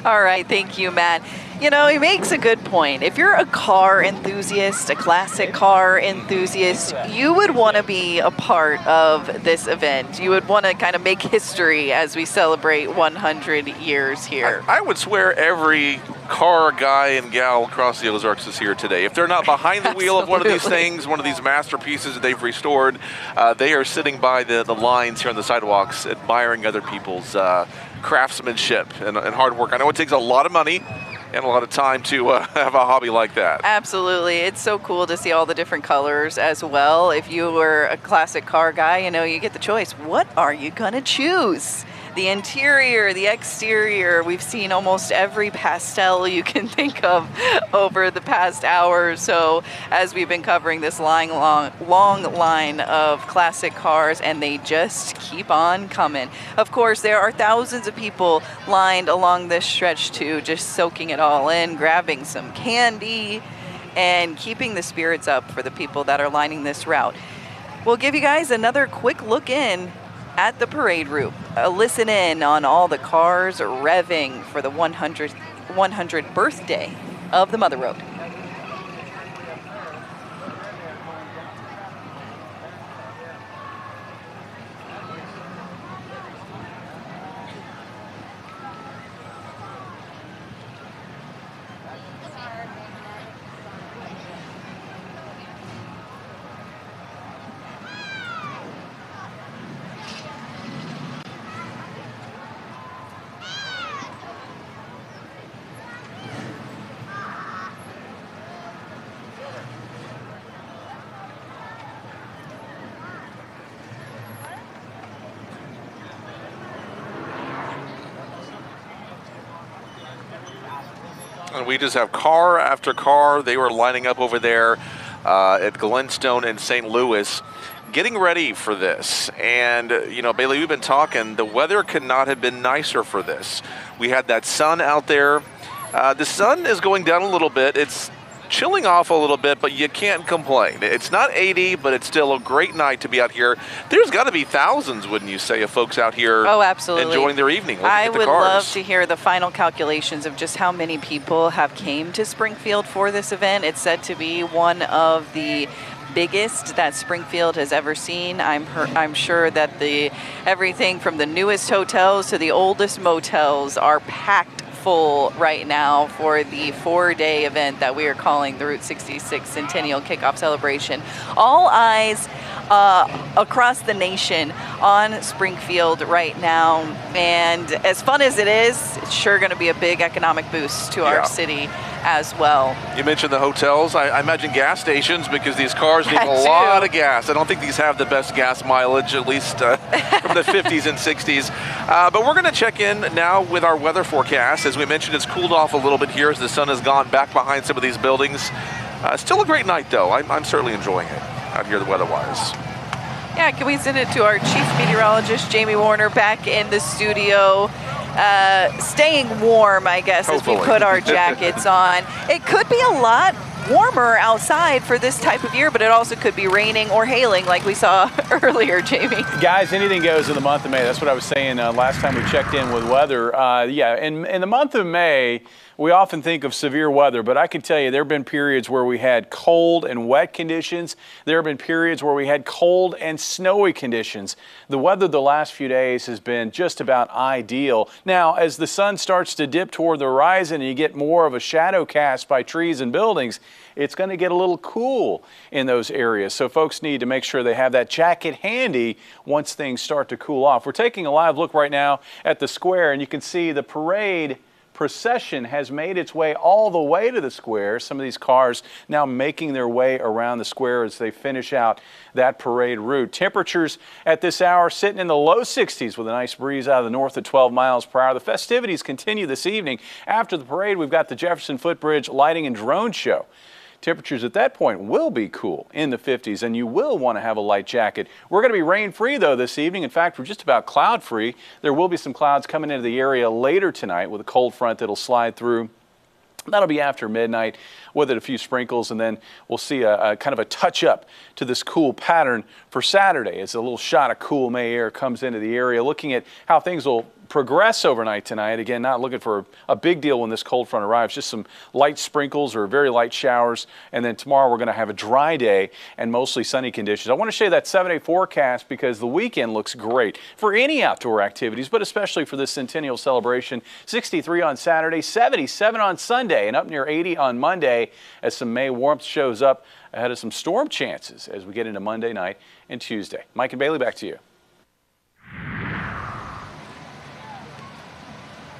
All right, thank you, Matt. You know, he makes a good point. If you're a car enthusiast, a classic car enthusiast, you would want to be a part of this event. You would want to kind of make history as we celebrate 100 years here. I would swear every car guy and gal across the Ozarks is here today. If they're not behind the wheel of one of these things, one of these masterpieces that they've restored, they are sitting by the lines here on the sidewalks, admiring other people's craftsmanship and hard work. I know it takes a lot of money and a lot of time to have a hobby like that. Absolutely. It's so cool to see all the different colors as well. If you were a classic car guy, you know, you get the choice. What are you going to choose? The interior, the exterior, we've seen almost every pastel you can think of over the past hour or so as we've been covering this long line of classic cars, and they just keep on coming. Of course, there are thousands of people lined along this stretch too, just soaking it all in, grabbing some candy, and keeping the spirits up for the people that are lining this route. We'll give you guys another quick look in at the parade route. Listen in on all the cars revving for the 100th birthday of the Mother Road. and we just have car after car. They were lining up over there at Glenstone and St. Louis, getting ready for this. And, you know, Bailey, we've been talking, the weather could not have been nicer for this. We had that sun out there. The sun is going down a little bit. It's chilling off a little bit, but you can't complain. It's not 80, but it's still a great night to be out here. There's got to be thousands, wouldn't you say, of folks out here absolutely. enjoying their evening, looking I at the would cars. love to hear the final calculations of just how many people have came to Springfield for this event. It's said to be one of the biggest that Springfield has ever seen. I'm sure that everything from the newest hotels to the oldest motels are packed full right now for the 4-day event that we are calling the Route 66 Centennial Kickoff Celebration. All eyes across the nation on Springfield right now, and as fun as it is, it's sure going to be a big economic boost to our city as well. You mentioned the hotels. I imagine gas stations, because these cars need a lot of gas. I don't think these have the best gas mileage, at least from the 50s and 60s. But we're going to check in now with our weather forecast. As we mentioned, it's cooled off a little bit here as the sun has gone back behind some of these buildings. Still a great night, though. I'm certainly enjoying it out here, the weather-wise. Yeah, can we send it to our chief meteorologist, Jamie Warner, back in the studio? Staying warm, I guess, Hopefully. as we put our jackets on. It could be a lot warmer outside for this type of year, but it also could be raining or hailing like we saw earlier, Jamie. Guys, anything goes in the month of May. That's what I was saying last time we checked in with weather. In the month of May, we often think of severe weather, but I can tell you there have been periods where we had cold and wet conditions. There have been periods where we had cold and snowy conditions. The weather the last few days has been just about ideal. Now, as the sun starts to dip toward the horizon and you get more of a shadow cast by trees and buildings, it's going to get a little cool in those areas. So folks need to make sure they have that jacket handy once things start to cool off. We're taking a live look right now at the square, and you can see the parade procession has made its way all the way to the square. Some of these cars now making their way around the square as they finish out that parade route. Temperatures at this hour sitting in the low 60s with a nice breeze out of the north at 12 miles per hour. The festivities continue this evening. After the parade, we've got the Jefferson Footbridge lighting and drone show. Temperatures at that point will be cool in the 50s, and you will want to have a light jacket. We're going to be rain-free, though, this evening. In fact, we're just about cloud-free. There will be some clouds coming into the area later tonight with a cold front that'll slide through. That'll be after midnight with it a few sprinkles, and then we'll see a kind of a touch-up to this cool pattern for Saturday as a little shot of cool May air comes into the area. Looking at how things will progress overnight tonight. Again, not looking for a big deal when this cold front arrives, just some light sprinkles or very light showers. And then tomorrow we're going to have a dry day and mostly sunny conditions. I want to show you that 7-day forecast because the weekend looks great for any outdoor activities, but especially for this Centennial celebration. 63 on Saturday, 77 on Sunday, and up near 80 on Monday as some May warmth shows up ahead of some storm chances as we get into Monday night and Tuesday. Mike and Bailey, back to you.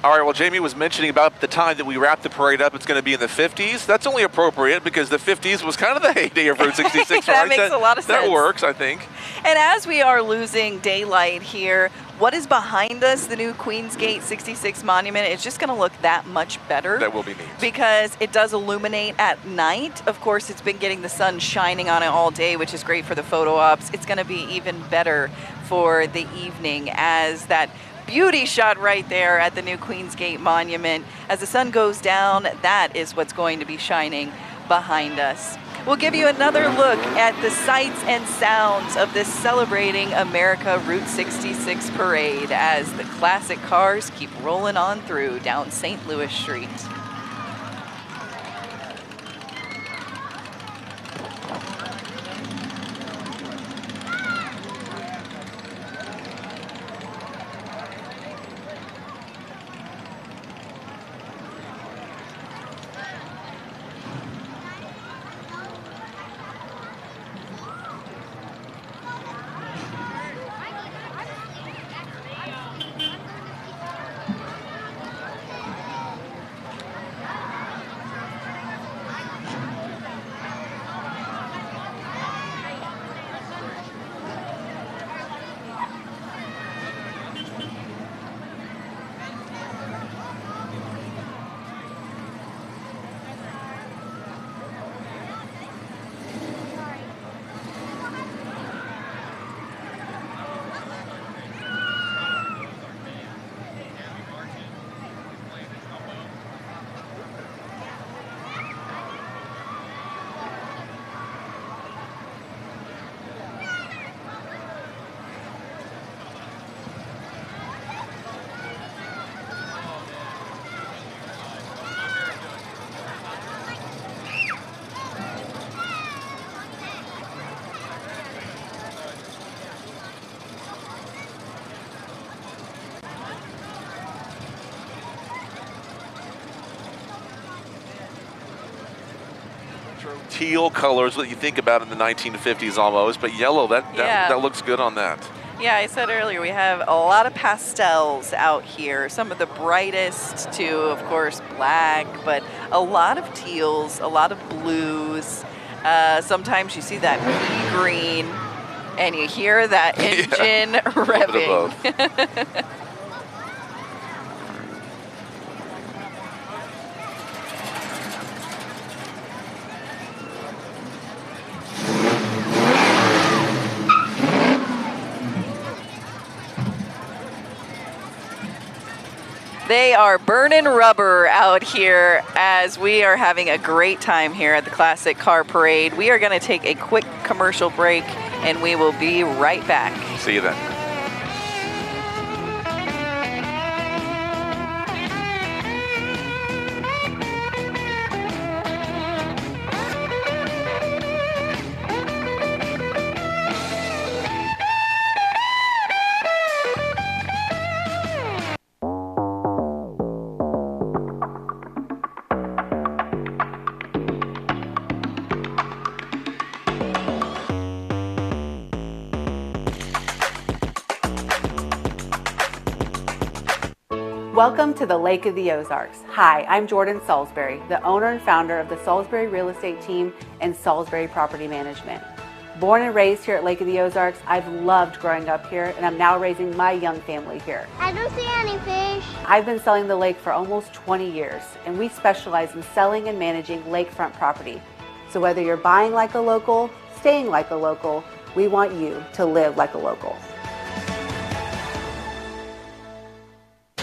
All right, well, Jamie was mentioning about the time that we wrap the parade up, it's going to be in the 50s. That's only appropriate because the 50s was kind of the heyday of Route 66, that right? Makes a lot of sense. That works, I think. And as we are losing daylight here, what is behind us, the new Queensgate 66 monument, it's just going to look that much better. That will be neat. Because it does illuminate at night. Of course, it's been getting the sun shining on it all day, which is great for the photo ops. It's going to be even better for the evening as that beauty shot right there at the new Queensgate Monument. As the sun goes down, that is what's going to be shining behind us. We'll give you another look at the sights and sounds of this Celebrating America Route 66 parade as the classic cars keep rolling on through down St. Louis Street. teal colors, what you think about in the 1950s almost, but yellow, that looks good on that. Yeah, I said earlier we have a lot of pastels out here. Some of the brightest to, of course, black, but a lot of teals, a lot of blues. Sometimes you see that pea green, and you hear that engine revving. They are burning rubber out here as we are having a great time here at the Classic Car Parade. We are going to take a quick commercial break, and we will be right back. See you then. Welcome to the Lake of the Ozarks. Hi, I'm Jordan Salisbury, the owner and founder of the Salisbury Real Estate Team and Salisbury Property Management. Born and raised here at Lake of the Ozarks, I've loved growing up here, and I'm now raising my young family here. I don't see any fish. I've been selling the lake for almost 20 years, and we specialize in selling and managing lakefront property. So whether you're buying like a local, staying like a local, we want you to live like a local.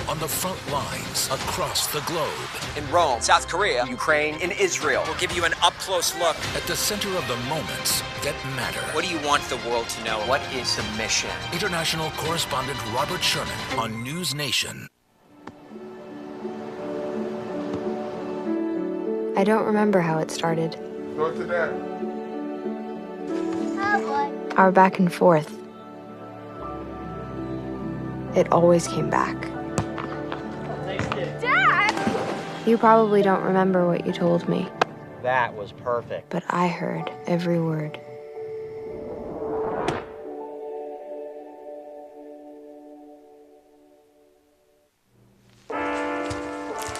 On the front lines across the globe. In Rome, South Korea, Ukraine, in Israel. We'll give you an up-close look. At the center of the moments that matter. What do you want the world to know? What is the mission? International correspondent Robert Sherman on News Nation. I don't remember how it started. Go to that. Oh boy. Our back and forth. It always came back. Dad! You probably don't remember what you told me, That was perfect. but I heard every word.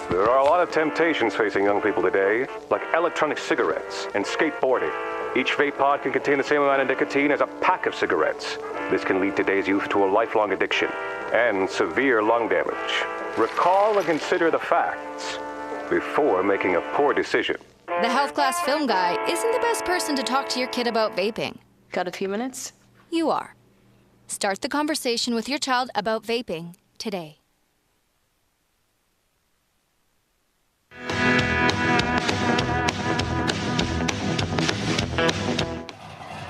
There are a lot of temptations facing young people today, like electronic cigarettes and skateboarding. Each vape pod can contain the same amount of nicotine as a pack of cigarettes. This can lead today's youth to a lifelong addiction and severe lung damage. Recall and consider the facts before making a poor decision. The Health Class Film Guy isn't the best person to talk to your kid about vaping. Got a few minutes? You are. Start the conversation with your child about vaping today.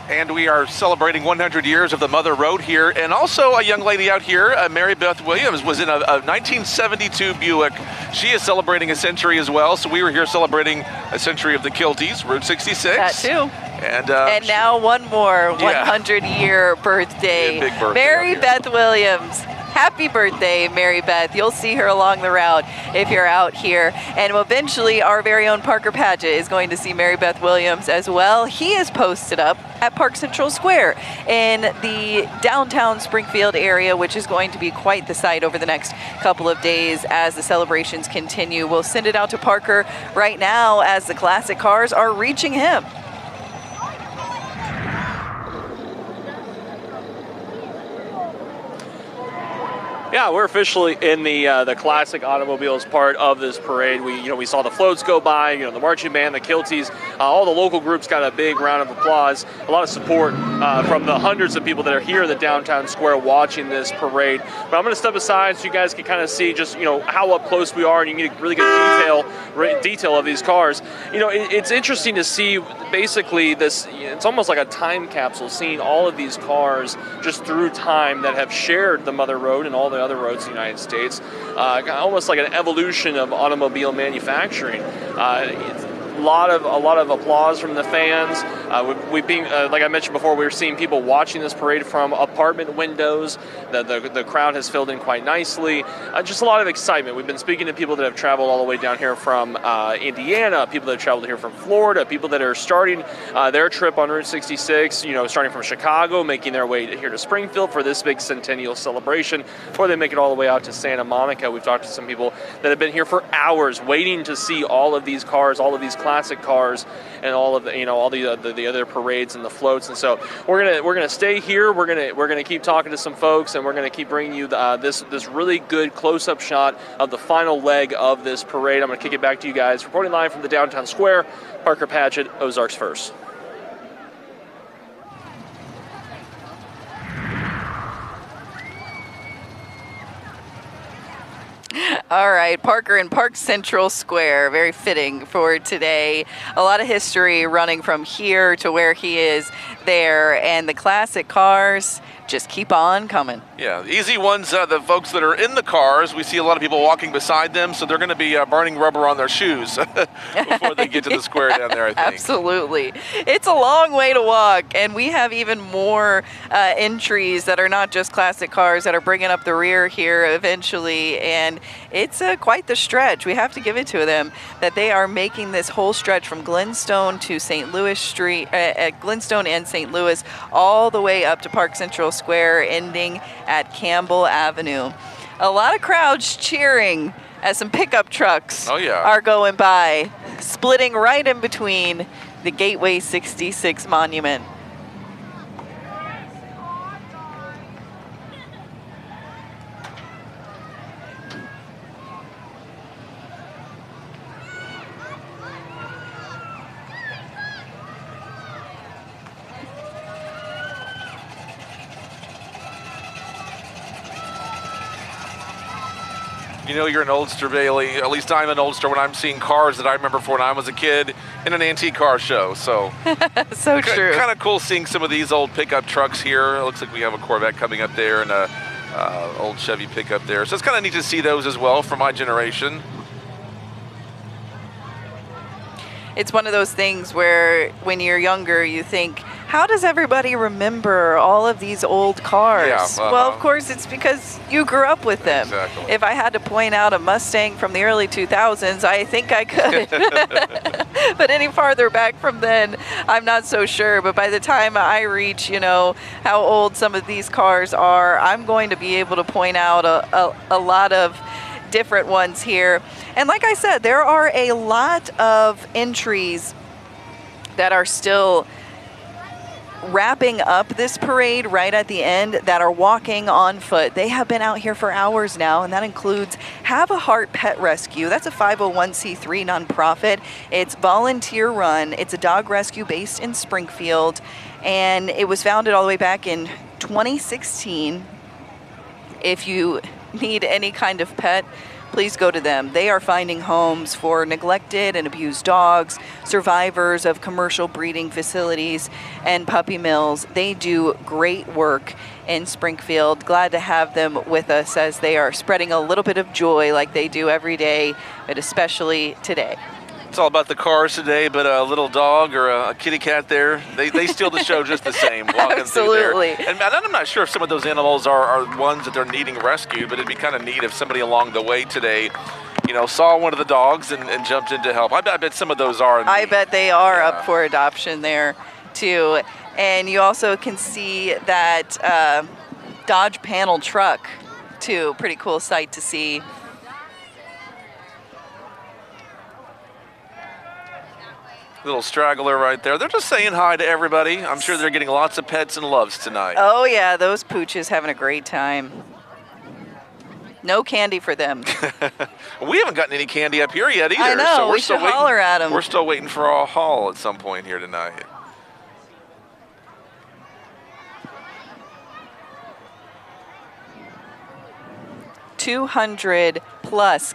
And we are celebrating 100 years of the Mother Road here. And also a young lady out here, Mary Beth Williams, was in a 1972 Buick. She is celebrating a century as well. So we were here celebrating a century of the Kilties, Route 66. That too. And now one more 100-year birthday. Big birthday Mary Beth Williams. Happy birthday, Mary Beth. You'll see her along the route if you're out here. And eventually, our very own Parker Padgett is going to see Mary Beth Williams as well. He is posted up at Park Central Square in the downtown Springfield area, which is going to be quite the sight over the next couple of days as the celebrations continue. We'll send it out to Parker right now as the classic cars are reaching him. Yeah, we're officially in the classic automobiles part of this parade. We saw the floats go by, the marching band, the Kilties, all the local groups got a big round of applause, a lot of support from the hundreds of people that are here in the downtown square watching this parade. But I'm going to step aside so you guys can kind of see just how up close we are, and you get a really good detail of these cars. It's interesting to see basically this. It's almost like a time capsule, seeing all of these cars just through time that have shared the Mother Road and all the other roads in the United States, almost like an evolution of automobile manufacturing. lot of applause from the fans. We've been, like I mentioned before, we were seeing people watching this parade from apartment windows. The crowd has filled in quite nicely. Just a lot of excitement. We've been speaking to people that have traveled all the way down here from Indiana, people that have traveled here from Florida, people that are starting their trip on Route 66, you know, starting from Chicago, making their way here to Springfield for this big centennial celebration, before they make it all the way out to Santa Monica. We've talked to some people that have been here for hours waiting to see all of these cars, all of these classic cars, and all of the, you know, all the other parades and the floats. And so we're gonna stay here. We're gonna keep talking to some folks, and we're gonna keep bringing you this really good close-up shot of the final leg of this parade. I'm gonna kick it back to you guys. Reporting live from the downtown square, Parker Patchett, Ozarks First. All right, Parker in Park Central Square, very fitting for today. A lot of history running from here to where he is there, and the classic cars just keep on coming. Yeah, the easy ones, the folks that are in the cars, we see a lot of people walking beside them, so they're going to be burning rubber on their shoes before they get to the square down there, I think. Absolutely. It's a long way to walk, and we have even more entries that are not just classic cars that are bringing up the rear here eventually, and it's quite the stretch. We have to give it to them that they are making this whole stretch from Glenstone to St. Louis Street, Glenstone and St. Louis, all the way up to Park Central Square, ending at Campbell Avenue. A lot of crowds cheering as some pickup trucks are going by, splitting right in between the Gateway 66 monument. You know you're an oldster, Bailey. At least I'm an oldster when I'm seeing cars that I remember from when I was a kid in an antique car show. So, so true. Kind of cool seeing some of these old pickup trucks here. It looks like we have a Corvette coming up there and a old Chevy pickup there. So it's kind of neat to see those as well from my generation. It's one of those things where when you're younger, you think, how does everybody remember all of these old cars? Yeah, Well, of course, it's because you grew up with them. Exactly. If I had to point out a Mustang from the early 2000s, I think I could. But any farther back from then, I'm not so sure. But by the time I reach, you know, how old some of these cars are, I'm going to be able to point out a lot of different ones here. And like I said, there are a lot of entries that are still wrapping up this parade right at the end that are walking on foot. They have been out here for hours now, and that includes Have a Heart Pet Rescue. That's a 501c3 nonprofit. It's volunteer run. It's a dog rescue based in Springfield, and it was founded all the way back in 2016. If you need any kind of pet, please go to them. They are finding homes for neglected and abused dogs, survivors of commercial breeding facilities, and puppy mills. They do great work in Springfield. Glad to have them with us as they are spreading a little bit of joy like they do every day, but especially today. It's all about the cars today, but a little dog or a kitty cat there, they steal the show just the same, walking Absolutely. through there. And I'm not sure if some of those animals are ones that they're needing rescued, but it'd be kind of neat if somebody along the way today, you know, saw one of the dogs and jumped in to help. I bet some of those are. I bet they are up for adoption there, too. And you also can see that Dodge panel truck, too. Pretty cool sight to see. Little straggler right there. They're just saying hi to everybody. I'm sure they're getting lots of pets and loves tonight. Oh, yeah, those pooches having a great time. No candy for them. We haven't gotten any candy up here yet either. I know, so we should holler at them. We're still waiting for our haul at some point here tonight. +200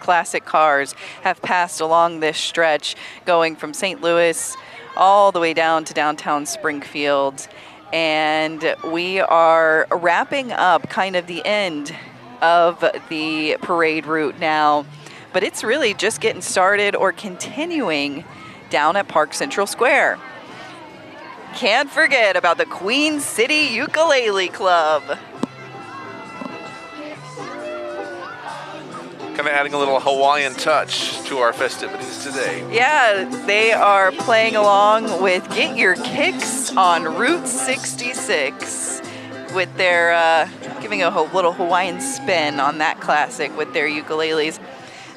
classic cars have passed along this stretch, going from St. Louis all the way down to downtown Springfield. And we are wrapping up kind of the end of the parade route now. But it's really just getting started or continuing down at Park Central Square. Can't forget about the Queen City Ukulele Club. Kind of adding a little Hawaiian touch to our festivities today. Yeah, they are playing along with Get Your Kicks on Route 66 with their, giving a little Hawaiian spin on that classic with their ukuleles.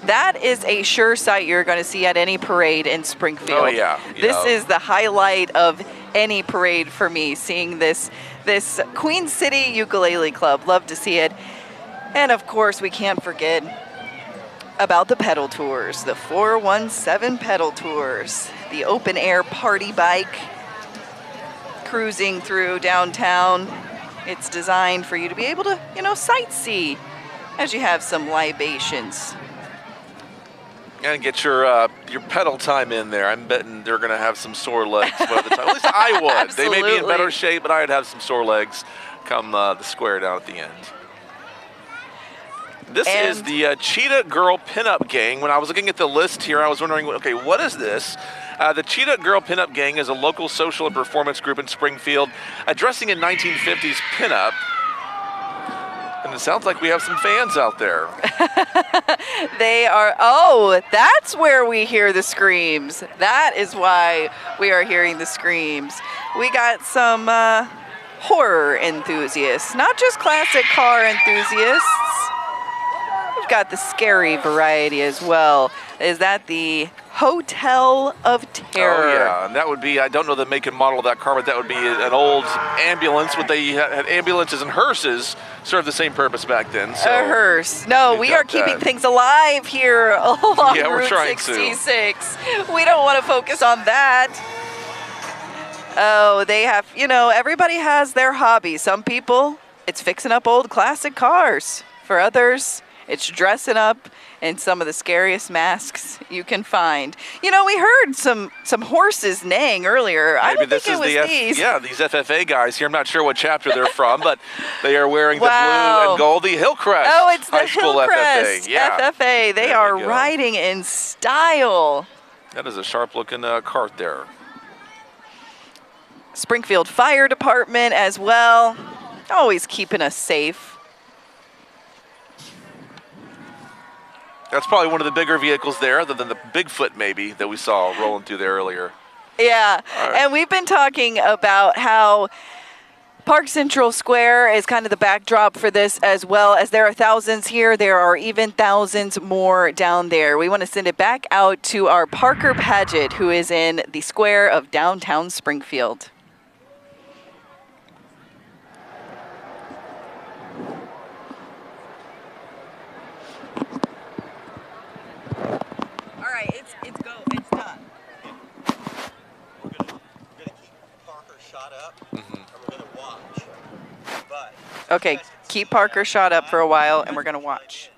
That is a sure sight you're going to see at any parade in Springfield. Oh, yeah. This is the highlight of any parade for me, seeing this Queen City Ukulele Club. Love to see it. And of course, we can't forget about the pedal tours, the 417 pedal tours, the open air party bike cruising through downtown. It's designed for you to be able to, sightsee as you have some libations. And get your pedal time in there. I'm betting they're going to have some sore legs by the time. At least I would. They may be in better shape, but I'd have some sore legs come the square down at the end. This is the Cheetah Girl Pinup Gang. When I was looking at the list here, I was wondering, okay, what is this? The Cheetah Girl Pinup Gang is a local social and performance group in Springfield addressing a 1950s pinup. And it sounds like we have some fans out there. They are, that's where we hear the screams. That is why we are hearing the screams. We got some horror enthusiasts, not just classic car enthusiasts. We've got the scary variety as well. Is that the Hotel of Terror? Oh, yeah, and that would be, I don't know the make and model of that car, but that would be an old ambulance. They had ambulances and hearses served the same purpose back then. So a hearse. No, we are keeping things alive here along Route 66. We don't want to focus on that. Oh, they have, everybody has their hobby. Some people, it's fixing up old classic cars. For others, it's dressing up in some of the scariest masks you can find. We heard some horses neighing earlier. I don't think it was these. These FFA guys here. I'm not sure what chapter they're from, but they are wearing the blue and gold, the Hillcrest. Oh, it's the High School Hillcrest FFA. Yeah. FFA. They are riding in style. That is a sharp-looking cart there. Springfield Fire Department as well. Always keeping us safe. That's probably one of the bigger vehicles there, other than the Bigfoot maybe that we saw rolling through there earlier. Yeah, right. And we've been talking about how Park Central Square is kind of the backdrop for this, as well as there are thousands here. There are even thousands more down there. We want to send it back out to our Parker Paget, who is in the square of downtown Springfield. All right, it's done. We're gonna keep Parker shot up, and we're gonna watch. But Okay, keep Parker shot up for a while, and we're gonna watch.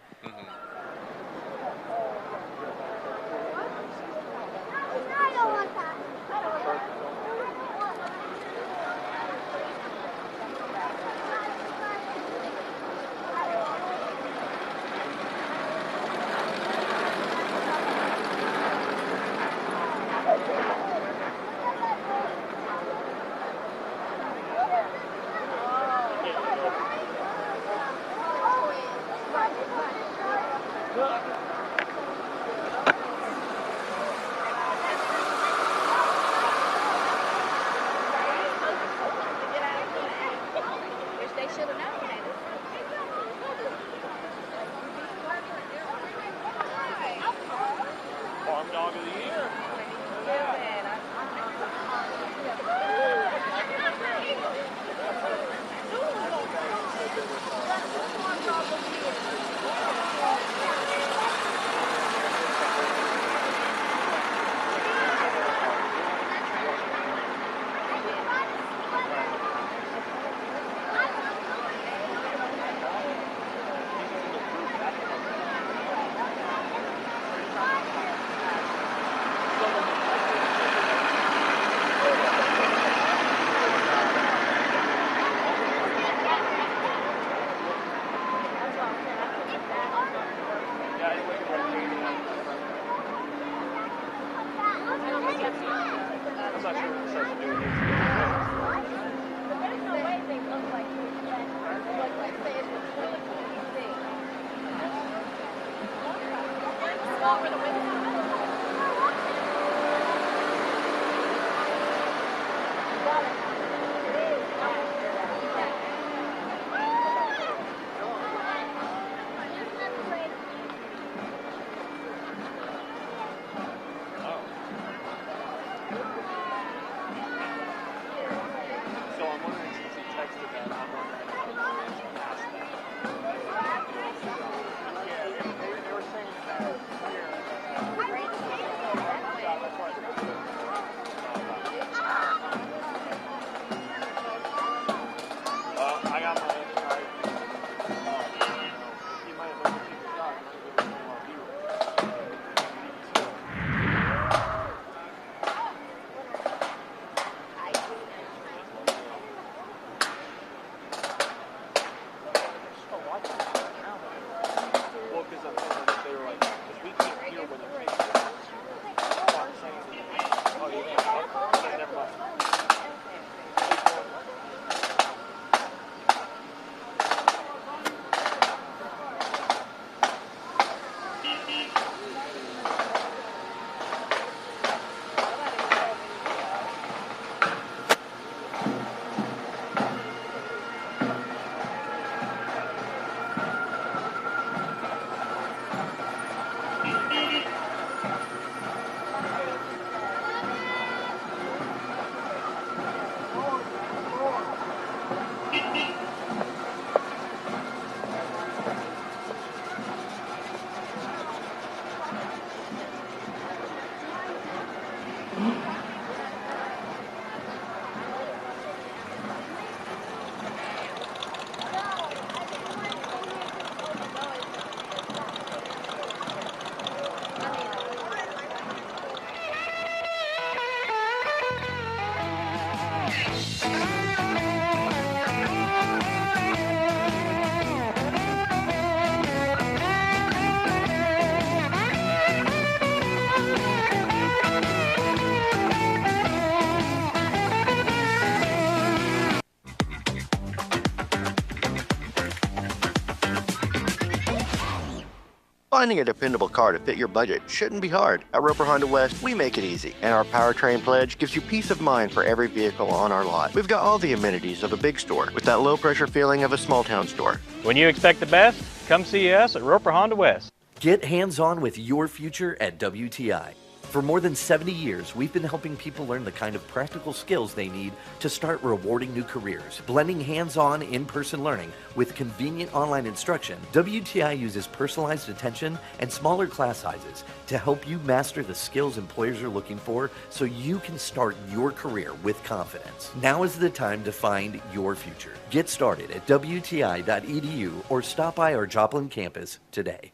Finding a dependable car to fit your budget shouldn't be hard. At Roper Honda West, we make it easy, and our Powertrain Pledge gives you peace of mind for every vehicle on our lot. We've got all the amenities of a big store with that low-pressure feeling of a small-town store. When you expect the best, come see us at Roper Honda West. Get hands-on with your future at WTI. For more than 70 years, we've been helping people learn the kind of practical skills they need to start rewarding new careers. Blending hands-on, in-person learning with convenient online instruction, WTI uses personalized attention and smaller class sizes to help you master the skills employers are looking for so you can start your career with confidence. Now is the time to find your future. Get started at WTI.edu or stop by our Joplin campus today.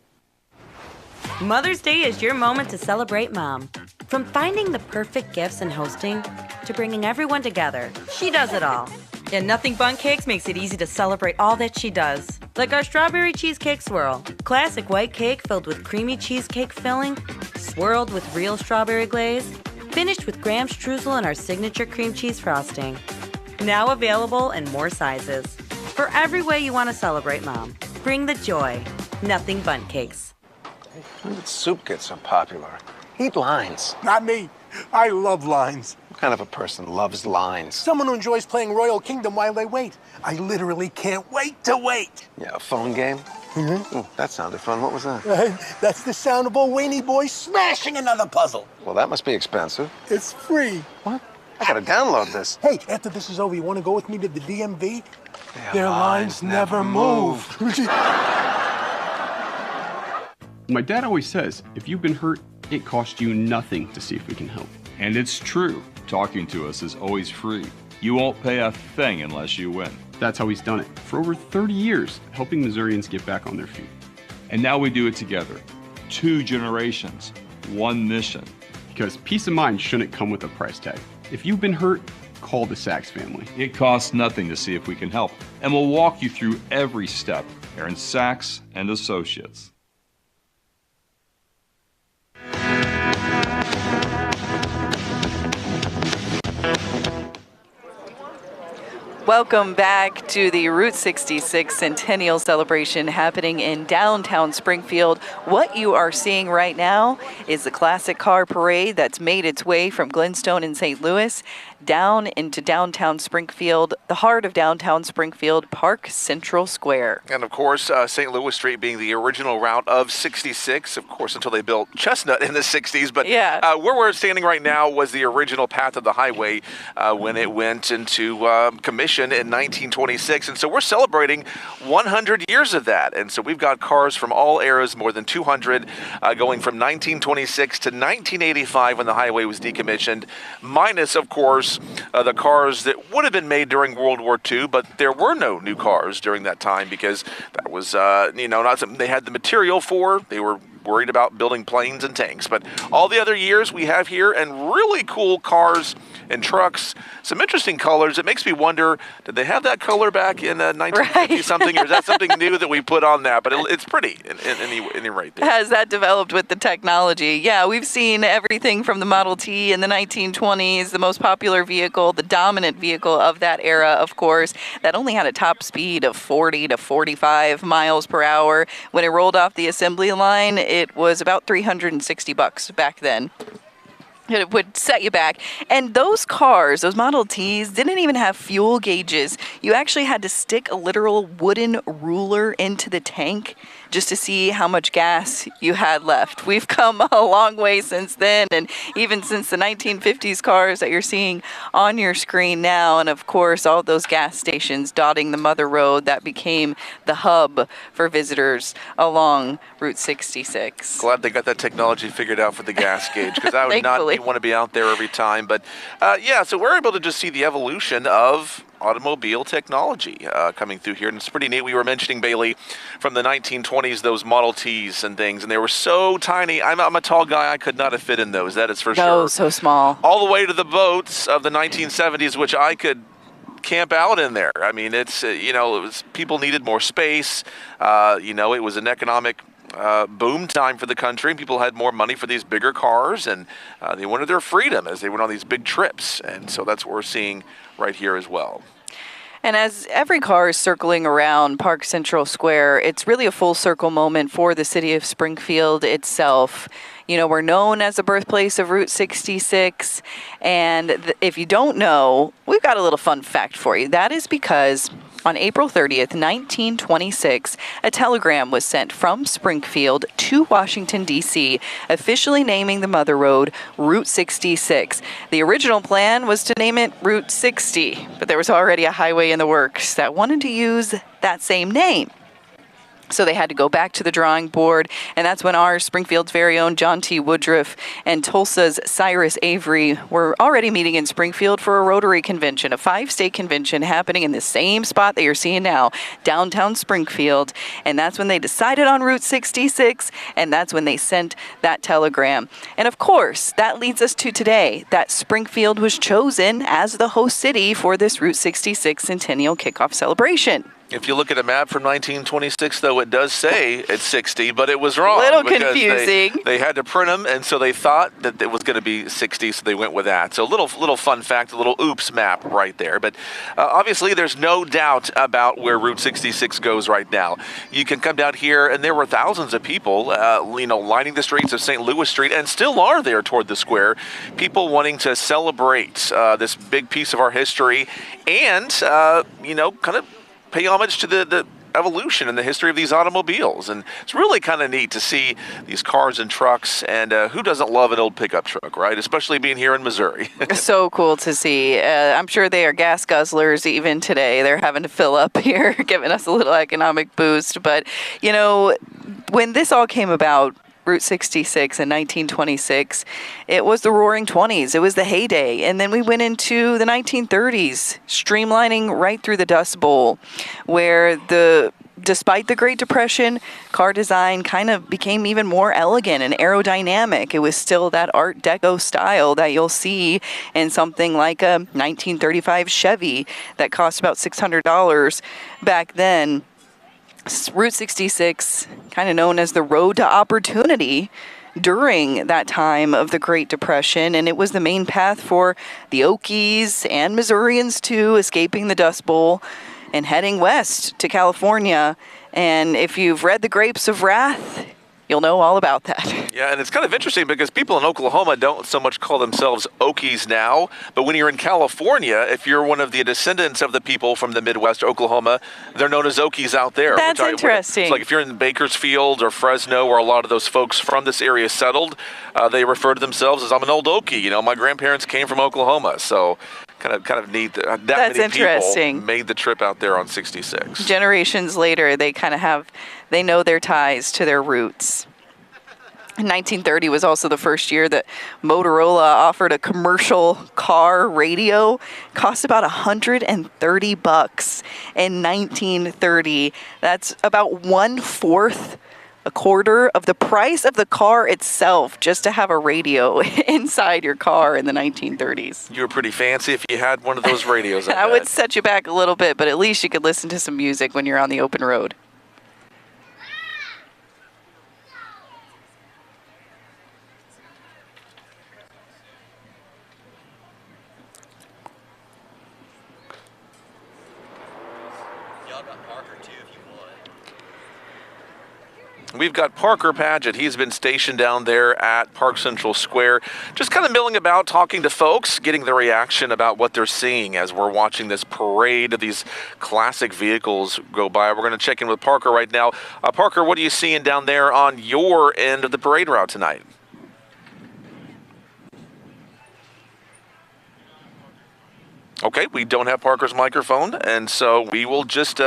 Mother's Day is your moment to celebrate Mom. From finding the perfect gifts and hosting to bringing everyone together, she does it all. And Nothing Bundt Cakes makes it easy to celebrate all that she does. Like our strawberry cheesecake swirl. Classic white cake filled with creamy cheesecake filling, swirled with real strawberry glaze, finished with graham streusel and our signature cream cheese frosting. Now available in more sizes. For every way you want to celebrate Mom, bring the joy. Nothing Bundt Cakes. When did soup get so popular? Eat lines. Not me. I love lines. What kind of a person loves lines? Someone who enjoys playing Royal Kingdom while they wait. I literally can't wait to wait. Yeah, a phone game? Mm-hmm. Ooh, that sounded fun. What was that? That's the sound of a weenie boy smashing another puzzle. Well, that must be expensive. It's free. What? I gotta download this. Hey, after this is over, you want to go with me to the DMV? Their lines never move. My dad always says, if you've been hurt, it costs you nothing to see if we can help. And it's true. Talking to us is always free. You won't pay a thing unless you win. That's how he's done it for over 30 years, helping Missourians get back on their feet. And now we do it together. 2 generations, 1 mission. Because peace of mind shouldn't come with a price tag. If you've been hurt, call the Sachs family. It costs nothing to see if we can help. And we'll walk you through every step. Aaron Sachs and Associates. Welcome back to the Route 66 Centennial Celebration happening in downtown Springfield. What you are seeing right now is the classic car parade that's made its way from Glenstone in St. Louis down into downtown Springfield, the heart of downtown Springfield, Park Central Square. And of course, St. Louis Street being the original route of 66, of course, until they built Chestnut in the 60s. But where we're standing right now was the original path of the highway when it went into commission in 1926. And so we're celebrating 100 years of that. And so we've got cars from all eras, more than 200, going from 1926 to 1985 when the highway was decommissioned, minus, of course, the cars that would have been made during World War II, but there were no new cars during that time because that was, not something they had the material for. They were worried about building planes and tanks. But all the other years we have here, and really cool cars and trucks, some interesting colors. It makes me wonder, did they have that color back in 1950-something, or is that something new that we put on that? But it's pretty in any rate there. Has that developed with the technology? Yeah, we've seen everything from the Model T in the 1920s, the most popular vehicle, the dominant vehicle of that era, of course, that only had a top speed of 40 to 45 miles per hour. When it rolled off the assembly line, it was about $360 back then. It would set you back. And those cars, those Model Ts, didn't even have fuel gauges. You actually had to stick a literal wooden ruler into the tank just to see how much gas you had left. We've come a long way since then, and even since the 1950s cars that you're seeing on your screen now, and of course all those gas stations dotting the Mother Road that became the hub for visitors along Route 66. Glad they got that technology figured out for the gas gauge, because I would not want to be out there every time. But so we're able to just see the evolution of automobile technology coming through here, and it's pretty neat. We were mentioning, Bailey, from the 1920s, those Model Ts and things, and they were so tiny. I'm a tall guy. I could not have fit in those. That is for sure. Oh, so small. All the way to the boats of the 1970s, which I could camp out in there. I mean, it's it was, people needed more space. It was an economic boom time for the country. People had more money for these bigger cars, and they wanted their freedom as they went on these big trips. And so that's what we're seeing right here as well. And as every car is circling around Park Central Square, it's really a full circle moment for the city of Springfield itself. We're known as the birthplace of Route 66. And if you don't know, we've got a little fun fact for you. That is because on April 30th, 1926, a telegram was sent from Springfield to Washington, D.C., officially naming the Mother Road Route 66. The original plan was to name it Route 60, but there was already a highway in the works that wanted to use that same name. So they had to go back to the drawing board, and that's when our Springfield's very own John T. Woodruff and Tulsa's Cyrus Avery were already meeting in Springfield for a Rotary convention, a 5-state convention happening in the same spot that you're seeing now, downtown Springfield. And that's when they decided on Route 66, and that's when they sent that telegram. And of course, that leads us to today, that Springfield was chosen as the host city for this Route 66 Centennial Kickoff Celebration. If you look at a map from 1926, though, it does say it's 60, but it was wrong. A little confusing. They had to print them, and so they thought that it was going to be 60, so they went with that. So a little fun fact, a little oops map right there. But obviously, there's no doubt about where Route 66 goes right now. You can come down here, and there were thousands of people, lining the streets of St. Louis Street, and still are there toward the square. People wanting to celebrate this big piece of our history, and kind of pay homage to the evolution and the history of these automobiles. And it's really kind of neat to see these cars and trucks, and who doesn't love an old pickup truck, right? Especially being here in Missouri. So cool to see. I'm sure they are gas guzzlers even today. They're having to fill up here, giving us a little economic boost. But, when this all came about, Route 66 in 1926, it was the roaring 20s. It was the heyday. And then we went into the 1930s, streamlining right through the Dust Bowl, where despite the Great Depression, car design kind of became even more elegant and aerodynamic. It was still that Art Deco style that you'll see in something like a 1935 Chevy that cost about $600 back then. Route 66, kind of known as the road to opportunity, during that time of the Great Depression, and it was the main path for the Okies and Missourians too, escaping the Dust Bowl and heading west to California. And if you've read The Grapes of Wrath, you'll know all about that. Yeah, and it's kind of interesting because people in Oklahoma don't so much call themselves Okies now, but when you're in California, if you're one of the descendants of the people from the Midwest, Oklahoma, they're known as Okies out there. That's interesting. It's like if you're in Bakersfield or Fresno, where a lot of those folks from this area settled, they refer to themselves as, I'm an old Okie. You know, my grandparents came from Oklahoma, so kind of neat that That's many interesting. people made the trip out there on 66. Generations later, they know their ties to their roots. 1930 was also the first year that Motorola offered a commercial car radio. Cost about $130 in 1930. That's about 1/4, a quarter of the price of the car itself just to have a radio inside your car in the 1930s. You were pretty fancy if you had one of those radios. That would set you back a little bit, but at least you could listen to some music when you're on the open road. We've got Parker Paget. He's been stationed down there at Park Central Square, just kind of milling about, talking to folks, getting their reaction about what they're seeing as we're watching this parade of these classic vehicles go by. We're going to check in with Parker right now. Parker, what are you seeing down there on your end of the parade route tonight? Okay, we don't have Parker's microphone, and so we will just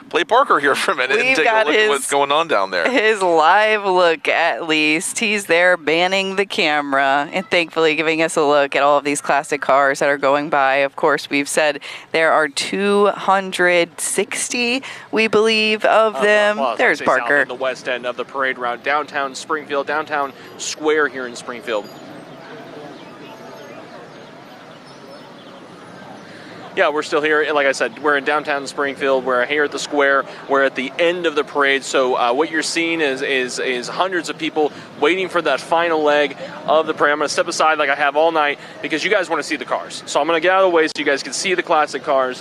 play Parker here for a minute and take a look at what's going on down there. His live look, at least. He's there banning the camera and thankfully giving us a look at all of these classic cars that are going by. Of course, we've said there are 260, we believe, of them. There's Parker. In the west end of the parade route, downtown Springfield, downtown Square here in Springfield. Yeah, we're still here. Like I said, we're in downtown Springfield. We're here at the square. We're at the end of the parade. So what you're seeing is hundreds of people waiting for that final leg of the parade. I'm going to step aside like I have all night because you guys want to see the cars. So I'm going to get out of the way so you guys can see the classic cars.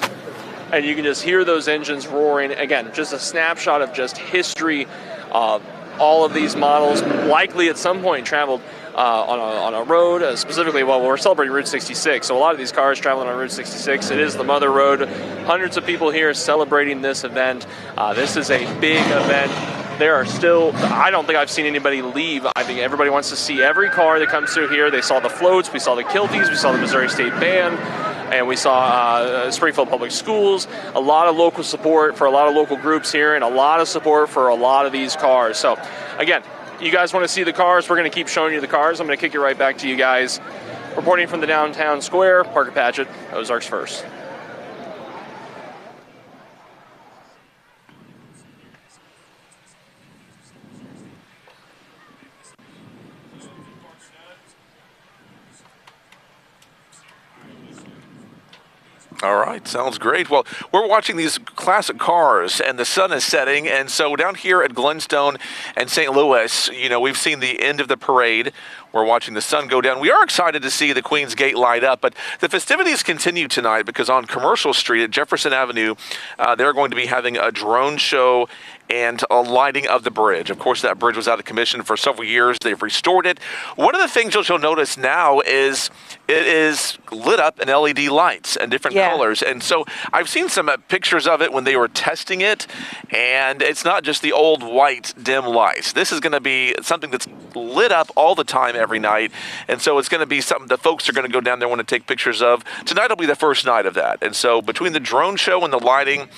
And you can just hear those engines roaring. Again, just a snapshot of just history. All of these models likely at some point traveled on a road, specifically, well, we're celebrating Route 66, so a lot of these cars traveling on Route 66. It is the Mother Road. Hundreds of people here celebrating this event. This is a big event. There are still, I don't think I've seen anybody leave. I think everybody wants to see every car that comes through here. They saw the floats, we saw the Kilties, we saw the Missouri State Band, and we saw Springfield Public Schools. A lot of local support for a lot of local groups here, and a lot of support for a lot of these cars. So, again, you guys want to see the cars, we're going to keep showing you the cars. I'm going to kick it right back to you guys. Reporting from the downtown square, Parker Paget, Ozarks First. All right, sounds great. Well, we're watching these classic cars, and the sun is setting, and so down here at Glenstone and St. Louis, you know, we've seen the end of the parade. We're watching the sun go down. We are excited to see the Queens Gate light up, but the festivities continue tonight because on Commercial Street at Jefferson Avenue, they're going to be having a drone show and a lighting of the bridge. Of course, that bridge was out of commission for several years. They've restored it. One of the things you'll notice now is it is lit up in LED lights and different colors. And so I've seen some pictures of it when they were testing it, and it's not just the old white dim lights. This is going to be something that's lit up all the time every night, and so it's going to be something the folks are going to go down there and want to take pictures of. Tonight will be the first night of that, and so between the drone show and the lighting,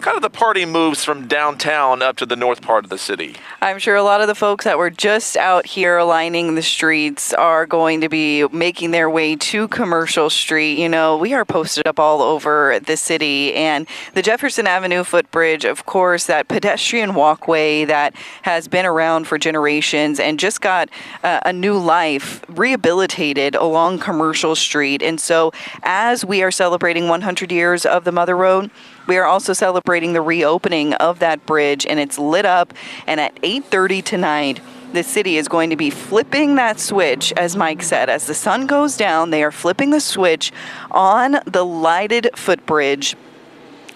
kind of the party moves from downtown up to the north part of the city. I'm sure a lot of the folks that were just out here lining the streets are going to be making their way to Commercial Street. You know, we are posted up all over the city, and the Jefferson Avenue footbridge, of course, that pedestrian walkway that has been around for generations and just got a new light life rehabilitated along Commercial Street. And so as we are celebrating 100 years of the Mother Road, we are also celebrating the reopening of that bridge, and it's lit up. And at 8:30 tonight, the city is going to be flipping that switch, as Mike said. As the sun goes down, they are flipping the switch on the lighted footbridge.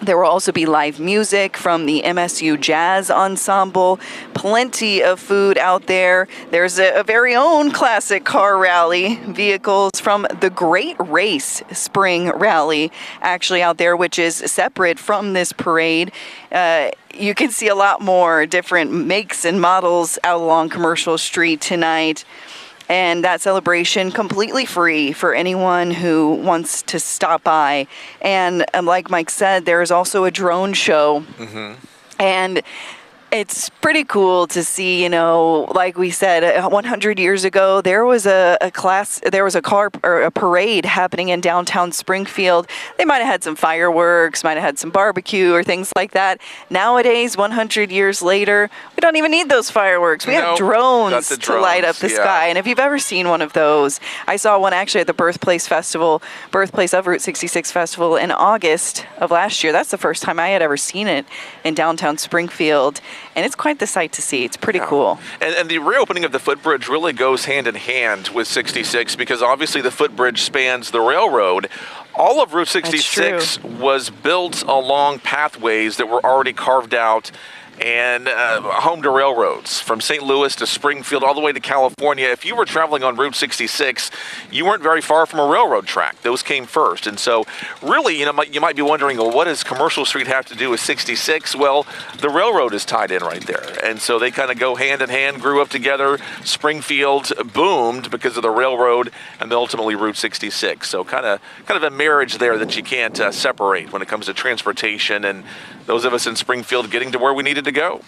There will also be live music from the MSU Jazz Ensemble, plenty of food out there. There's a very own classic car rally, vehicles from the Great Race Spring Rally actually out there, which is separate from this parade. You can see a lot more different makes and models out along Commercial Street tonight. And that celebration completely free for anyone who wants to stop by. And like Mike said, there is also a drone show. And it's pretty cool to see, you know, like we said, 100 years ago, there was a parade happening in downtown Springfield. They might have had some fireworks, might have had some barbecue or things like that. Nowadays, 100 years later, we don't even need those fireworks. We have drones to light up the sky. And if you've ever seen one of those, I saw one actually at the Birthplace of Route 66 Festival in August of last year. That's the first time I had ever seen it in downtown Springfield. And it's quite the sight to see. It's pretty cool. And the reopening of the footbridge really goes hand in hand with 66 because obviously the footbridge spans the railroad. All of Route 66 was built along pathways that were already carved out and home to railroads from St. Louis to Springfield all the way to California. If you were traveling on Route 66, you weren't very far from a railroad track. Those came first. And so really, you know, you might be wondering, well, what does Commercial Street have to do with 66? Well, the railroad is tied in right there. And so they kind of go hand in hand, grew up together. Springfield boomed because of the railroad and then ultimately Route 66. So kind of a marriage there that you can't separate when it comes to transportation and those of us in Springfield getting to where we needed to go.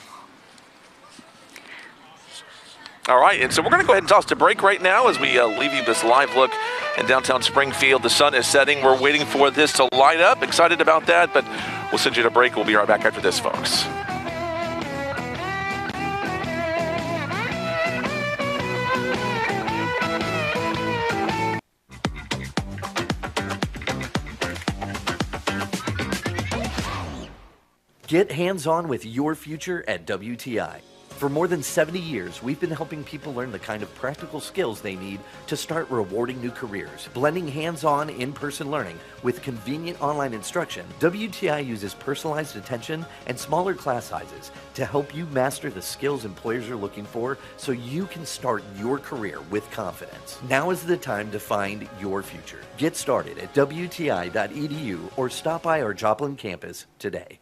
All right, and so we're going to go ahead and toss to break right now as we leave you this live look in downtown Springfield. The sun is setting. We're waiting for this to light up. Excited about that, but we'll send you to break. We'll be right back after this, folks. Get hands-on with your future at WTI. For more than 70 years, we've been helping people learn the kind of practical skills they need to start rewarding new careers. Blending hands-on, in-person learning with convenient online instruction, WTI uses personalized attention and smaller class sizes to help you master the skills employers are looking for so you can start your career with confidence. Now is the time to find your future. Get started at WTI.edu or stop by our Joplin campus today.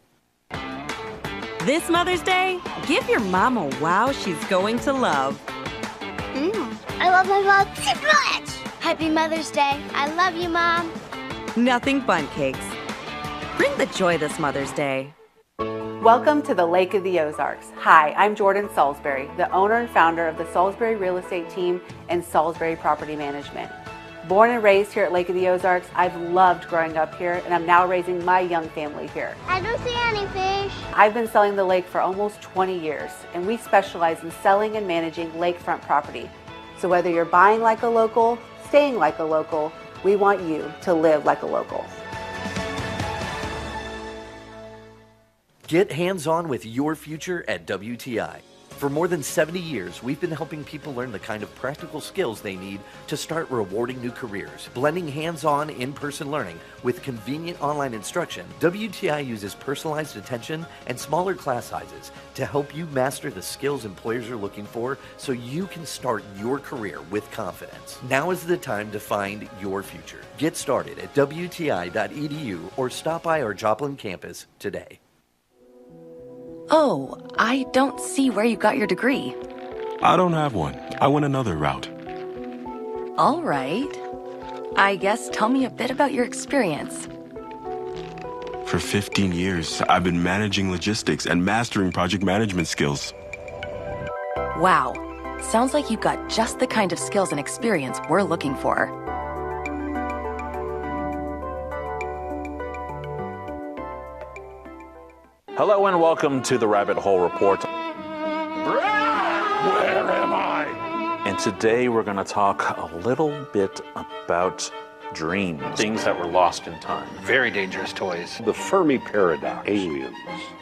This Mother's Day, give your mom a wow she's going to love. I love my mom so much. Happy Mother's Day. I love you, Mom. Nothing bundt cakes. Bring the joy this Mother's Day. Welcome to the Lake of the Ozarks. Hi, I'm Jordan Salisbury, the owner and founder of the Salisbury Real Estate Team and Salisbury Property Management. Born and raised here at Lake of the Ozarks, I've loved growing up here, and I'm now raising my young family here. I don't see any fish. I've been selling the lake for almost 20 years, and we specialize in selling and managing lakefront property. So whether you're buying like a local, staying like a local, we want you to live like a local. Get hands-on with your future at WTI. For more than 70 years, we've been helping people learn the kind of practical skills they need to start rewarding new careers. Blending hands-on, in-person learning with convenient online instruction, WTI uses personalized attention and smaller class sizes to help you master the skills employers are looking for so you can start your career with confidence. Now is the time to find your future. Get started at WTI.edu or stop by our Joplin campus today. Oh, I don't see where you got your degree. I don't have one. I went another route. All right. I guess tell me a bit about your experience. For 15 years, I've been managing logistics and mastering project management skills. Wow. Sounds like you got just the kind of skills and experience we're looking for. Hello and welcome to the Rabbit Hole Report. Where am I? And today we're going to talk a little bit about dreams. Things that were lost in time. Very dangerous toys. The Fermi Paradox. Aliens.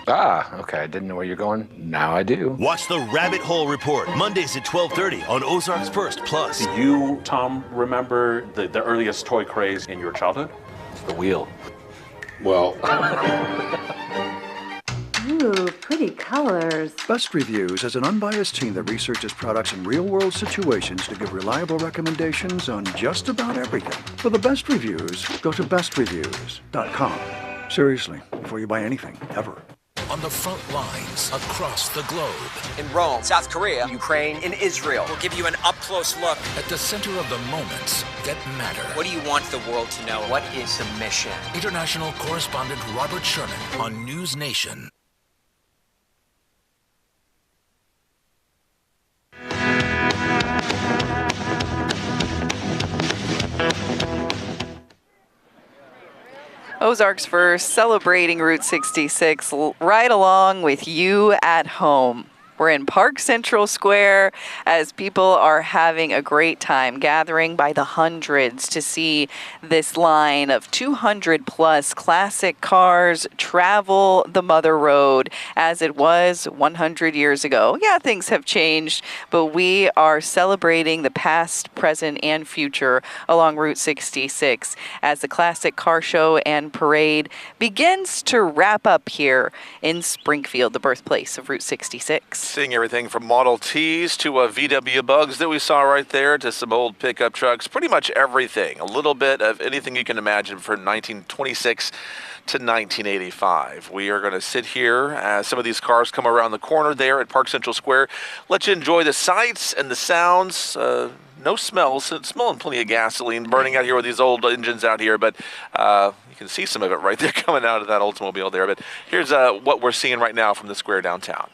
Ah, okay. I didn't know where you're going. Now I do. Watch the Rabbit Hole Report, Mondays at 12:30 on Ozarks First Plus. Do you, Tom, remember the earliest toy craze in your childhood? It's the wheel. Well... Ooh, pretty colors. Best Reviews is an unbiased team that researches products in real-world situations to give reliable recommendations on just about everything. For the best reviews, go to bestreviews.com. Seriously, before you buy anything, ever. On the front lines across the globe. In Rome, South Korea, Ukraine, in Israel. We'll give you an up-close look. At the center of the moments that matter. What do you want the world to know? What is the mission? International correspondent Robert Sherman on News Nation. Ozarks First, celebrating Route 66 right along with you at home. We're in Park Central Square as people are having a great time gathering by the hundreds to see this line of 200 plus classic cars travel the Mother Road as it was 100 years ago. Yeah, things have changed, but we are celebrating the past, present, and future along Route 66 as the classic car show and parade begins to wrap up here in Springfield, the birthplace of Route 66. Seeing everything from Model Ts to VW Bugs that we saw right there to some old pickup trucks, pretty much everything. A little bit of anything you can imagine from 1926 to 1985. We are going to sit here as some of these cars come around the corner there at Park Central Square. Let you enjoy the sights and the sounds. No smells. It's smelling plenty of gasoline burning out here with these old engines out here, but you can see some of it right there coming out of that Oldsmobile there. But here's what we're seeing right now from the square downtown.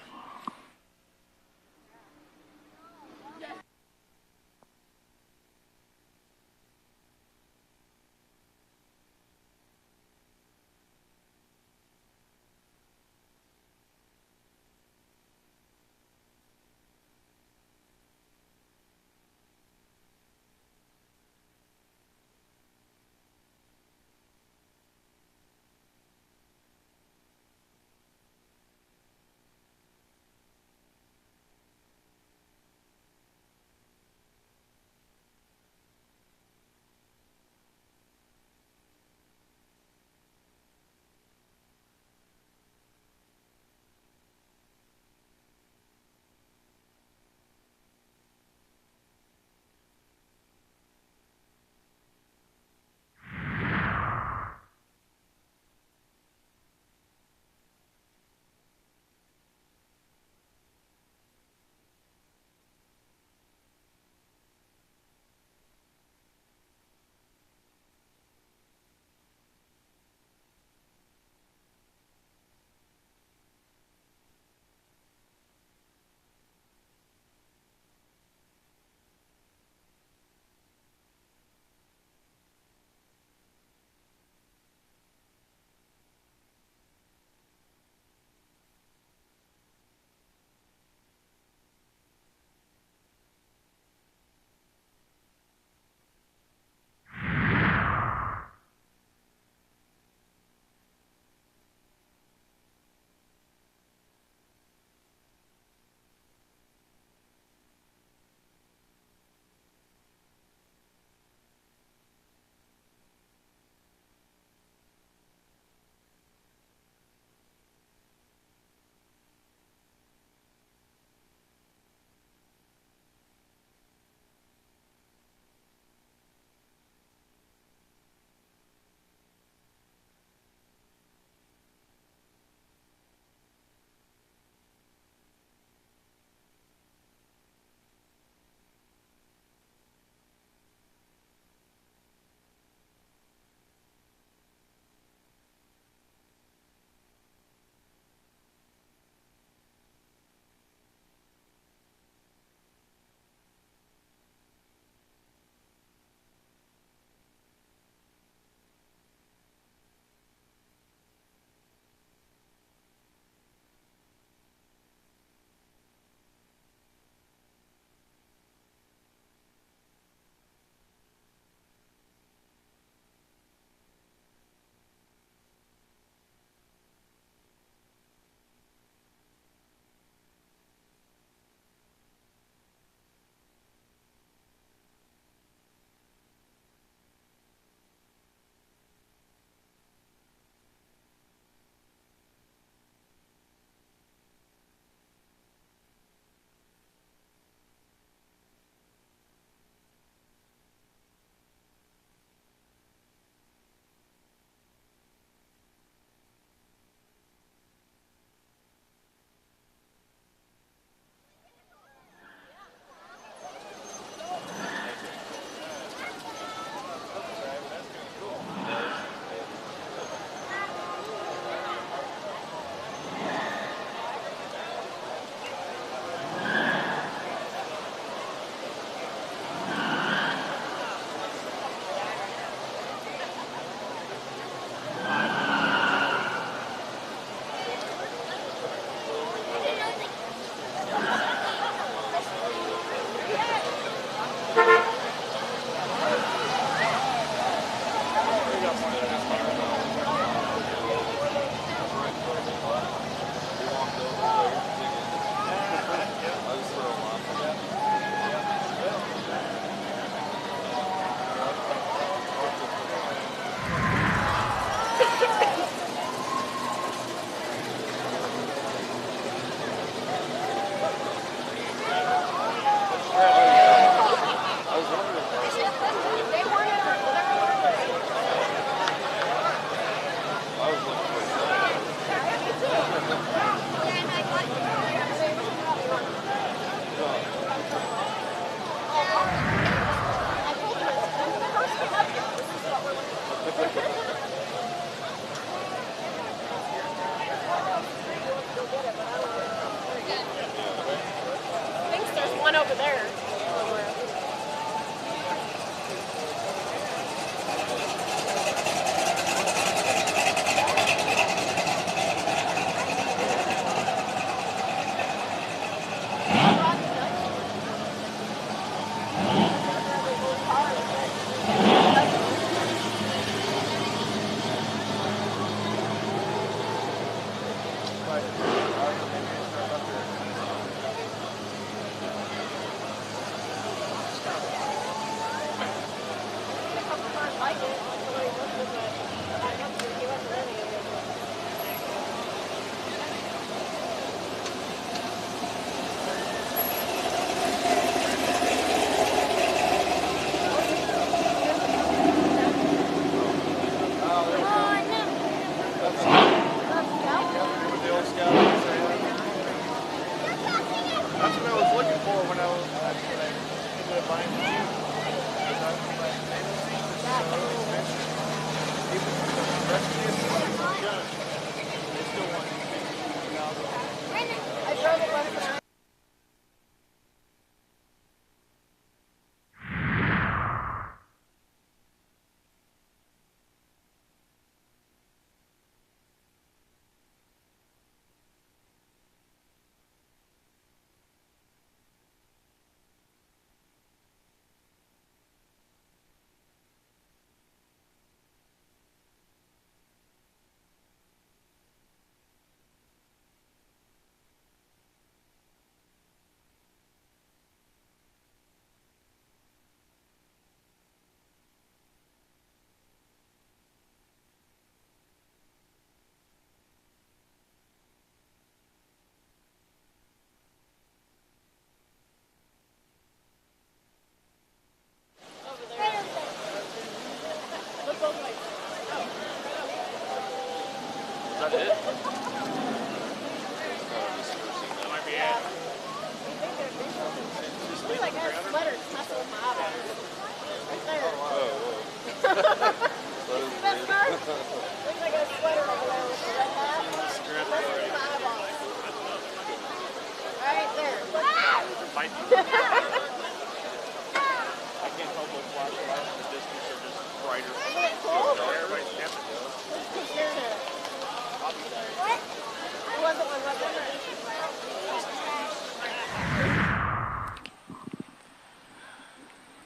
over there.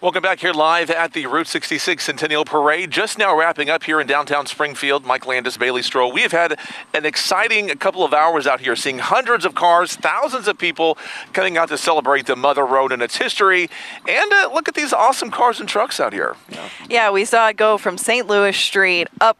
Welcome back here live at the Route 66 Centennial Parade. Just now wrapping up here in downtown Springfield. Mike Landis, Bailey Stroh. We have had an exciting couple of hours out here, seeing hundreds of cars, thousands of people coming out to celebrate the Mother Road and its history. And look at these awesome cars and trucks out here. Yeah, we saw it go from St. Louis Street up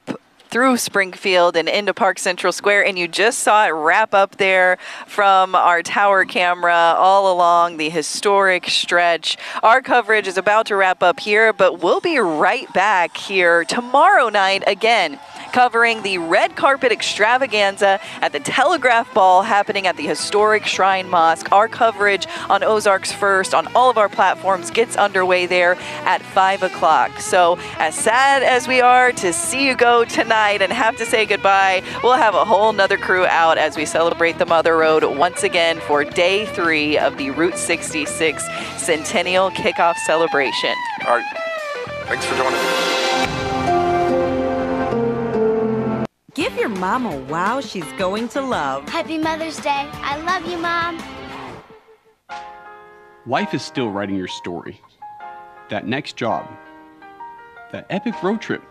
through Springfield and into Park Central Square, and you just saw it wrap up there from our tower camera all along the historic stretch. Our coverage is about to wrap up here, but we'll be right back here tomorrow night again, covering the red carpet extravaganza at the Telegraph Ball happening at the historic Shrine Mosque. Our coverage on Ozarks First on all of our platforms gets underway there at 5 o'clock. So as sad as we are to see you go tonight and have to say goodbye, we'll have a whole nother crew out as we celebrate the Mother Road once again for day 3 of the Route 66 Centennial Kickoff Celebration. All right. Thanks for joining us. Give your mom a wow she's going to love. Happy Mother's Day. I love you, Mom. Life is still writing your story. That next job. That epic road trip.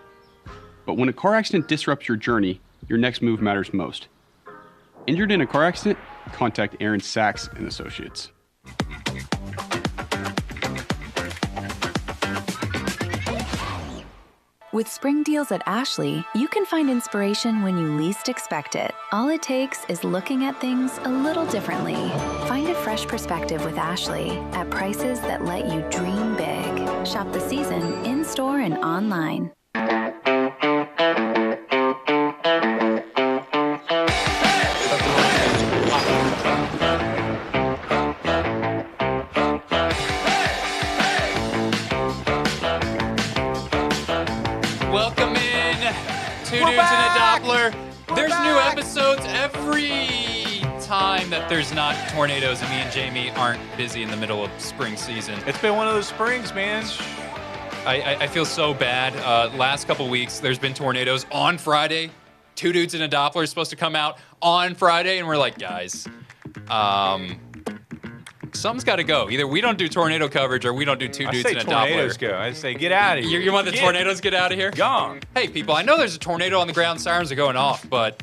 But when a car accident disrupts your journey, your next move matters most. Injured in a car accident? Contact Aaron Sachs and Associates. With spring deals at Ashley, you can find inspiration when you least expect it. All it takes is looking at things a little differently. Find a fresh perspective with Ashley at prices that let you dream big. Shop the season in-store and online. Welcome in, Two Dudes in a Doppler. There's new episodes every time that there's not tornadoes and me and Jamie aren't busy in the middle of spring season. It's been one of those springs, man. I feel so bad. Last couple weeks, there's been tornadoes on Friday. 2 dudes in a Doppler are supposed to come out on Friday, and we're like, guys, something's got to go. Either we don't do tornado coverage or we don't do 2 dudes in a Doppler. Tornadoes go. I say get out of here. You want the tornadoes get out of here? Gone. Hey, people, I know there's a tornado on the ground. Sirens are going off, but